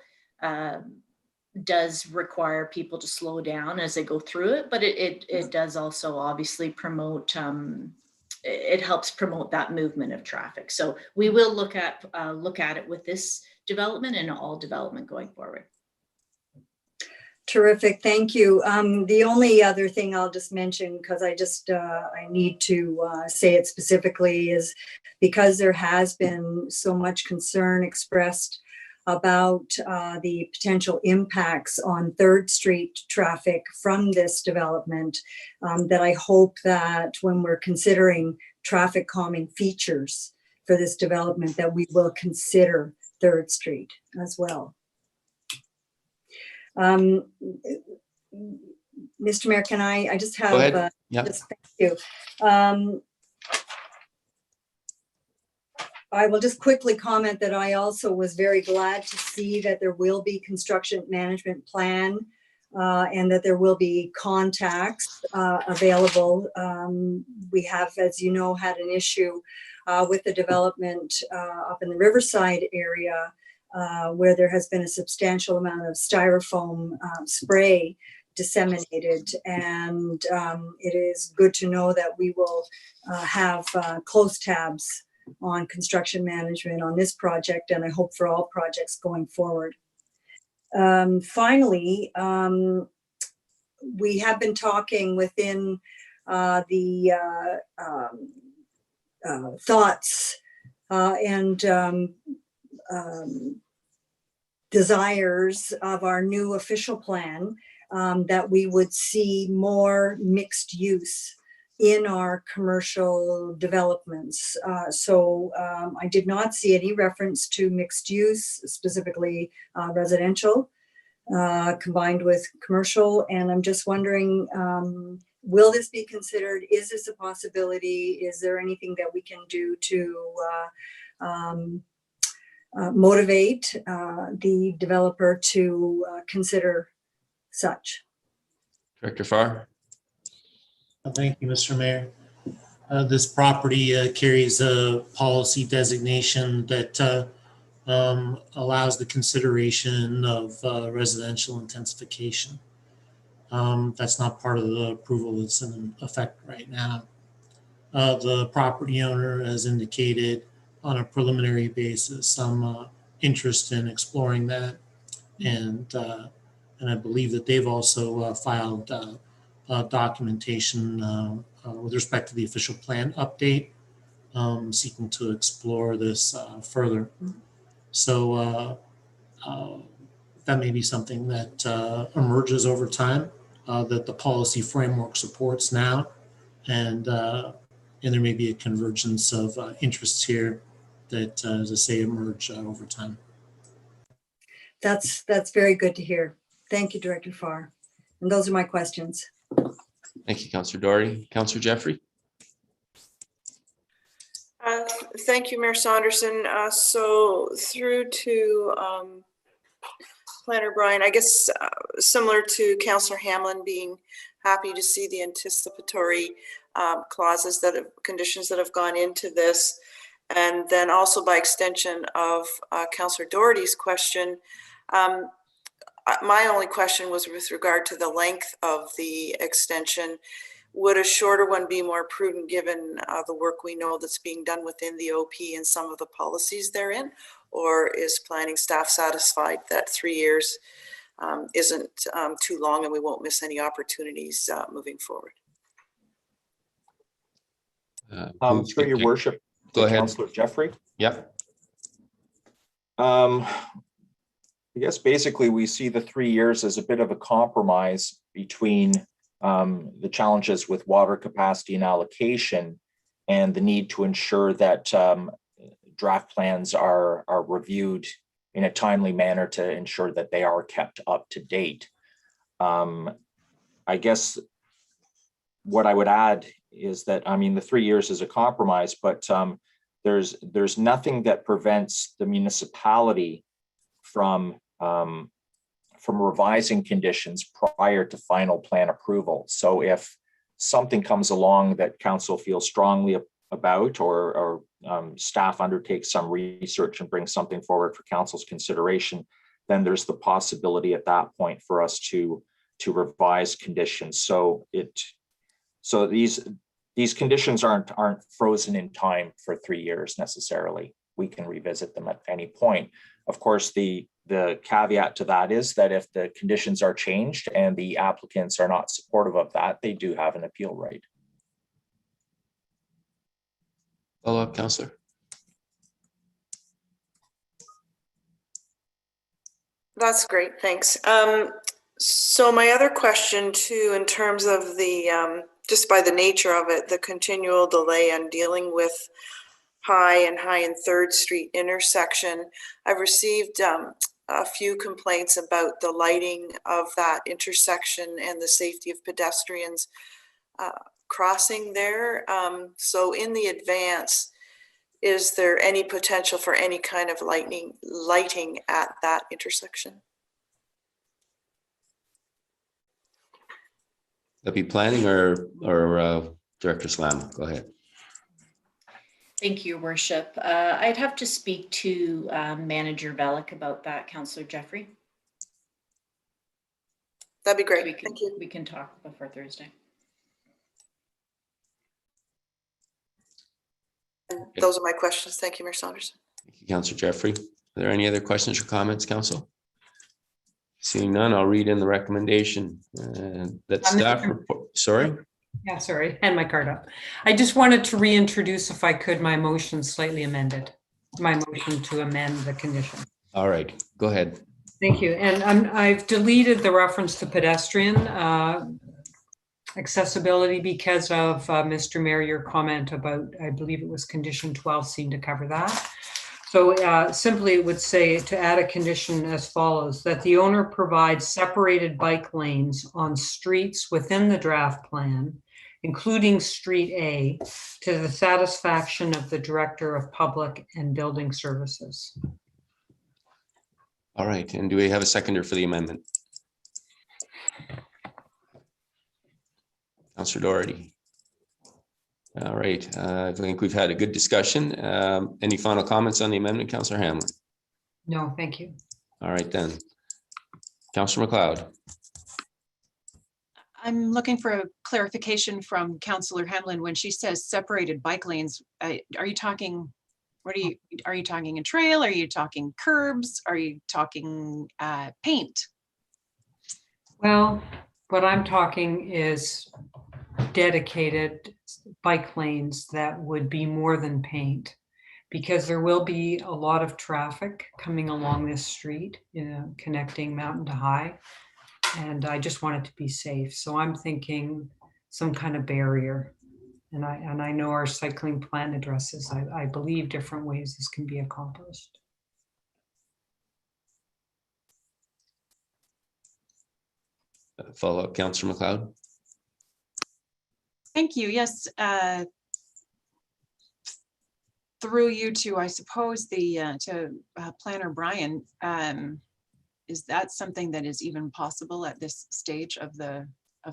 does require people to slow down as they go through it, but it does also obviously promote, it helps promote that movement of traffic. So we will look at it with this development and all development going forward. Terrific, thank you. The only other thing I'll just mention, because I need to say it specifically, is because there has been so much concern expressed about the potential impacts on 3rd Street traffic from this development, that I hope that when we're considering traffic calming features for this development, that we will consider 3rd Street as well. Mr. Mayor, can I just have, go ahead. Just, thank you. I will just quickly comment that I also was very glad to see that there will be construction management plan and that there will be contacts available. We have, as you know, had an issue with the development up in the Riverside area where there has been a substantial amount of styrofoam spray disseminated, and it is good to know that we will have close tabs on construction management on this project, and I hope for all projects going forward. Finally, we have been talking within the thoughts and desires of our new official plan that we would see more mixed use in our commercial developments. So I did not see any reference to mixed use, specifically residential combined with commercial. And I'm just wondering, will this be considered? Is this a possibility? Is there anything that we can do to motivate the developer to consider such? Director Farr. Thank you, Mr. Mayor. This property carries a policy designation that allows the consideration of residential intensification. That's not part of the approval that's in effect right now. The property owner has indicated on a preliminary basis some interest in exploring that, and I believe that they've also filed documentation with respect to the official plan update, seeking to explore this further. So that may be something that emerges over time, that the policy framework supports now, and there may be a convergence of interests here that, as I say, emerge over time. That's very good to hear. Thank you, Director Farr. And those are my questions. Thank you, Councillor Doherty. Councillor Jeffrey. Thank you, Mayor Saunderson. So through to Planner Brian, I guess similar to Councillor Hamlin, being happy to see the anticipatory clauses conditions that have gone into this. And then also by extension of Councillor Doherty's question, my only question was with regard to the length of the extension. Would a shorter one be more prudent given the work we know that's being done within the OP and some of the policies therein? Or is planning staff satisfied that 3 years isn't too long and we won't miss any opportunities moving forward? Through your worship, go ahead. Councillor Jeffrey. Yep. I guess basically we see the 3 years as a bit of a compromise between the challenges with water capacity and allocation and the need to ensure that draft plans are reviewed in a timely manner to ensure that they are kept up to date. I guess what I would add is that, I mean, the 3 years is a compromise, but there's nothing that prevents the municipality from revising conditions prior to final plan approval. So if something comes along that council feels strongly about, or staff undertakes some research and brings something forward for council's consideration, then there's the possibility at that point for us to revise conditions. So these conditions aren't frozen in time for 3 years necessarily. We can revisit them at any point. Of course, the caveat to that is that if the conditions are changed and the applicants are not supportive of that, they do have an appeal right. Follow up, Councillor. That's great, thanks. So my other question too, in terms of the, just by the nature of it, the continual delay on dealing with High and 3rd Street intersection, I've received a few complaints about the lighting of that intersection and the safety of pedestrians crossing there. So in the advance, is there any potential for any kind of lighting at that intersection? That be planning or Director Slam? Go ahead. Thank you, Your Worship. I'd have to speak to Manager Bellick about that, Councillor Jeffrey. That'd be great. Thank you. We can talk before Thursday. Those are my questions. Thank you, Mayor Saunders. Thank you, Councillor Jeffrey. Are there any other questions or comments, Council? Seeing none, I'll read in the recommendation that staff report. Sorry. Yeah, sorry, hand my card up. I just wanted to reintroduce, if I could, my motion slightly amended. My motion to amend the condition. All right, go ahead. Thank you. And I've deleted the reference to pedestrian accessibility because of Mr. Mayor, your comment about, I believe it was condition 12 seemed to cover that. So simply it would say to add a condition as follows, that the owner provides separated bike lanes on streets within the draft plan, including Street A, to the satisfaction of the Director of Public and Building Services. All right, and do we have a seconder for the amendment? Councillor Doherty. All right, I think we've had a good discussion. Any final comments on the amendment, Councillor Hamlin? No, thank you. All right then. Councillor McLeod. I'm looking for a clarification from Councillor Hamlin when she says separated bike lanes. Are you talking, are you talking a trail? Are you talking curbs? Are you talking paint? Well, what I'm talking is dedicated bike lanes that would be more than paint, because there will be a lot of traffic coming along this street, connecting Mountain to High. And I just want it to be safe. So I'm thinking some kind of barrier. And I know our cycling plan addresses, I believe, different ways this can be accomplished. Follow up, Councillor McLeod. Thank you. Yes. Through you to, I suppose, to Planner Brian, is that something that is even possible at this stage of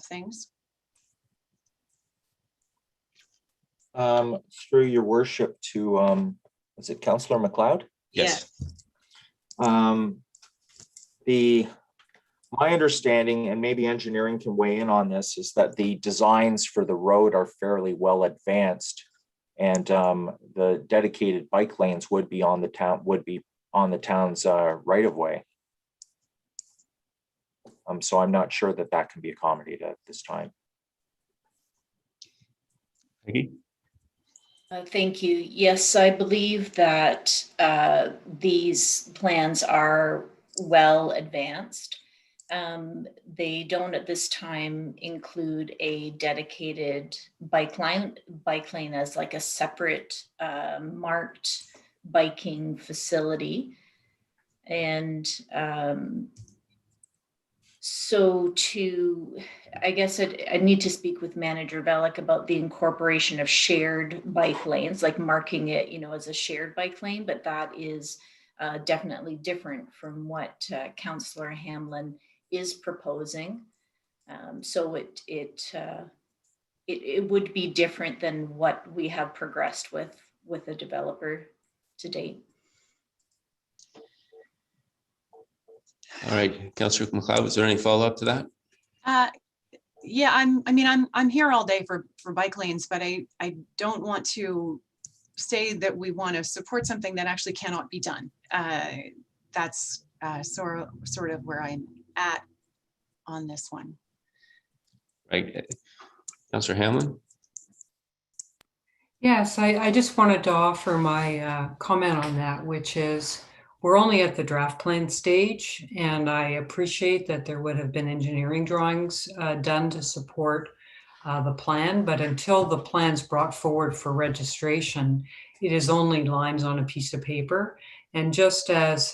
things? Through your worship to, is it Councillor McLeod? Yes. My understanding, and maybe engineering can weigh in on this, is that the designs for the road are fairly well advanced, and the dedicated bike lanes would be on the town's right of way. So I'm not sure that can be accommodated at this time. Peggy? Thank you. Yes, I believe that these plans are well advanced. They don't at this time include a dedicated bike lane as like a separate marked biking facility. And so I guess I need to speak with Manager Bellick about the incorporation of shared bike lanes, like marking it, as a shared bike lane, but that is definitely different from what Councillor Hamlin is proposing. So it would be different than what we have progressed with the developer to date. All right, Councillor McLeod, is there any follow-up to that? Yeah, I'm here all day for bike lanes, but I don't want to say that we want to support something that actually cannot be done. That's sort of where I'm at on this one. Right, Councillor Hamlin? Yes, I just wanted to offer my comment on that, which is we're only at the draft plan stage, and I appreciate that there would have been engineering drawings done to support the plan, but until the plan's brought forward for registration, it is only lines on a piece of paper. And just as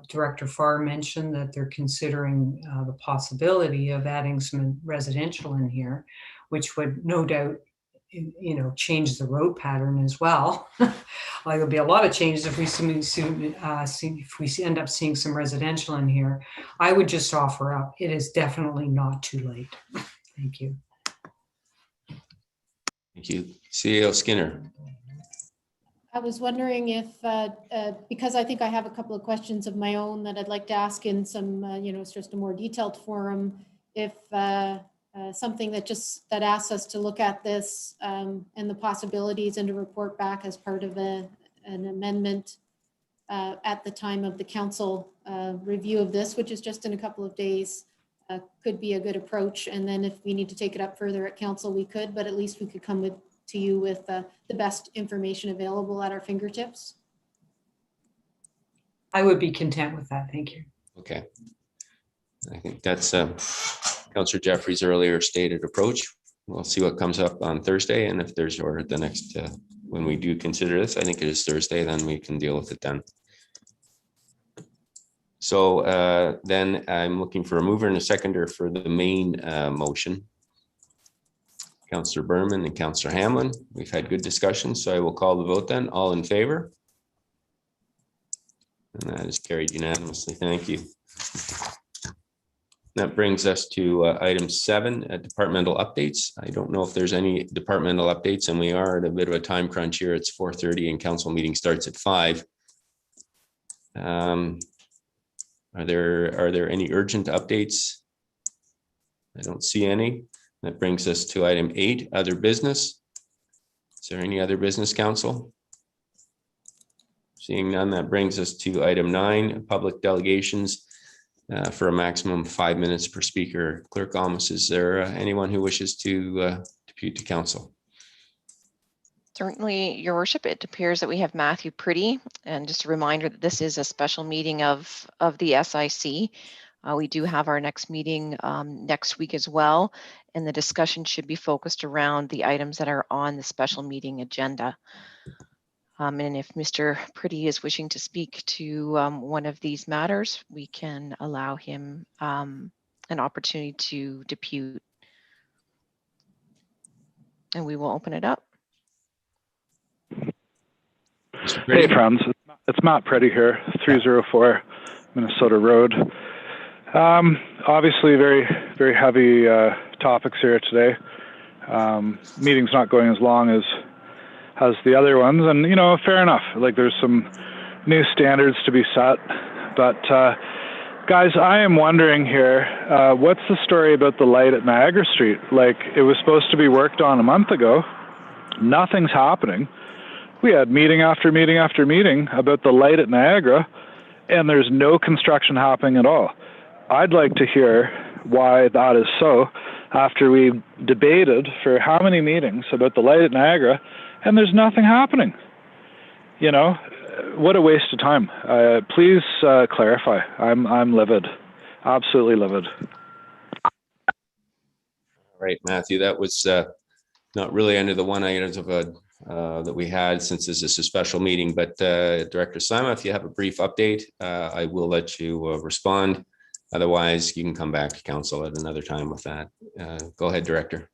Director Farr mentioned that they're considering the possibility of adding some residential in here, which would no doubt change the road pattern as well. Like there'll be a lot of changes if we end up seeing some residential in here. I would just offer up, it is definitely not too late. Thank you. Thank you. CEO Skinner. I was wondering if, because I think I have a couple of questions of my own that I'd like to ask in some, it's just a more detailed forum, if something that asks us to look at this and the possibilities and to report back as part of an amendment at the time of the council review of this, which is just in a couple of days, could be a good approach. And then if we need to take it up further at council, we could, but at least we could come to you with the best information available at our fingertips. I would be content with that. Thank you. Okay. I think that's Councillor Jeffrey's earlier stated approach. We'll see what comes up on Thursday, and if there's or the next when we do consider this, I think it is Thursday, then we can deal with it then. So then I'm looking for a mover and a seconder for the main motion. Councillor Berman and Councillor Hamlin. We've had good discussions, so I will call the vote then. All in favor? And that is carried unanimously. Thank you. That brings us to item 7, departmental updates. I don't know if there's any departmental updates, and we are at a bit of a time crunch here. It's 4:30 and council meeting starts at 5. Are there any urgent updates? I don't see any. That brings us to item 8, other business. Is there any other business, council? Seeing none, that brings us to item 9, public delegations for a maximum of 5 minutes per speaker. Clerk Almus, is there anyone who wishes to depute to council? Certainly, Your Worship. It appears that we have Matthew Pretty, and just a reminder that this is a special meeting of the SIC. We do have our next meeting next week as well, and the discussion should be focused around the items that are on the special meeting agenda. And if Mr. Pretty is wishing to speak to one of these matters, we can allow him an opportunity to depute. And we will open it up. Hey friends, it's Matt Pretty here, 304 Minnesota Road. Obviously very, very heavy topics here today. Meeting's not going as long as the other ones, and fair enough. Like there's some new standards to be set, but guys, I am wondering here, what's the story about the light at Niagara Street? Like it was supposed to be worked on a month ago. Nothing's happening. We had meeting after meeting after meeting about the light at Niagara, and there's no construction happening at all. I'd like to hear why that is so after we debated for how many meetings about the light at Niagara, and there's nothing happening. What a waste of time. Please clarify. I'm livid, absolutely livid. All right, Matthew, that was not really under the one items of that we had, since this is a special meeting, but Director Simon, if you have a brief update, I will let you respond. Otherwise, you can come back to council at another time with that. Go ahead, Director.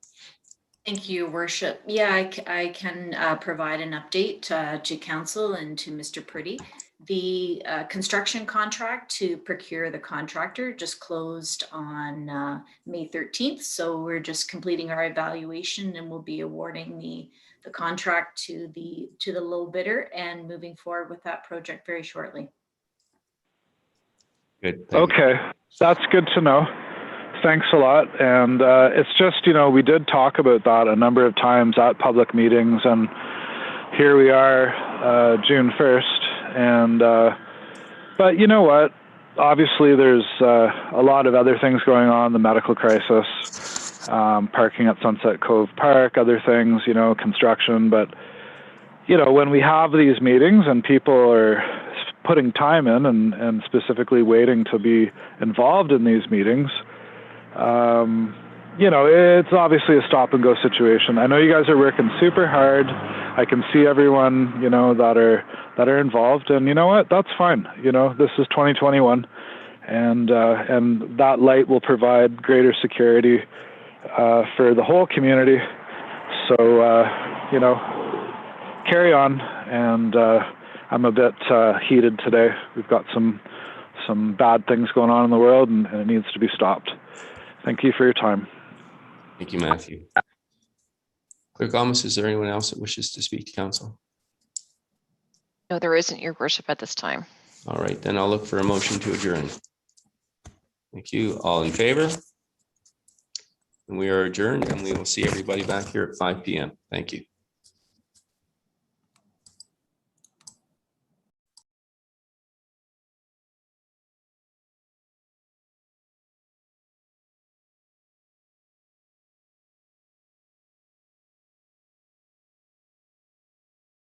Thank you, Worship. Yeah, I can provide an update to council and to Mr. Pretty. The construction contract to procure the contractor just closed on May 13th. So we're just completing our evaluation and we'll be awarding the contract to the low bidder and moving forward with that project very shortly. Good. Okay, that's good to know. Thanks a lot. And it's just, we did talk about that a number of times at public meetings, and here we are, June 1st. And, but you know what? Obviously, there's a lot of other things going on, the medical crisis, parking at Sunset Cove Park, other things, construction. But, when we have these meetings and people are putting time in and specifically waiting to be involved in these meetings, it's obviously a stop and go situation. I know you guys are working super hard. I can see everyone, that are involved, and you know what? That's fine. This is 2021, and that light will provide greater security for the whole community. So, carry on. And I'm a bit heated today. We've got some bad things going on in the world, and it needs to be stopped. Thank you for your time. Thank you, Matthew. Clerk Almus, is there anyone else that wishes to speak to council? No, there isn't, Your Worship, at this time. All right, then I'll look for a motion to adjourn. Thank you. All in favor? And we are adjourned, and we will see everybody back here at 5 p.m. Thank you.